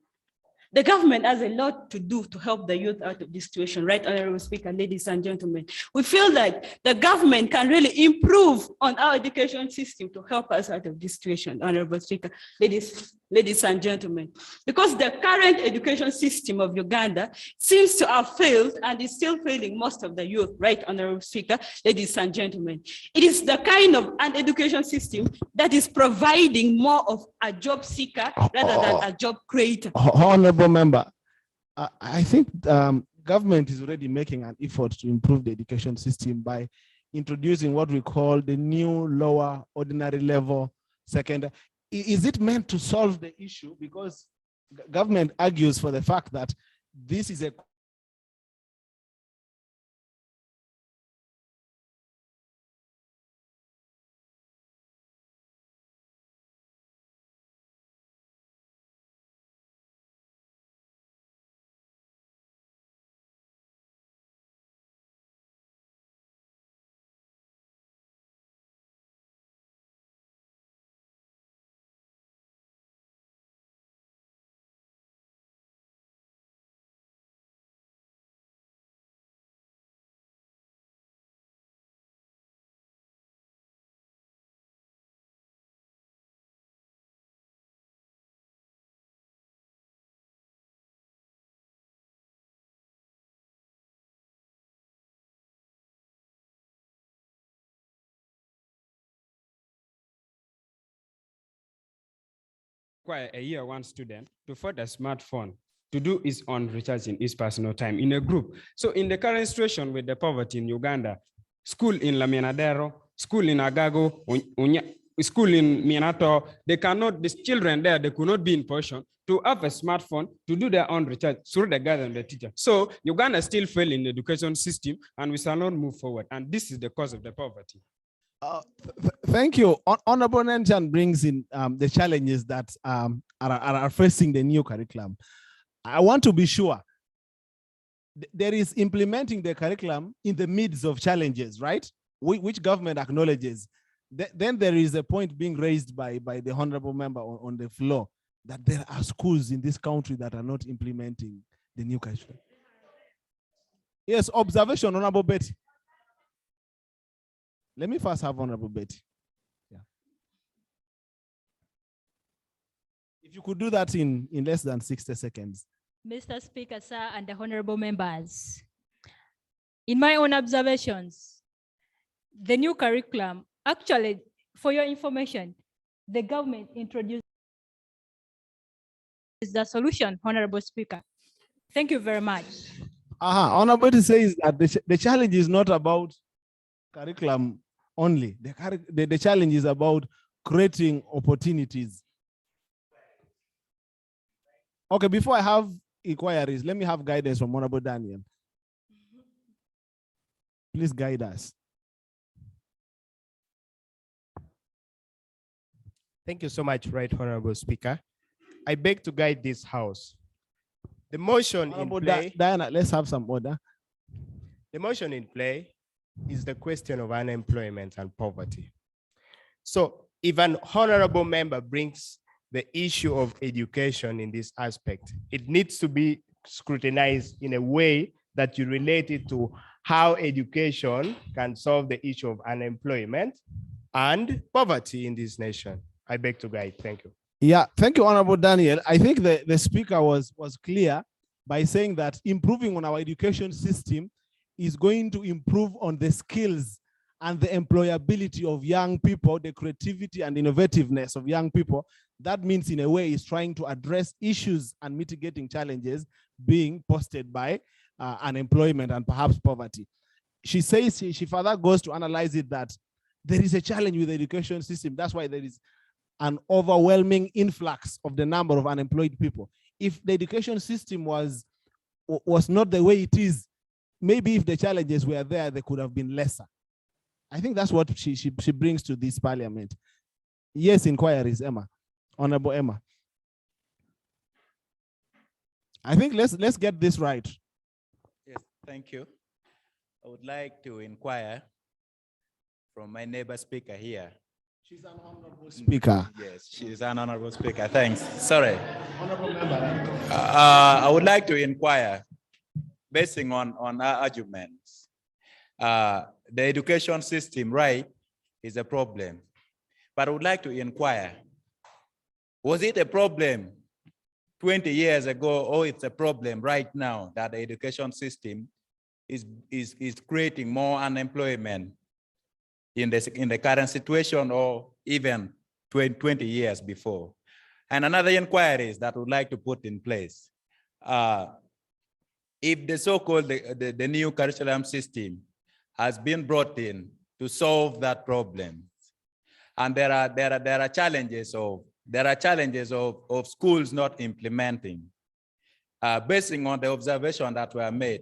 The government has a lot to do to help the youth out of this situation, right, Honorable Speaker, ladies and gentlemen. We feel that the government can really improve on our education system to help us out of this situation, Honorable Speaker, ladies and gentlemen. Because the current education system of Uganda seems to have failed and is still failing most of the youth, right, Honorable Speaker, ladies and gentlemen. It is the kind of an education system that is providing more of a job seeker rather than a job creator. Honorable member, I think government is already making an effort to improve the education system by introducing what we call the new lower ordinary level secondary. Is it meant to solve the issue? Because government argues for the fact that this is a require a year one student to afford a smartphone to do his own research in his personal time in a group. So in the current situation with the poverty in Uganda, school in Laminadero, school in Agago, school in Minato, they cannot, these children there, they could not be in position to have a smartphone to do their own research through the guide and the teacher. So Uganda still fail in the education system and we shall not move forward. And this is the cause of the poverty. Thank you. Honorable Nanchan brings in the challenges that are facing the new curriculum. I want to be sure there is implementing the curriculum in the midst of challenges, right? Which government acknowledges. Then there is a point being raised by the honorable member on the floor that there are schools in this country that are not implementing the new curriculum. Yes, observation, Honorable Betty. Let me first have Honorable Betty. Yeah. If you could do that in less than 60 seconds. Mr. Speaker, sir, and the honorable members, in my own observations, the new curriculum, actually, for your information, the government introduced the solution, Honorable Speaker. Thank you very much. Honorable Betty says that the challenge is not about curriculum only. The challenge is about creating opportunities. Okay, before I have inquiries, let me have guidance from Honorable Daniel. Please guide us. Thank you so much, Right Honorable Speaker. I beg to guide this House. The motion in play. Diana, let's have some order. The motion in play is the question of unemployment and poverty. So if an honorable member brings the issue of education in this aspect, it needs to be scrutinized in a way that you relate it to how education can solve the issue of unemployment and poverty in this nation. I beg to guide. Thank you. Yeah, thank you, Honorable Daniel. I think the speaker was clear by saying that improving on our education system is going to improve on the skills and the employability of young people, the creativity and innovativeness of young people. That means in a way is trying to address issues and mitigating challenges being posted by unemployment and perhaps poverty. She says, she further goes to analyze it that there is a challenge with the education system. That's why there is an overwhelming influx of the number of unemployed people. If the education system was not the way it is, maybe if the challenges were there, they could have been lesser. I think that's what she brings to this parliament. Yes, inquiries, Emma, Honorable Emma. I think let's get this right. Yes, Thank you. I would like to inquire from my neighbor speaker here. She's an honorable speaker. Yes, she is an honorable speaker. Thanks. Sorry. Honorable member. I would like to inquire, basing on our arguments. The education system, right, is a problem. But I would like to inquire, was it a problem 20 years ago, or it's a problem right now that the education system is creating more unemployment in the current situation, or even 20 years before? And another inquiry is that I would like to put in place. If the so-called the new curriculum system has been brought in to solve that problem, and there are challenges of schools not implementing, basing on the observation that were made,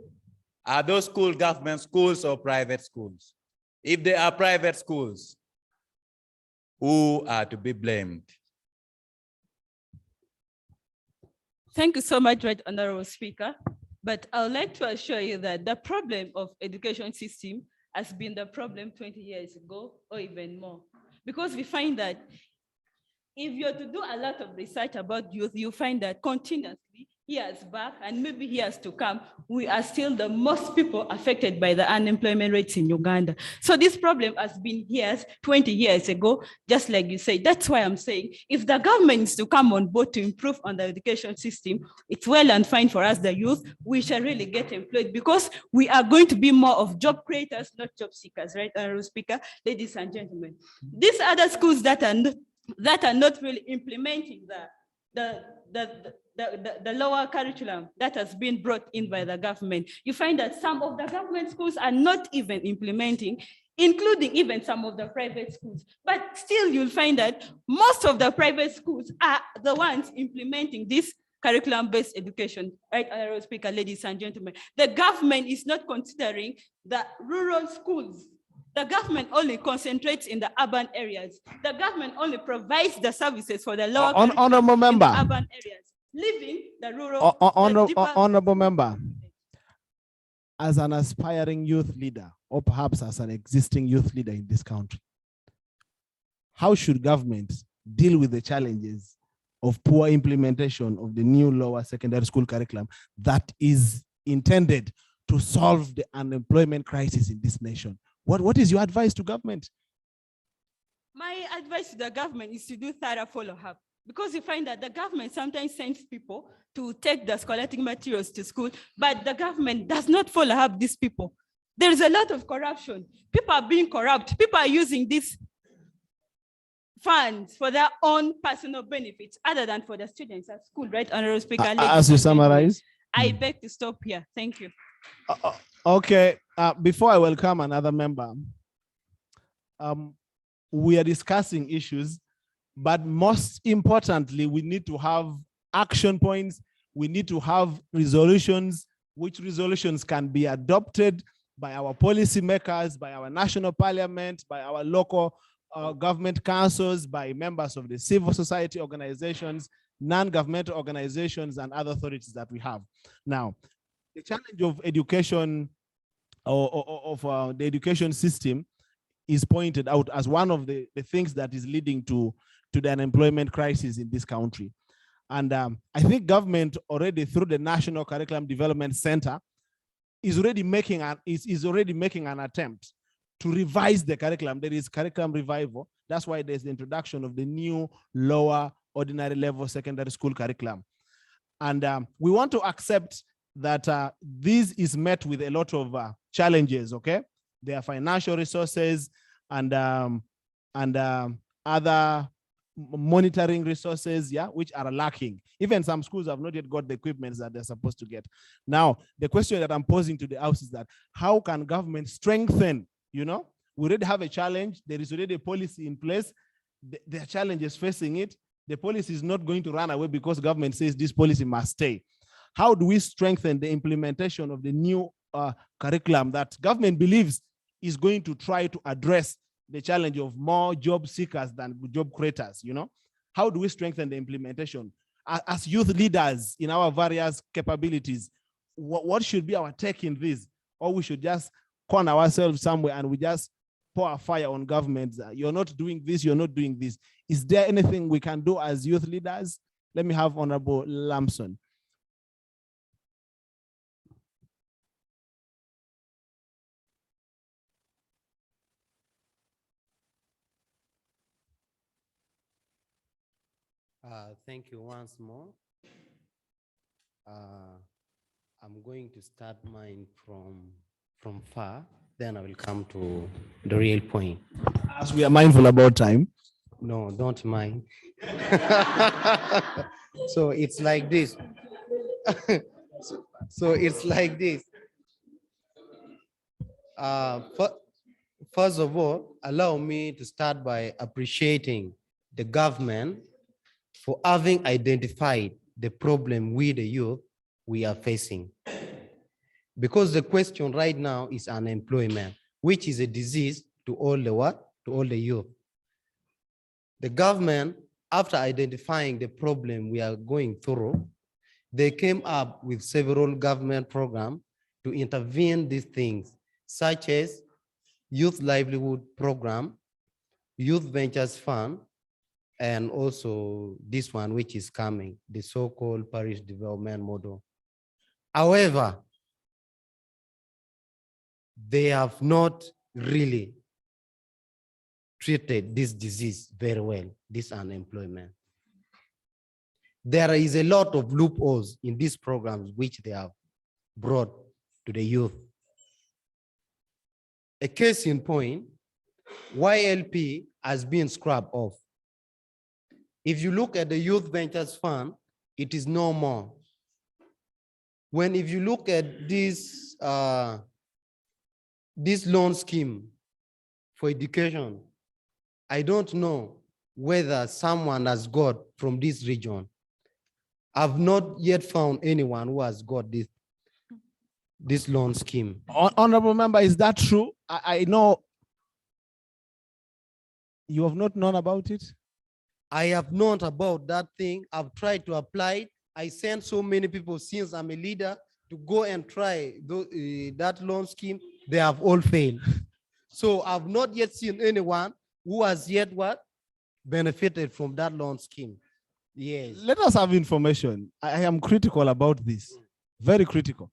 are those schools government schools or private schools? If they are private schools, who are to be blamed? Thank you so much, Right Honorable Speaker. But I would like to assure you that the problem of education system has been the problem 20 years ago or even more. Because we find that if you're to do a lot of research about youth, you find that continuously, years back and maybe years to come, we are still the most people affected by the unemployment rates in Uganda. So this problem has been here 20 years ago, just like you say. That's why I'm saying, if the government is to come on board to improve on the education system, it's well and fine for us, the youth, we shall really get employed, because we are going to be more of job creators, not job seekers, right, Honorable Speaker, ladies and gentlemen. These other schools that are not really implementing the lower curriculum that has been brought in by the government, you find that some of the government schools are not even implementing, including even some of the private schools. But still, you'll find that most of the private schools are the ones implementing this curriculum-based education, right, Honorable Speaker, ladies and gentlemen. The government is not considering the rural schools. The government only concentrates in the urban areas. The government only provides the services for the lower Honorable member. in the urban areas, leaving the rural. Honorable member, as an aspiring youth leader, or perhaps as an existing youth leader in this country, how should government deal with the challenges of poor implementation of the new lower secondary school curriculum that is intended to solve the unemployment crisis in this nation? What is your advice to government? My advice to the government is to do thorough follow-up, because you find that the government sometimes sends people to take the scholastic materials to school, but the government does not follow up these people. There is a lot of corruption. People are being corrupt. People are using these funds for their own personal benefits other than for the students at school, right, Honorable Speaker? As you summarize. I beg to stop here. Thank you. Okay, before I welcome another member, we are discussing issues, but most importantly, we need to have action points. We need to have resolutions, which resolutions can be adopted by our policymakers, by our national parliament, by our local government councils, by members of the civil society organizations, non-governmental organizations, and other authorities that we have. Now, the challenge of education of the education system is pointed out as one of the things that is leading to the unemployment crisis in this country. And I think government already, through the National Curriculum Development Center, is already making an attempt to revise the curriculum. There is curriculum revival. That's why there's the introduction of the new lower ordinary level secondary school curriculum. And we want to accept that this is met with a lot of challenges, okay? There are financial resources and other monitoring resources, yeah, which are lacking. Even some schools have not yet got the equipment that they're supposed to get. Now, the question that I'm posing to the House is that how can government strengthen, you know, we already have a challenge. There is already a policy in place. There are challenges facing it. The policy is not going to run away because government says this policy must stay. How do we strengthen the implementation of the new curriculum that government believes is going to try to address the challenge of more job seekers than job creators, you know? How do we strengthen the implementation? As youth leaders in our various capabilities, what should be our take in this? or we should just corner ourselves somewhere and we just pour a fire on governments. You're not doing this, you're not doing this. Is there anything we can do as youth leaders? Let me have Honorable Lamson. Thank you once more. I'm going to start mine from far, then I will come to the real point. As we are mindful about time. No, don't mind. So it's like this. So it's like this. First of all, allow me to start by appreciating the government for having identified the problem we, the youth, we are facing. Because the question right now is unemployment, which is a disease to all the what? To all the youth. The government, after identifying the problem we are going through, they came up with several government programs to intervene these things, such as Youth Livelihood Program, Youth Ventures Fund, and also this one, which is coming, the so-called Parish Development Model. However, they have not really treated this disease very well, this unemployment. There is a lot of loopholes in these programs which they have brought to the youth. A case in point, YLP has been scrubbed off. If you look at the Youth Ventures Fund, it is no more. If you look at this loan scheme for education, I don't know whether someone has got from this region. I've not yet found anyone who has got this loan scheme. Honorable member, is that true? I know you have not known about it. I have known about that thing. I've tried to apply it. I sent so many people since I'm a leader to go and try that loan scheme. They have all failed. So I've not yet seen anyone who has yet benefited from that loan scheme. Yes. Let us have information. I am critical about this, very critical.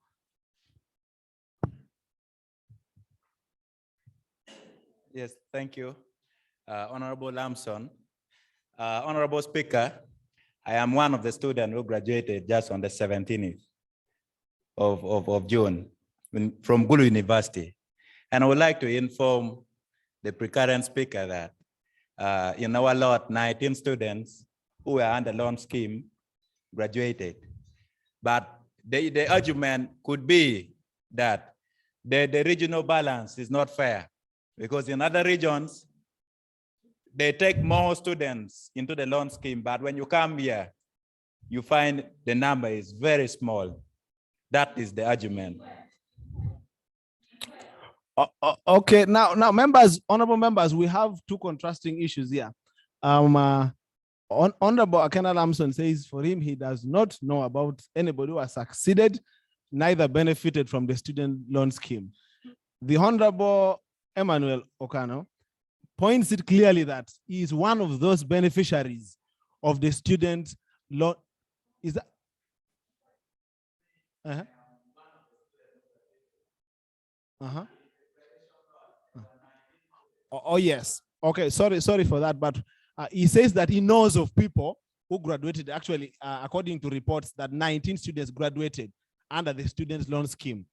Yes, thank you, Honorable Lamson. Honorable Speaker, I am one of the students who graduated just on the 17th of June from Gulu University. And I would like to inform the precurrent speaker that in our lot, 19 students who were under loan scheme graduated. But the argument could be that the regional balance is not fair, because in other regions, they take more students into the loan scheme, but when you come here, you find the number is very small. That is the argument. Okay, now members, honorable members, we have two contrasting issues here. Honorable Akena Lamson says for him, he does not know about anybody who has succeeded, neither benefited from the student loan scheme. The Honorable Emmanuel Okano points it clearly that he is one of those beneficiaries of the student loan. Is that? Oh, yes. Okay, sorry for that, but he says that he knows of people who graduated. Actually, according to reports, that 19 students graduated under the student loan scheme.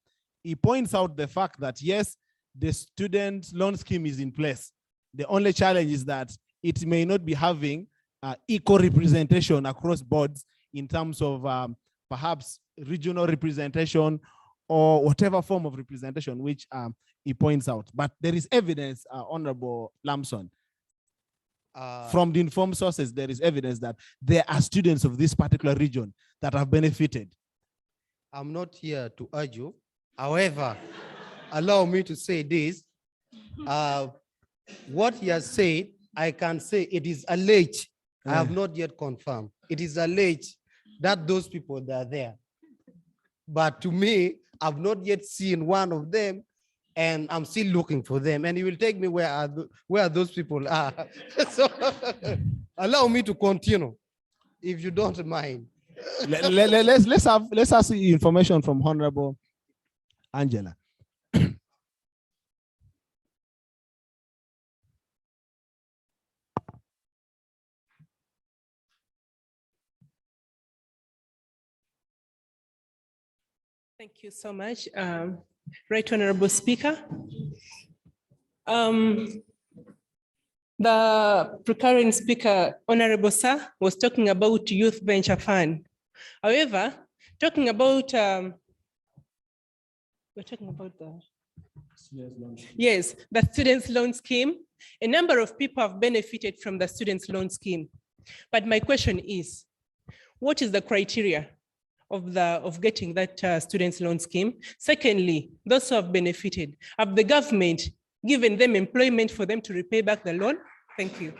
He points out the fact that yes, the student loan scheme is in place. The only challenge is that it may not be having equal representation across boards in terms of perhaps regional representation or whatever form of representation, which he points out. But there is evidence, Honorable Lamson, from the informed sources, there is evidence that there are students of this particular region that have benefited. I'm not here to argue. However, allow me to say this. What he has said, I can say it is alleged. I have not yet confirmed. It is alleged that those people that are there. But to me, I've not yet seen one of them, and I'm still looking for them. And you will take me where those people are. So allow me to continue, if you don't mind. Let's have information from Honorable Angela. Thank you so much, Right Honorable Speaker. The precurring speaker, Honorable Sir, was talking about Youth Venture Fund. However, talking about, we're talking about the Students' Loan Scheme. A number of people have benefited from the Students' Loan Scheme. But my question is, what is the criteria of getting that Students' Loan Scheme? Secondly, those who have benefited, have the government given them employment for them to repay back the loan? Thank you.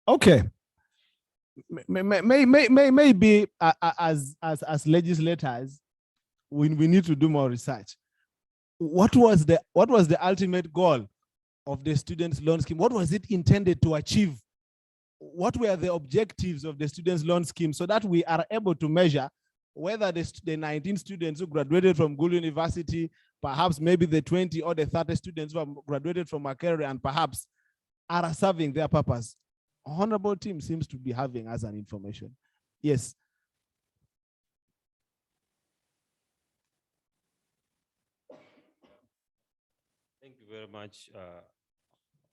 Okay. Maybe as legislators, we need to do more research. What was the ultimate goal of the Students' Loan Scheme? What was it intended to achieve? What were the objectives of the Students' Loan Scheme, so that we are able to measure whether the 19 students who graduated from Gulu University, perhaps maybe the 20 or the 30 students who have graduated from Makerere and perhaps are serving their purpose? Honorable team seems to be having as an information. Yes. Thank you very much,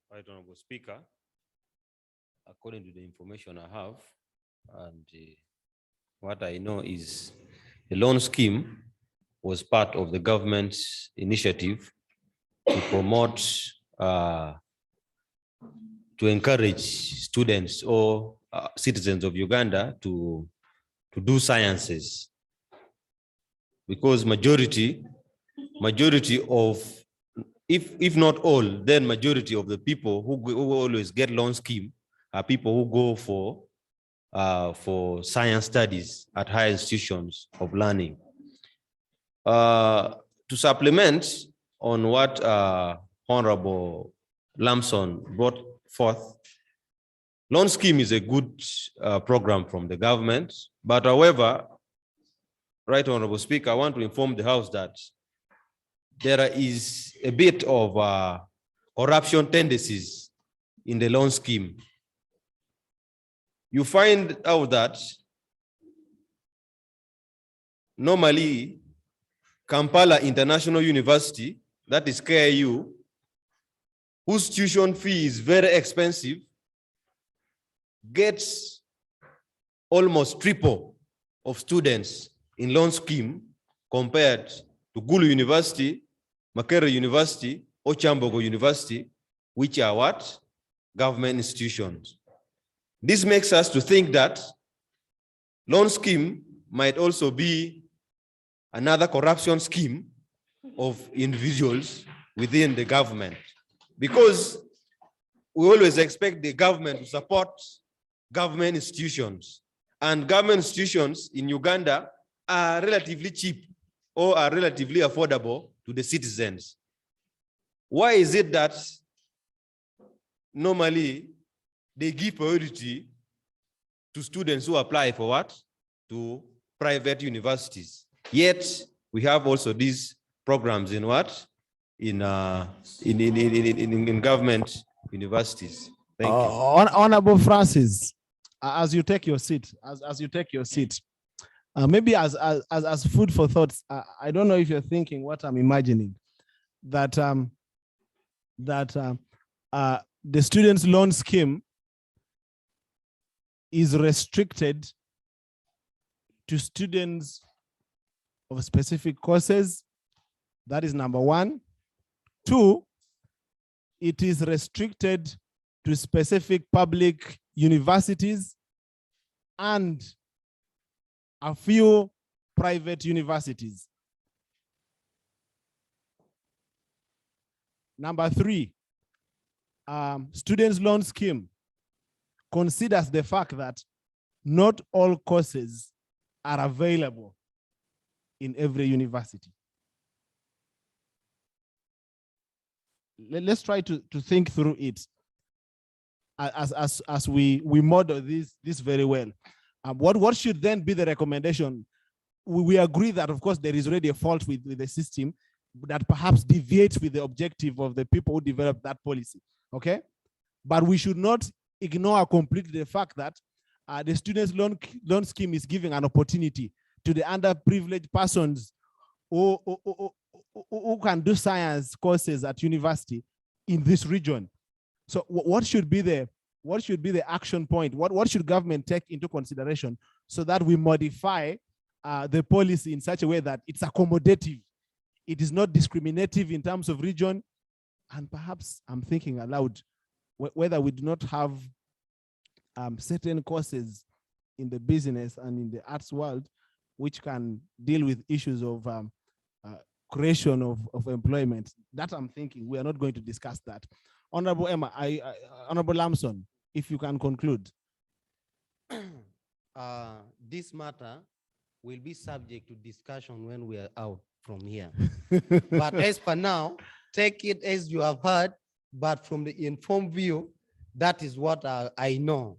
Right Honorable Speaker. According to the information I have, and what I know is the loan scheme was part of the government's initiative to promote, to encourage students or citizens of Uganda to do sciences. Because majority of, if not all, then majority of the people who always get loan scheme are people who go for science studies at higher institutions of learning. To supplement on what Honorable Lamson brought forth, loan scheme is a good program from the government, but however, Right Honorable Speaker, I want to inform the House that there is a bit of corruption tendencies in the loan scheme. You find out that normally Kampala International University, that is KIU, whose tuition fee is very expensive, gets almost triple of students in loan scheme compared to Gulu University, Makerere University, or Chambogo University, which are what? Government institutions. This makes us to think that loan scheme might also be another corruption scheme of individuals within the government, because we always expect the government to support government institutions, and government institutions in Uganda are relatively cheap or are relatively affordable to the citizens. Why is it that normally they give priority to students who apply for what? To private universities. Yet we have also these programs in what? In government universities. Thank you. Honorable Francis, as you take your seat, maybe as food for thoughts, I don't know if you're thinking what I'm imagining, that the students' loan scheme is restricted to students of specific courses. That is number one. Two, it is restricted to specific public universities and a few private universities. Number three, students' loan scheme considers the fact that not all courses are available in every university. Let's try to think through it as we model this very well. What should then be the recommendation? We agree that, of course, there is already a fault with the system that perhaps deviates with the objective of the people who developed that policy, okay? But we should not ignore completely the fact that the students' loan scheme is giving an opportunity to the underprivileged persons who can do science courses at university in this region. So what should be the action point? What should government take into consideration so that we modify the policy in such a way that it's accommodative, it is not discriminative in terms of region, and perhaps I'm thinking aloud whether we do not have certain courses in the business and in the arts world which can deal with issues of creation of employment. That I'm thinking. We are not going to discuss that. Honorable Emma, Honorable Lamson, if you can conclude. This matter will be subject to discussion when we are out from here. But as for now, take it as you have heard, but from the informed view, that is what I know.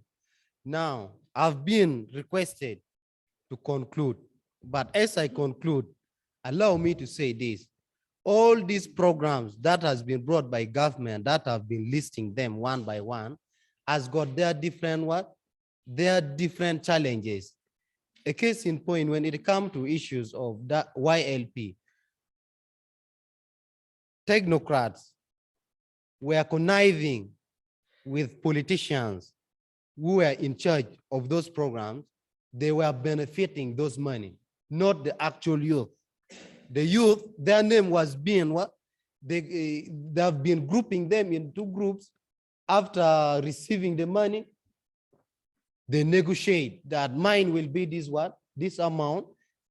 Now, I've been requested to conclude, but as I conclude, allow me to say this. All these programs that has been brought by government, that have been listing them one by one, has got their different what? Their different challenges. A case in point, when it comes to issues of that YLP, technocrats were conniving with politicians who were in charge of those programs. They were benefiting those money, not the actual youth. The youth, their name was being what? They have been grouping them in two groups. After receiving the money, they negotiate that mine will be this what? This amount.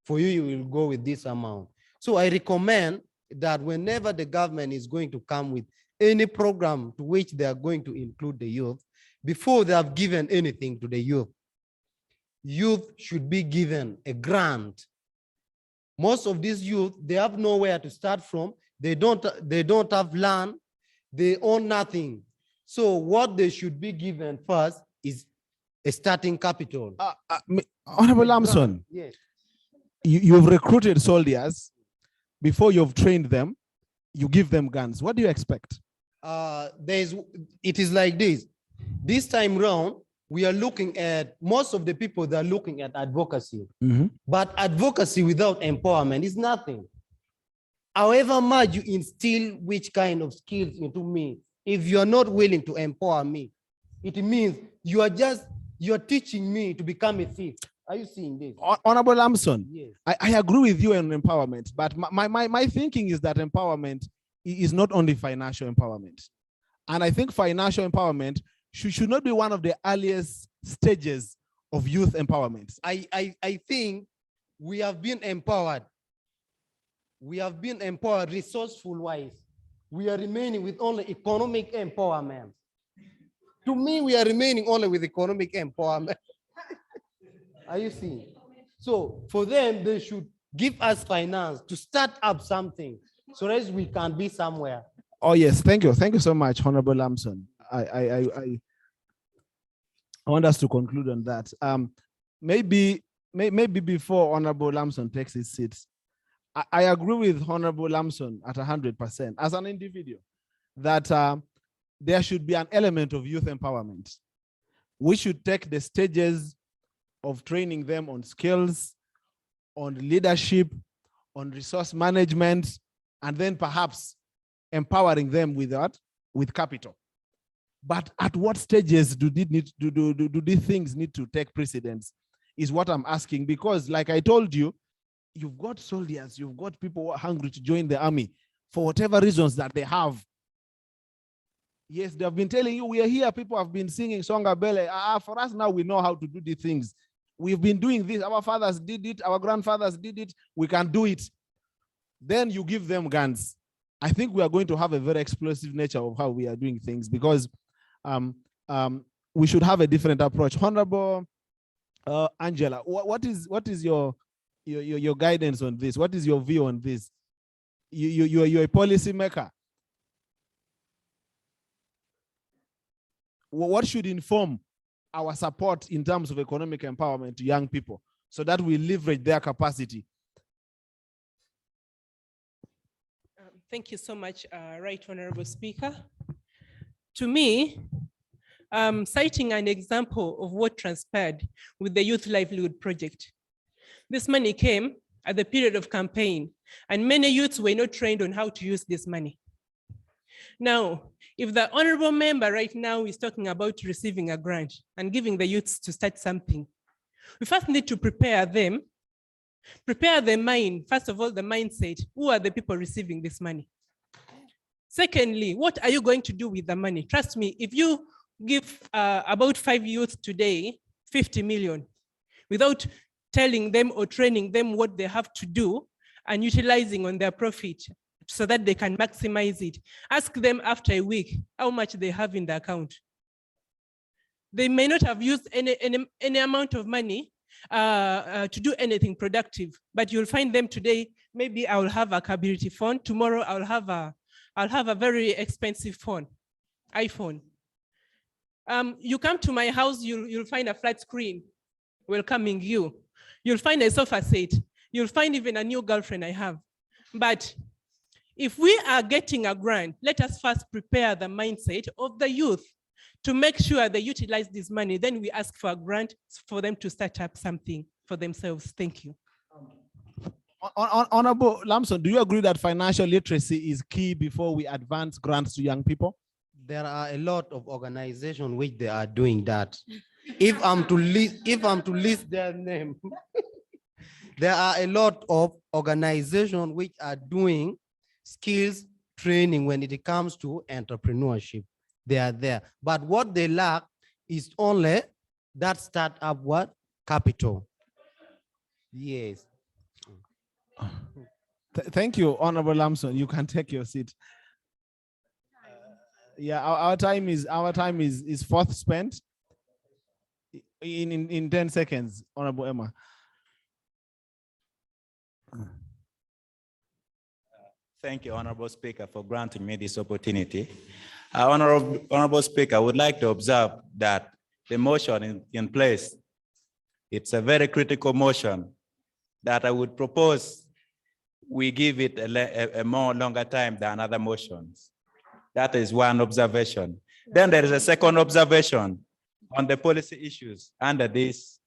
For you, you will go with this amount. So I recommend that whenever the government is going to come with any program to which they are going to include the youth, before they have given anything to the youth should be given a grant. Most of these youth, they have nowhere to start from. They don't have land. They own nothing. So what they should be given first is a starting capital. Honorable Lamson, yes. You've recruited soldiers. Before you've trained them, you give them guns. What do you expect? It is like this. This time round, we are looking at, most of the people that are looking at advocacy. But advocacy without empowerment is nothing. However much you instill which kind of skills into me, if you are not willing to empower me, it means you are teaching me to become a thief. Are you seeing this? Honorable Lamson, yes. I agree with you on empowerment, but my thinking is that empowerment is not only financial empowerment. And I think financial empowerment should not be one of the earliest stages of youth empowerment. I think we have been empowered. We have been empowered resourceful-wise. We are remaining with only economic empowerment. To me, we are remaining only with economic empowerment. Are you seeing? So for them, they should give us finance to start up something so that we can be somewhere. Oh, yes. Thank you. Thank you so much, Honorable Lamson. I want us to conclude on that. Maybe before Honorable Lamson takes his seat, I agree with Honorable Lamson at 100% as an individual that there should be an element of youth empowerment. We should take the stages of training them on skills, on leadership, on resource management, and then perhaps empowering them with that, with capital. But at what stages do these things need to take precedence is what I'm asking, because like I told you, you've got soldiers, you've got people who are hungry to join the army for whatever reasons that they have. Yes, they have been telling you, we are here, people have been singing Songa Bele. For us now, we know how to do these things. We've been doing this, our fathers did it, our grandfathers did it, we can do it. Then you give them guns. I think we are going to have a very explosive nature of how we are doing things, because we should have a different approach. Honorable Angela, what is your your guidance on this? What is your view on this? You're a policy maker. What should inform our support in terms of economic empowerment to young people so that we leverage their capacity? Thank you so much, Right Honorable Speaker. To me, citing an example of what transpired with the Youth Livelihood Project. This money came at the period of campaign, and many youths were not trained on how to use this money. Now, if the honorable member right now is talking about receiving a grant and giving the youths to start something, we first need to prepare them, prepare the mind, first of all, the mindset. Who are the people receiving this money? Secondly, what are you going to do with the money? Trust me, if you give about 5 youths today 50 million without telling them or training them what they have to do and utilizing on their profit so that they can maximize it, ask them after a week how much they have in the account. They may not have used any amount of money to do anything productive, but you'll find them today, maybe I'll have a Kabiriti phone, tomorrow I'll have a very expensive phone, iPhone. You come to my house, you'll find a flat screen welcoming you. You'll find a sofa set. You'll find even a new girlfriend I have. But if we are getting a grant, let us first prepare the mindset of the youth to make sure they utilize this money. Then we ask for a grant for them to start up something for themselves. Thank you. Honorable Lamson, do you agree that financial literacy is key before we advance grants to young people? There are a lot of organizations which they are doing that. If I'm to list their name, there are a lot of organizations which are doing skills training when it comes to entrepreneurship. They are there. But what they lack is only that startup capital. Yes. Thank you, Honorable Lamson. You can take your seat. Yeah, our time is fourth spent in 10 seconds, Honorable Emma. Thank you, Honorable Speaker, for granting me this opportunity. Honorable Speaker, I would like to observe that the motion in place, it's a very critical motion that I would propose we give it a more longer time than other motions. That is one observation. Then there is a second observation on the policy issues under these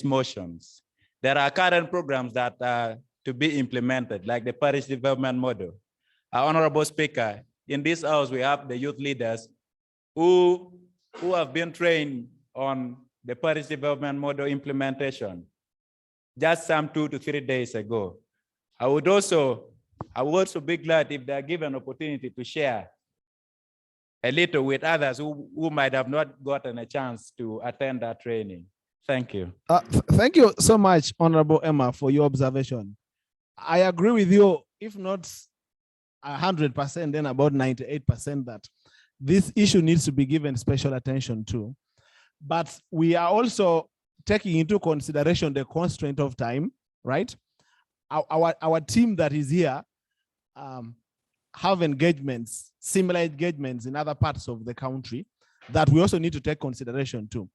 motions. There are current programs that are to be implemented, like the Parish development model. Honorable Speaker, in this house, we have the youth leaders who have been trained on the Parish development model implementation just some 2 to 3 days ago. I would also be glad if they are given an opportunity to share a little with others who might have not gotten a chance to attend that training. Thank you. Thank you so much, Honorable Emma, for your observation. I agree with you, if not 100%, then about 98% that this issue needs to be given special attention to. But we are also taking into consideration the constraint of time, right? Our team that is here have engagements, similar engagements in other parts of the country that we also need to take consideration to.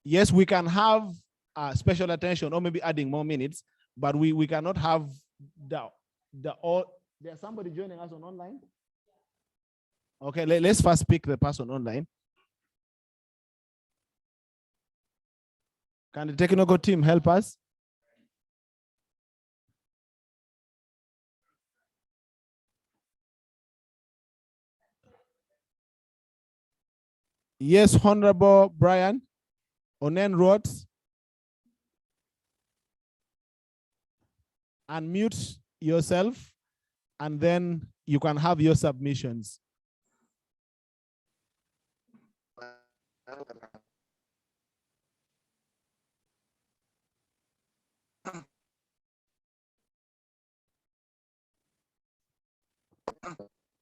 Yes, we can have special attention or maybe adding more minutes, but we cannot have there's somebody joining us on online? Okay, let's first pick the person online. Can the technical team help us? Yes, Honorable Brian Onen Roth. Unmute yourself, and then you can have your submissions.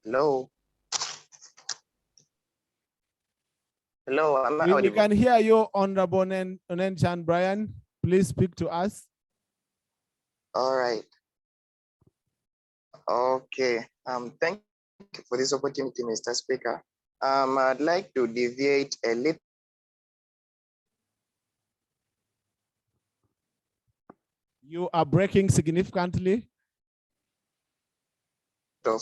Hello. Hello, We can hear you, Honorable Onen Chan Brian. Please speak to us. All right. Okay. Thank you for this opportunity, Mr. Speaker. I'd like to deviate a little You are breaking significantly.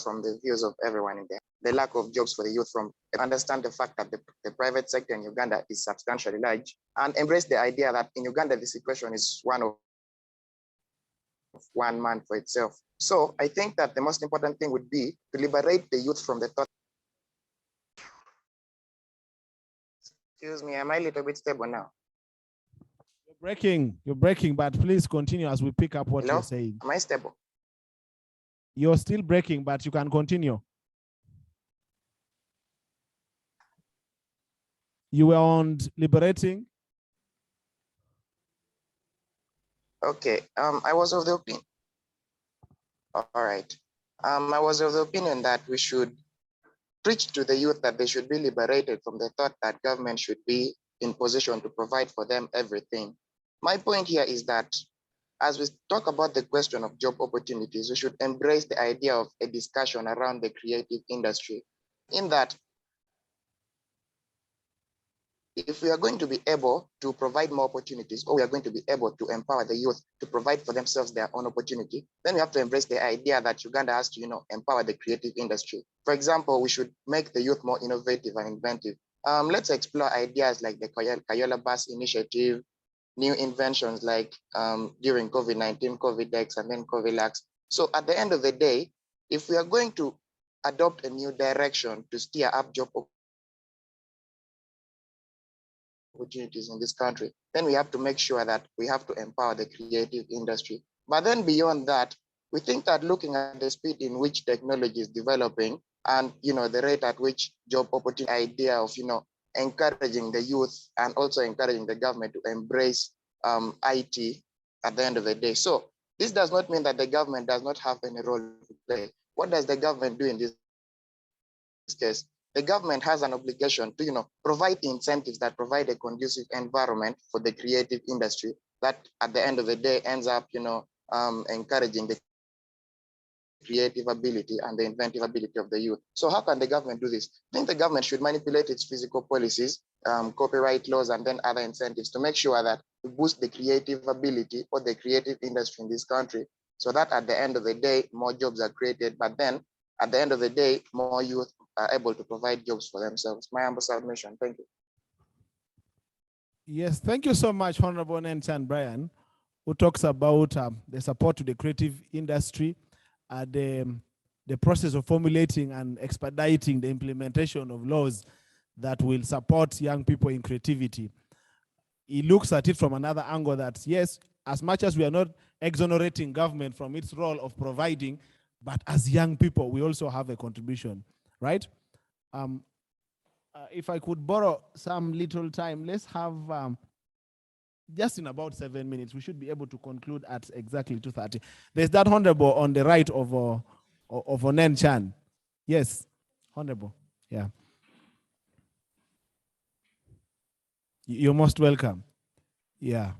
from the views of everyone in there. The lack of jobs for the youth from understand the fact that the private sector in Uganda is substantially large and embrace the idea that in Uganda, the situation is one of one man for itself. So I think that the most important thing would be to liberate the youth from the thought. Excuse me, am I a little bit stable now? You're breaking, but please continue as we pick up what Hello? you're saying. Am I stable? You're still breaking, but you can continue. You were on liberating. Okay, I was of the opinion. All right. I was of the opinion that we should preach to the youth that they should be liberated from the thought that government should be in position to provide for them everything. My point here is that as we talk about the question of job opportunities, we should embrace the idea of a discussion around the creative industry. In that, if we are going to be able to provide more opportunities, or we are going to be able to empower the youth to provide for themselves their own opportunity, then we have to embrace the idea that Uganda has to, empower the creative industry. For example, we should make the youth more innovative and inventive. Let's explore ideas like the Kayola Bus Initiative, new inventions like during COVID-19, COVID-X, and then COVID-Lax. So at the end of the day, if we are going to adopt a new direction to steer up job opportunities in this country, then we have to make sure that we have to empower the creative industry. But then beyond that, we think that looking at the speed in which technology is developing and the rate at which job opportunity idea of encouraging the youth and also encouraging the government to embrace IT at the end of the day. So this does not mean that the government does not have any role to play. What does the government do in this case? The government has an obligation to provide incentives that provide a conducive environment for the creative industry that at the end of the day ends up encouraging the creative ability and the inventive ability of the youth. So how can the government do this? I think the government should manipulate its physical policies, copyright laws, and then other incentives to make sure that we boost the creative ability or the creative industry in this country, so that at the end of the day, more jobs are created, but then at the end of the day, more youth are able to provide jobs for themselves. My humble submission. Thank you. Yes, thank you so much, Honorable Nenchan Brian, who talks about the support to the creative industry, the process of formulating and expediting the implementation of laws that will support young people in creativity. He looks at it from another angle that, yes, as much as we are not exonerating government from its role of providing, but as young people, we also have a contribution, right? If I could borrow some little time, let's have just in about 7 minutes, we should be able to conclude at exactly 2:30. There's that honorable on the right of Onen Chan. Yes, honorable. Yeah. You're most welcome. Yeah.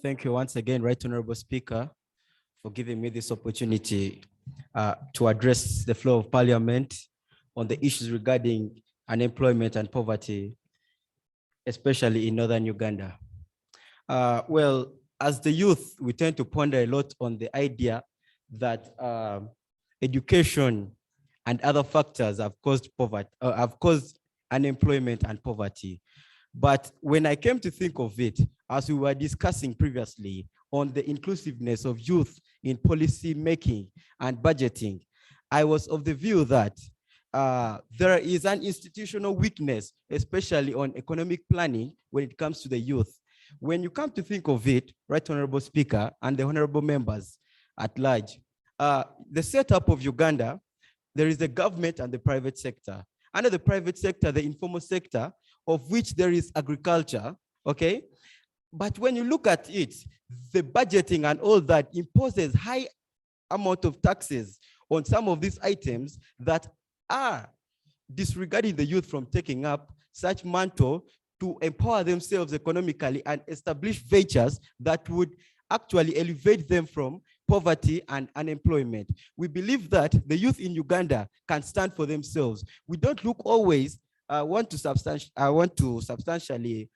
Thank you once again, Right Honorable Speaker, for giving me this opportunity to address the floor of Parliament on the issues regarding unemployment and poverty, especially in northern Uganda. Well, as the youth, we tend to ponder a lot on the idea that education and other factors have caused poverty, have caused unemployment and poverty. But when I came to think of it, as we were discussing previously on the inclusiveness of youth in policy making and budgeting, I was of the view that there is an institutional weakness, especially on economic planning when it comes to the youth. When you come to think of it, Right Honorable Speaker and the honorable members at large, the setup of Uganda, there is the government and the private sector. Under the private sector, the informal sector, of which there is agriculture, okay? But when you look at it, the budgeting and all that imposes high amount of taxes on some of these items that are disregarding the youth from taking up such mantle to empower themselves economically and establish ventures that would actually elevate them from poverty and unemployment. We believe that the youth in Uganda can stand for themselves. We don't look always, I want to substantially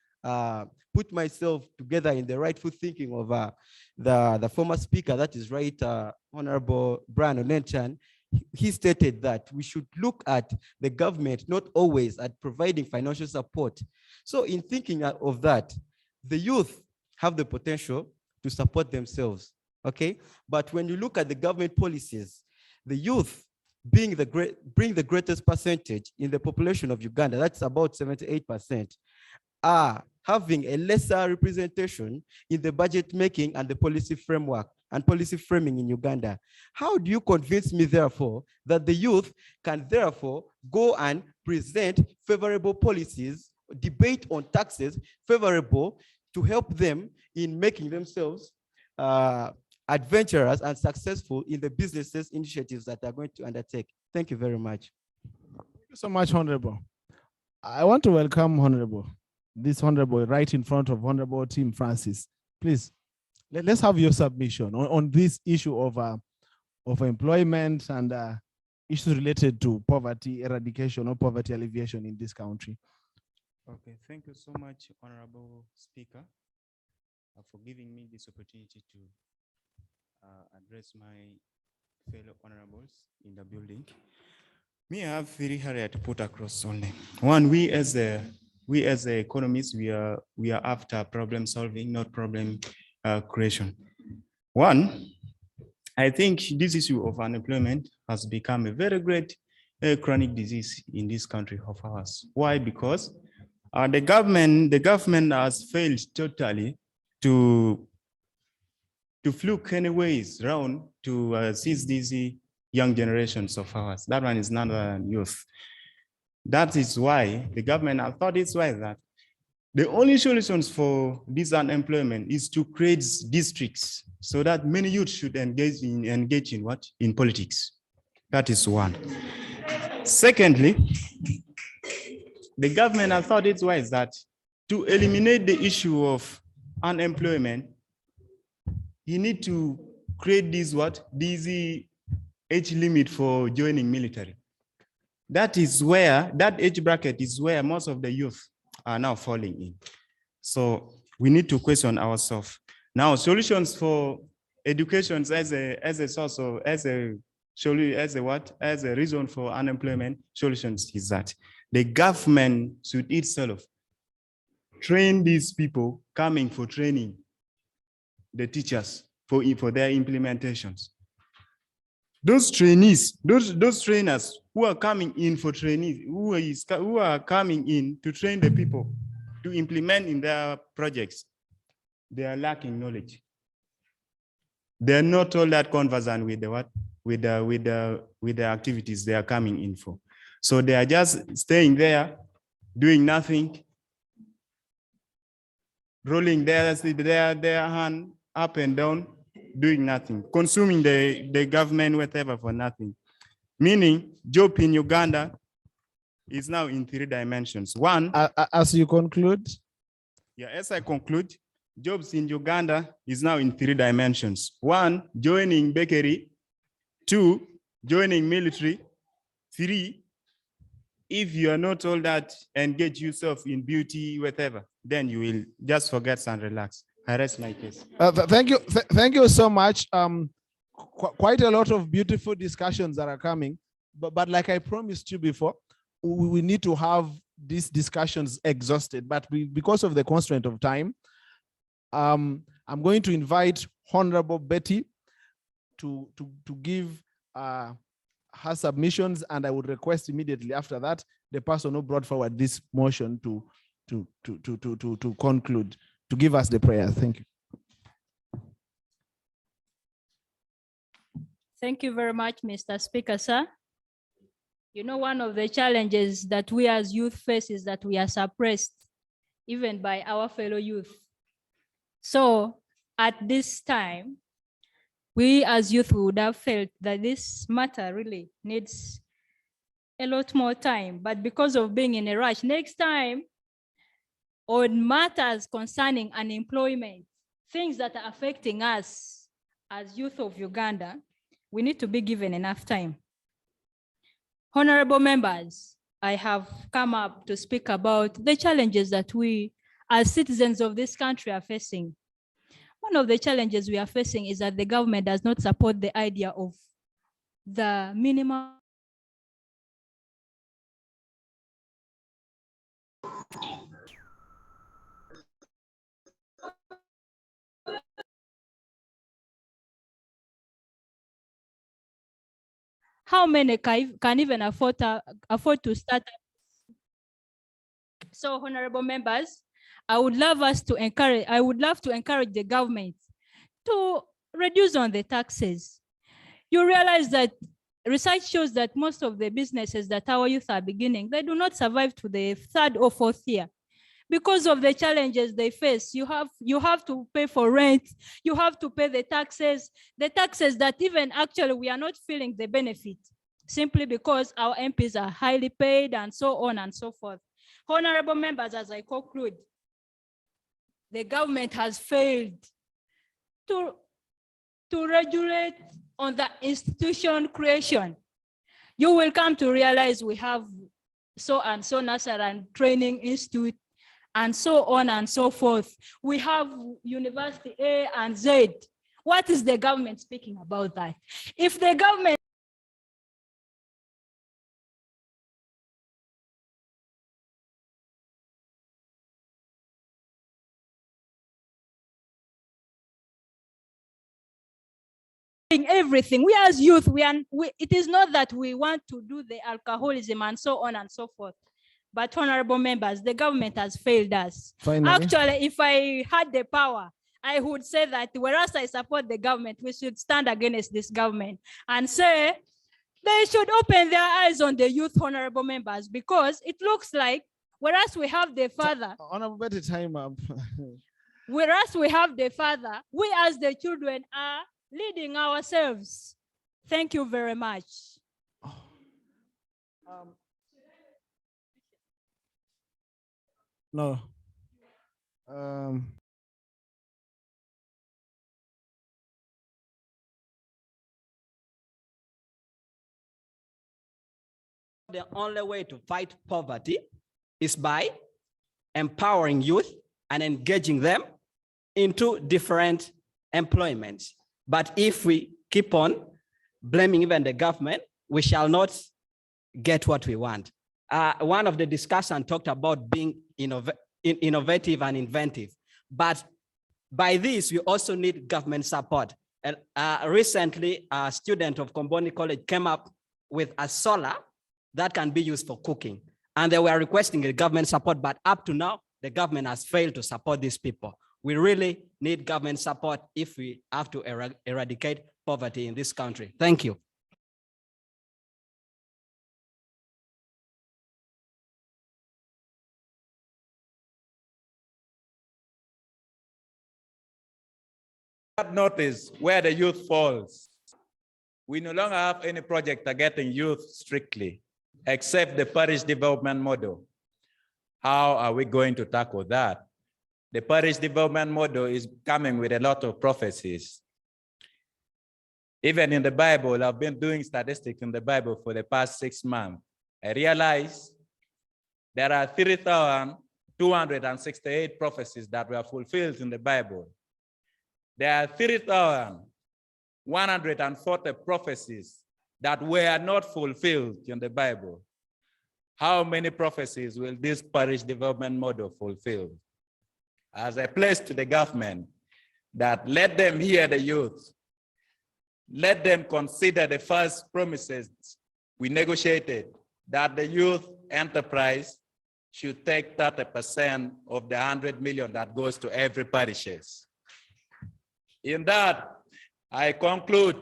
put myself together in the rightful thinking of the former speaker, that is right, Honorable Brian Onenchan. He stated that we should look at the government, not always at providing financial support. So in thinking of that, the youth have the potential to support themselves, okay? But when you look at the government policies, the youth bring the greatest percentage in the population of Uganda, that's about 78%, are having a lesser representation in the budget making and the policy framework and policy framing in Uganda. How do you convince me, therefore, that the youth can therefore go and present favorable policies, debate on taxes favorable to help them in making themselves adventurous and successful in the businesses initiatives that they're going to undertake? Thank you very much. Thank you so much, Honorable. I want to welcome this Honorable right in front of Honorable Tim Francis. Please, let's have your submission on this issue of employment and issues related to poverty eradication or poverty alleviation in this country. Okay, thank you so much, Honorable Speaker, for giving me this opportunity to address my fellow honorables in the building. I have three areas to put across only. One, we as economists, we are after problem solving, not problem creation. One, I think this issue of unemployment has become a very great chronic disease in this country of ours. Why? Because the government has failed totally to look any ways around to seize these young generations of ours. That one is none other than youth. That is why the government, I thought it's why that the only solutions for this unemployment is to create districts so that many youth should engage in what? In politics. That is one. Secondly, the government, I thought it's wise that to eliminate the issue of unemployment, you need to create this what? This age limit for joining military. That is where, that age bracket is where most of the youth are now falling in. So we need to question ourselves. Now, solutions for education as a source of, as a reason for unemployment solutions is that the government should itself train these people coming for training, the teachers for their implementations. Those trainees, those trainers who are coming in for trainees, who are coming in to train the people to implement in their projects, they are lacking knowledge. They're not all that conversant with the what, with the activities they are coming in for. So they are just staying there, doing nothing, rolling their hand up and down, doing nothing, consuming the government whatever for nothing. Meaning, job in Uganda is now in 3 dimensions. One, as you conclude. Yeah, as I conclude, jobs in Uganda is now in 3 dimensions. One, joining bakery. 2, joining military. 3, if you are not all that engage yourself in beauty, whatever, then you will just forget and relax. I rest my case. Thank you. Thank you so much. Quite a lot of beautiful discussions that are coming, but like I promised you before, we need to have these discussions exhausted, but because of the constraint of time, I'm going to invite Honorable Betty to give her submissions, and I would request immediately after that the person who brought forward this motion to conclude, to give us the prayer. Thank you. Thank you very much, Mr. Speaker, sir. You know, one of the challenges that we as youth face is that we are suppressed, even by our fellow youth. So at this time, we as youth would have felt that this matter really needs a lot more time, but because of being in a rush, next time on matters concerning unemployment, things that are affecting us as youth of Uganda, we need to be given enough time. Honorable members, I have come up to speak about the challenges that we as citizens of this country are facing. One of the challenges we are facing is that the government does not support the idea of the minimum how many can even afford to start? So, honorable members, I would love to encourage the government to reduce on the taxes. You realize that research shows that most of the businesses that our youth are beginning, they do not survive to the 3rd or 4th year. Because of the challenges they face, you have to pay for rent, you have to pay the taxes that even actually we are not feeling the benefit, simply because our MPs are highly paid and so on and so forth. Honorable members, as I conclude, the government has failed to regulate on the institution creation. You will come to realize we have so and so Nasaran Training Institute, and so on and so forth. We have University A and Z. What is the government speaking about that? If the government everything, we as youth, it is not that we want to do the alcoholism and so on and so forth. But honorable members, the government has failed us. Finally. Actually, if I had the power, I would say that whereas I support the government, we should stand against this government and say they should open their eyes on the youth, honorable members, because it looks like whereas we have the father, honorable, better time up. whereas we have the father, we as the children are leading ourselves. Thank you very much. No. The only way to fight poverty is by empowering youth and engaging them into different employments. But if we keep on blaming even the government, we shall not get what we want. One of the discussants talked about being innovative and inventive, but by this, we also need government support. Recently, a student of Comboni College came up with a solar that can be used for cooking, and they were requesting a government support, but up to now, the government has failed to support these people. We really need government support if we have to eradicate poverty in this country. Thank you. Notice where the youth falls. We no longer have any project targeting youth strictly, except the parish development model. How are we going to tackle that? The parish development model is coming with a lot of prophecies. Even in the Bible, I've been doing statistics in the Bible for the past 6 months. I realize there are 3,268 prophecies that were fulfilled in the Bible. There are 3,140 prophecies that were not fulfilled in the Bible. How many prophecies will this parish development model fulfill? As I place to the government that let them hear the youth, let them consider the first promises we negotiated, that the youth enterprise should take 30% of the 100 million that goes to every parishes. In that, I conclude,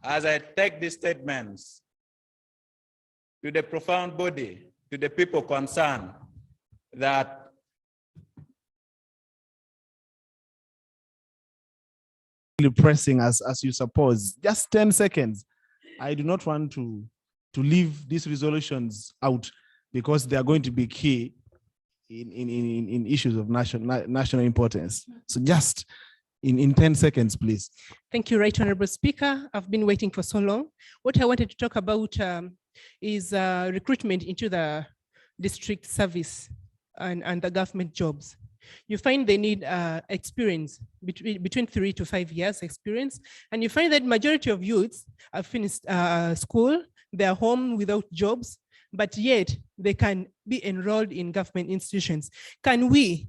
as I take these statements to the profound body, to the people concerned, that pressing as you suppose. Just 10 seconds. I do not want to leave these resolutions out because they are going to be key in issues of national importance. So just in 10 seconds, please. Thank you, Right Honorable Speaker. I've been waiting for so long. What I wanted to talk about is recruitment into the district service and the government jobs. You find they need experience, between 3 to 5 years experience, and you find that majority of youths have finished school, they're home without jobs, but yet they can be enrolled in government institutions. Can we,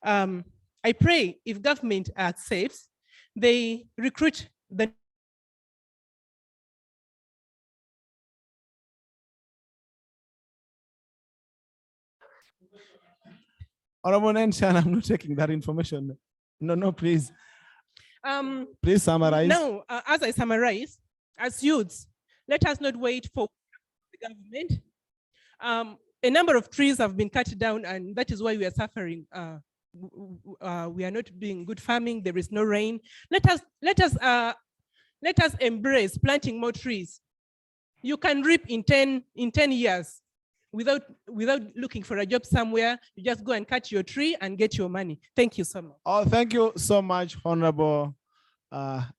I pray if government accepts, they recruit the Honorable Nenshan, I'm not taking that information. No, please. Please summarize. No, as I summarize, as youths, let us not wait for the government. A number of trees have been cut down, and that is why we are suffering. We are not doing good farming. There is no rain. Let us embrace planting more trees. You can reap in 10 years. Without looking for a job somewhere, you just go and cut your tree and get your money. Thank you so much. Oh, thank you so much, Honorable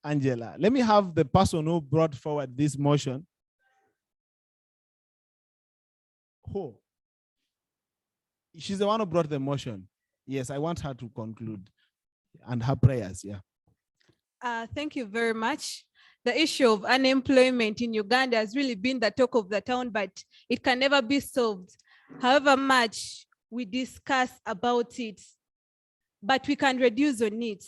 Angela. Let me have the person who brought forward this motion. Who? She's the one who brought the motion. Yes, I want her to conclude and her prayers, yeah. Thank you very much. The issue of unemployment in Uganda has really been the talk of the town, but it can never be solved. However much we discuss about it, but we can reduce on it.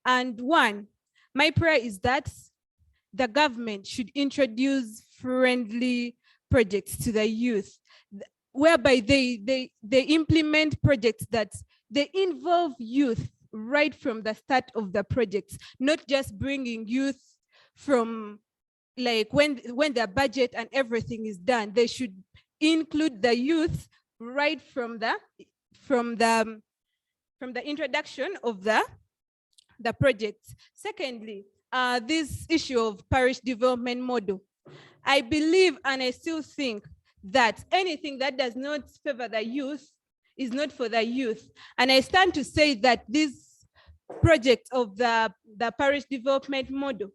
And one, my prayer is that the government should introduce friendly projects to the youth, whereby they implement projects that they involve youth right from the start of the projects, not just bringing youth from like when their budget and everything is done. They should include the youth right from the introduction of the project. Secondly, this issue of parish development model. I believe and I still think that anything that does not favor the youth is not for the youth. And I stand to say that this project of the parish development model,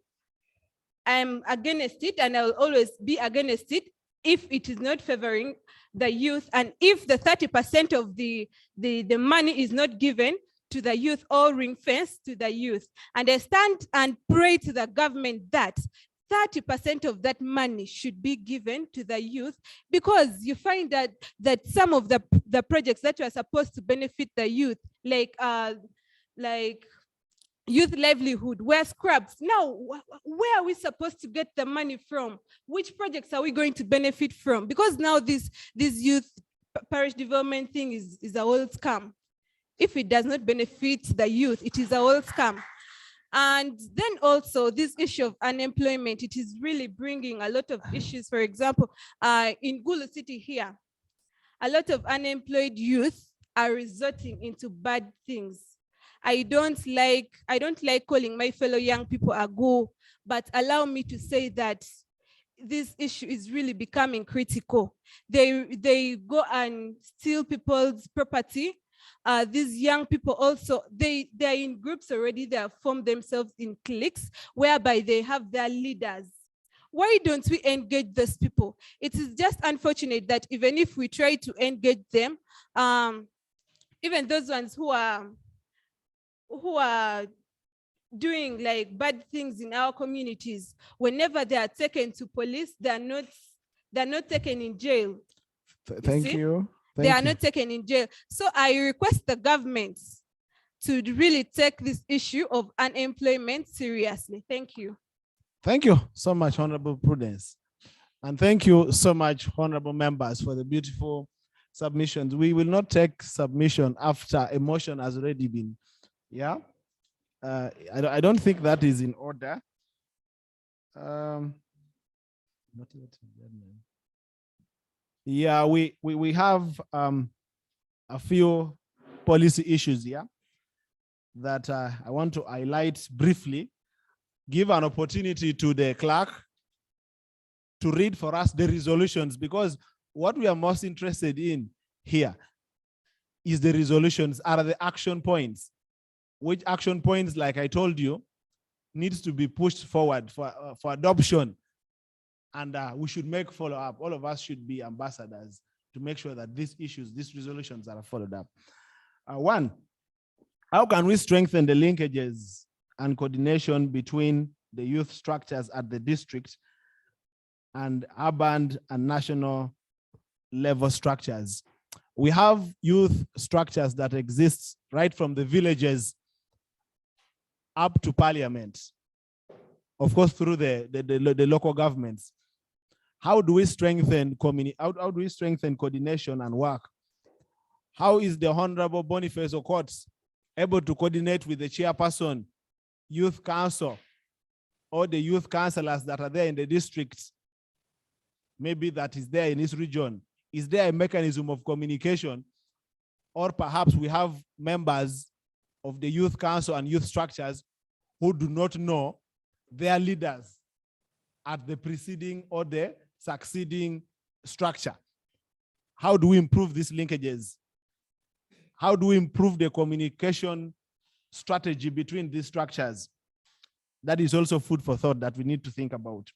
I'm against it, and I will always be against it if it is not favoring the youth, and if the 30% of the money is not given to the youth or ring-fenced to the youth. And I stand and pray to the government that 30% of that money should be given to the youth, because you find that some of the projects that were supposed to benefit the youth, like youth livelihood, were scrapped. Now, where are we supposed to get the money from? Which projects are we going to benefit from? Because now this youth parish development thing is a whole scam. If it does not benefit the youth, it is a whole scam. And then also this issue of unemployment, it is really bringing a lot of issues. For example, in Gulu City here, a lot of unemployed youth are resorting into bad things. I don't like calling my fellow young people a go, but allow me to say that this issue is really becoming critical. They go and steal people's property. These young people also, they're in groups already. They have formed themselves in cliques whereby they have their leaders. Why don't we engage those people? It is just unfortunate that even if we try to engage them, even those ones who are doing like bad things in our communities, whenever they are taken to police, they're not taken in jail. Thank you. They are not taken in jail. So I request the government to really take this issue of unemployment seriously. Thank you. Thank you so much, Honorable Prudence. And thank you so much, honorable members, for the beautiful submissions. We will not take submission after a motion has already been, yeah? I don't think that is in order. Yeah, we have a few policy issues here that I want to highlight briefly. Give an opportunity to the clerk to read for us the resolutions, because what we are most interested in here is the resolutions, are the action points. Which action points, like I told you, needs to be pushed forward for adoption. And we should make follow-up. All of us should be ambassadors to make sure that these issues, these resolutions are followed up. One, how can we strengthen the linkages and coordination between the youth structures at the district and urban and national level structures? We have youth structures that exist right from the villages up to parliament, of course, through the local governments. How do we strengthen how do we strengthen coordination and work? How is the Honorable Boniface Okot able to coordinate with the chairperson, youth council, or the youth councillors that are there in the district? Maybe that is there in this region. Is there a mechanism of communication? Or perhaps we have members of the youth council and youth structures who do not know their leaders at the preceding or the succeeding structure. How do we improve these linkages? How do we improve the communication strategy between these structures? That is also food for thought that we need to think about.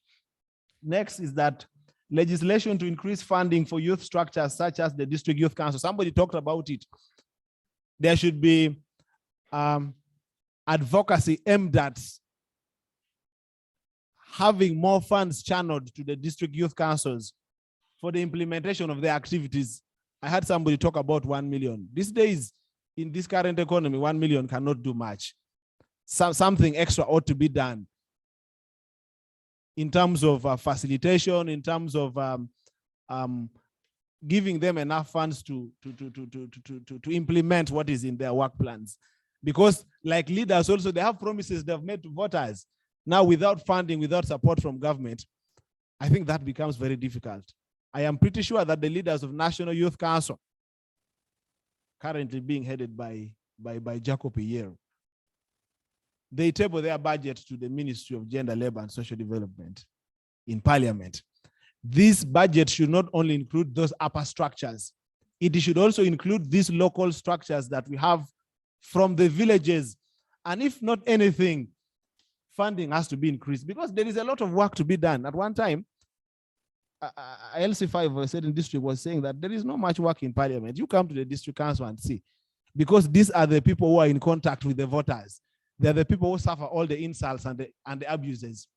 Next is that legislation to increase funding for youth structures such as the district youth council. Somebody talked about it. There should be advocacy aimed at having more funds channeled to the district youth councils for the implementation of their activities. I had somebody talk about 1 million. These days, in this current economy, 1 million cannot do much. Something extra ought to be done in terms of facilitation, in terms of giving them enough funds to implement what is in their work plans. Because like leaders also, they have promises they've made to voters. Now, without funding, without support from government, I think that becomes very difficult. I am pretty sure that the leaders of National Youth Council, currently being headed by Jacob Iyero, they table their budget to the Ministry of Gender, Labor and Social Development in Parliament. This budget should not only include those upper structures, it should also include these local structures that we have from the villages. And if not anything, funding has to be increased because there is a lot of work to be done. At one time, LC5 of a certain district was saying that there is not much work in Parliament. You come to the district council and see, because these are the people who are in contact with the voters. They're the people who suffer all the insults and the abuses.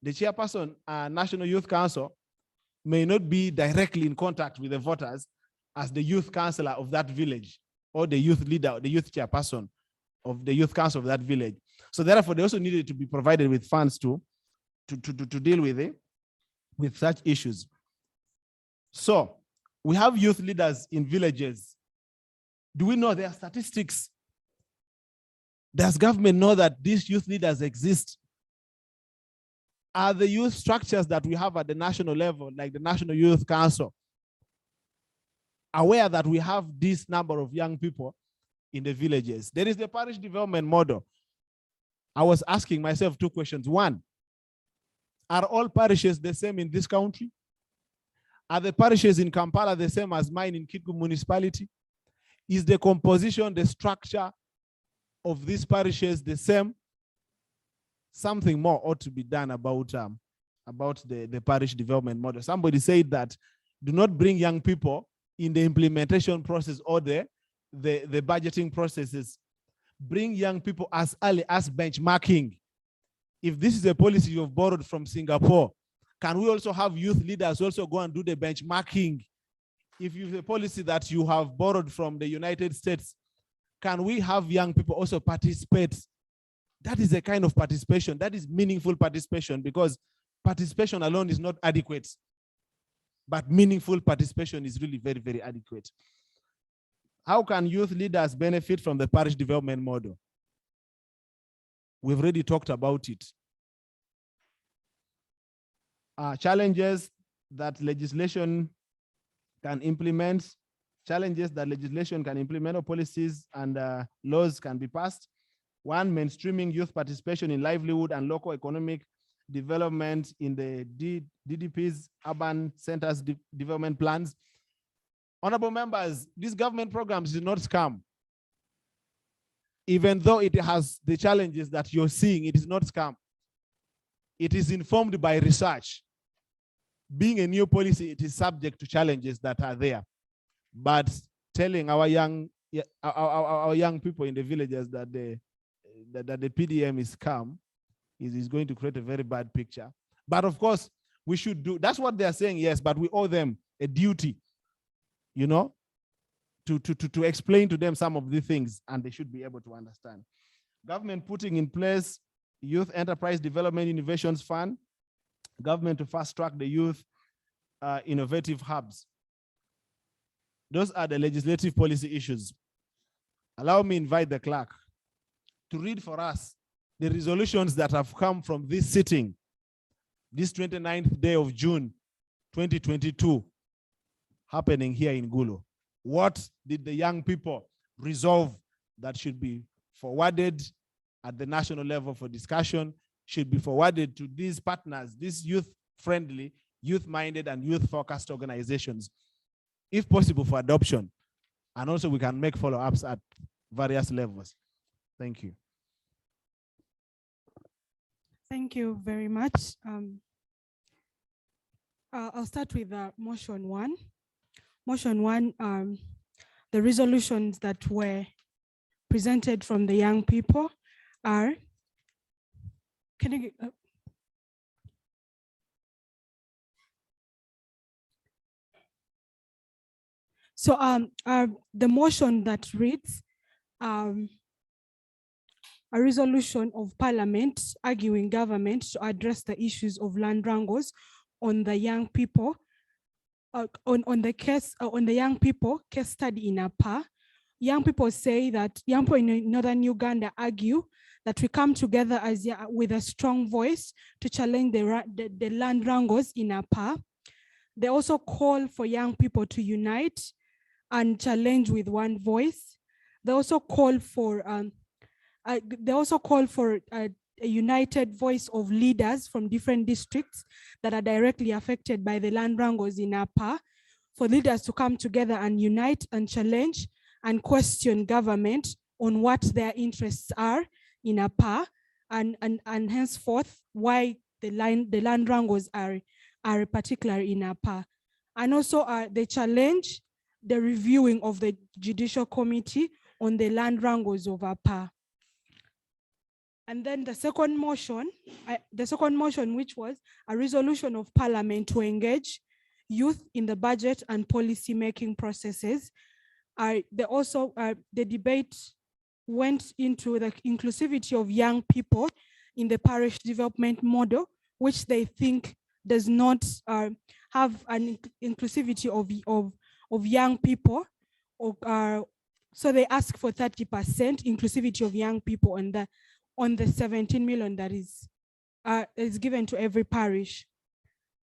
The chairperson, National Youth Council, may not be directly in contact with the voters as the youth councillor of that village or the youth leader, the youth chairperson of the youth council of that village. So therefore, they also needed to be provided with funds to deal with it, with such issues. So we have youth leaders in villages. Do we know their statistics? Does government know that these youth leaders exist? Are the youth structures that we have at the national level, like the National Youth Council, aware that we have this number of young people in the villages? There is the parish development model. I was asking myself two questions. One, are all parishes the same in this country? Are the parishes in Kampala the same as mine in Kitgum municipality? Is the composition, the structure of these parishes the same? Something more ought to be done about the parish development model. Somebody said that do not bring young people in the implementation process or the budgeting processes. Bring young people as early as benchmarking. If this is a policy you've borrowed from Singapore, can we also have youth leaders also go and do the benchmarking? If you have a policy that you have borrowed from the United States, can we have young people also participate? That is a kind of participation. That is meaningful participation, because participation alone is not adequate. But meaningful participation is really very, very adequate. How can youth leaders benefit from the parish development model? We've already talked about it. Challenges that legislation can implement, or policies and laws can be passed. One, mainstreaming youth participation in livelihood and local economic development in the DDP's urban centers development plans. Honorable members, these government programs do not scam. Even though it has the challenges that you're seeing, it is not scam. It is informed by research. Being a new policy, it is subject to challenges that are there. But telling our young people in the villages that the PDM is scam is going to create a very bad picture. But of course, we should do, that's what they're saying, yes, but we owe them a duty, you know, to explain to them some of the things, and they should be able to understand. Government putting in place Youth Enterprise Development Innovations Fund, government to fast track the youth innovative hubs. Those are the legislative policy issues. Allow me to invite the clerk to read for us the resolutions that have come from this sitting, this 29th day of June, 2022, happening here in Gulu. What did the young people resolve that should be forwarded at the national level for discussion, should be forwarded to these partners, these youth-friendly, youth-minded, and youth-focused organizations, if possible for adoption. And also we can make follow-ups at various levels. Thank you. Thank you very much. I'll start with motion one. Motion one, the resolutions that were presented from the young people are, can you, so the motion that reads, a resolution of Parliament arguing government to address the issues of land wrangles on the young people, on the young people case study in APA. Young people say that young people in northern Uganda argue that we come together as with a strong voice to challenge the land wrangles in APA. They also call for young people to unite and challenge with one voice. They also call for a united voice of leaders from different districts that are directly affected by the land wrangles in APA, for leaders to come together and unite and challenge and question government on what their interests are in APA, and henceforth why the land wrangles are particular in APA. And also they challenge the reviewing of the Judicial Committee on the land wrangles of APA. And then the second motion, which was a resolution of Parliament to engage youth in the budget and policy making processes. The debate went into the inclusivity of young people in the parish development model, which they think does not have an inclusivity of young people. So they ask for 30% inclusivity of young people on the 17 million that is given to every parish.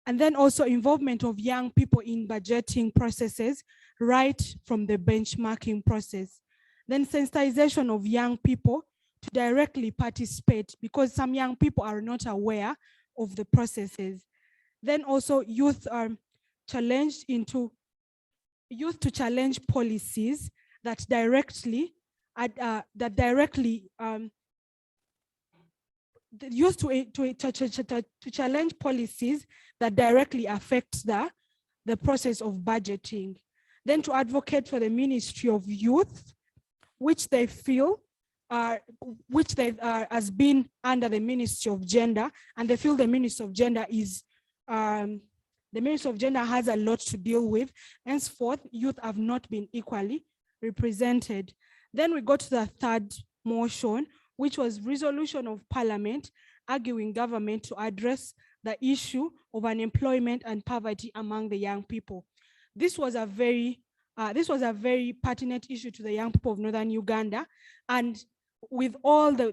And then also involvement of young people in budgeting processes right from the benchmarking process. Then sensitization of young people to directly participate, because some young people are not aware of the processes. Then also youth are challenged into to challenge policies that directly used to challenge policies that directly affect the process of budgeting. Then to advocate for the Ministry of Youth, which they feel has been under the Ministry of Gender, and they feel the Ministry of Gender is the Ministry of Gender has a lot to deal with. Henceforth, youth have not been equally represented. Then we go to the third motion, which was resolution of Parliament arguing government to address the issue of unemployment and poverty among the young people. This was a very pertinent issue to the young people of northern Uganda, and with all the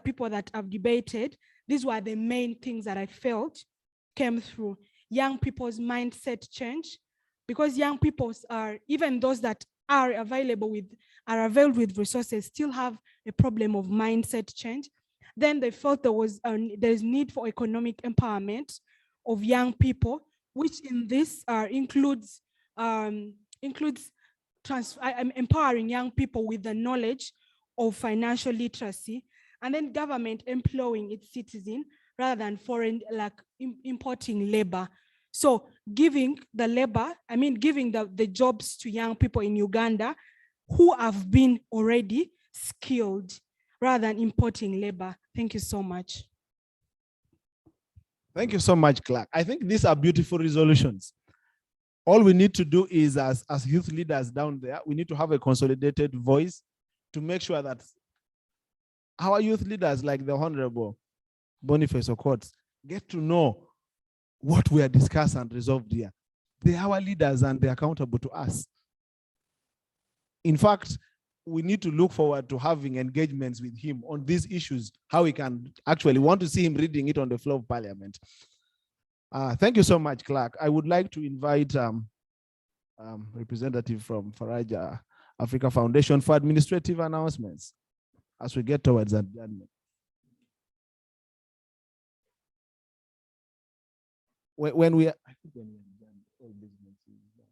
people that have debated, these were the main things that I felt came through. Young people's mindset change, because young people are, even those that are availed with resources, still have a problem of mindset change. Then they felt there's need for economic empowerment of young people, which in this includes includes empowering young people with the knowledge of financial literacy, and then government employing its citizen rather than foreign, like importing labor. So giving the labor, giving the jobs to young people in Uganda who have been already skilled rather than importing labor. Thank you so much. Thank you so much, Clark. I think these are beautiful resolutions. All we need to do is, as youth leaders down there, we need to have a consolidated voice to make sure that our youth leaders, like the Honorable Boniface Okot, get to know what we are discussed and resolved here. They are our leaders and they're accountable to us. In fact, we need to look forward to having engagements with him on these issues, how we can actually want to see him reading it on the floor of Parliament. Thank you so much, Clark. I would like to invite representative from Faraja Africa Foundation for administrative announcements as we get towards adjournment. When we are, I think when we are done, all business is done.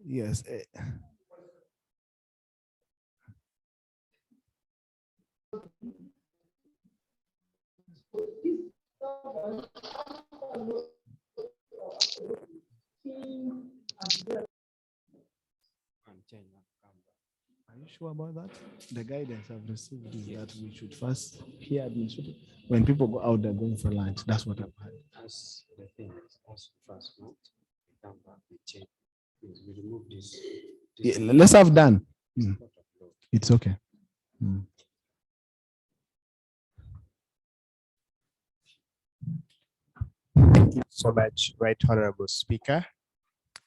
Yes. Are you sure about that? The guidance I've received is that we should first hear administrative. When people go out, they're going for lunch. That's what I've heard. That's the thing. Also first, no? We come back, we check. We remove this. Yeah, let's have done. It's okay. Thank you so much, Right Honorable Speaker.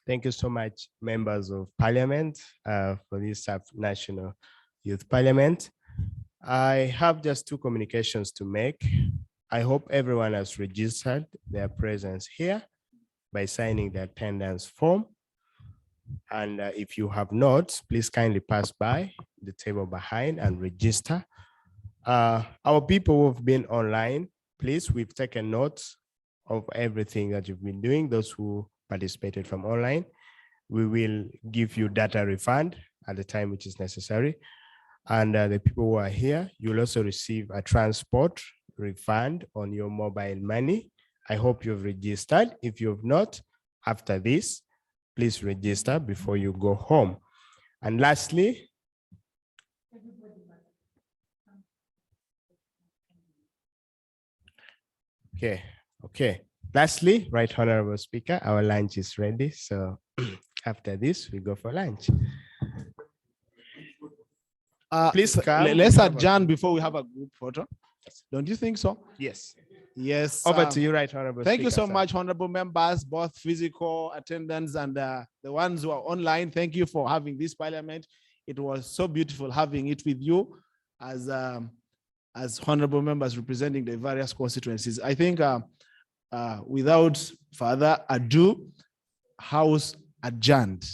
Thank you so much, members of Parliament, for this National Youth Parliament. I have just two communications to make. I hope everyone has registered their presence here by signing the attendance form. And if you have not, please kindly pass by the table behind and register. Our people who have been online, please, we've taken notes of everything that you've been doing. Those who participated from online, we will give you data refund at the time which is necessary. And the people who are here, you'll also receive a transport refund on your mobile money. I hope you've registered. If you've not, after this, please register before you go home. And lastly, okay. Lastly, Right Honorable Speaker, our lunch is ready. So after this, we go for lunch. Please come. Let's adjourn before we have a group photo. Don't you think so? Yes. Yes. Over to you, Right Honorable Thank you Speaker, so sir. much, honorable members, both physical attendants and the ones who are online. Thank you for having this Parliament. It was so beautiful having it with you as honorable members representing the various constituencies. I think without further ado, House adjourned.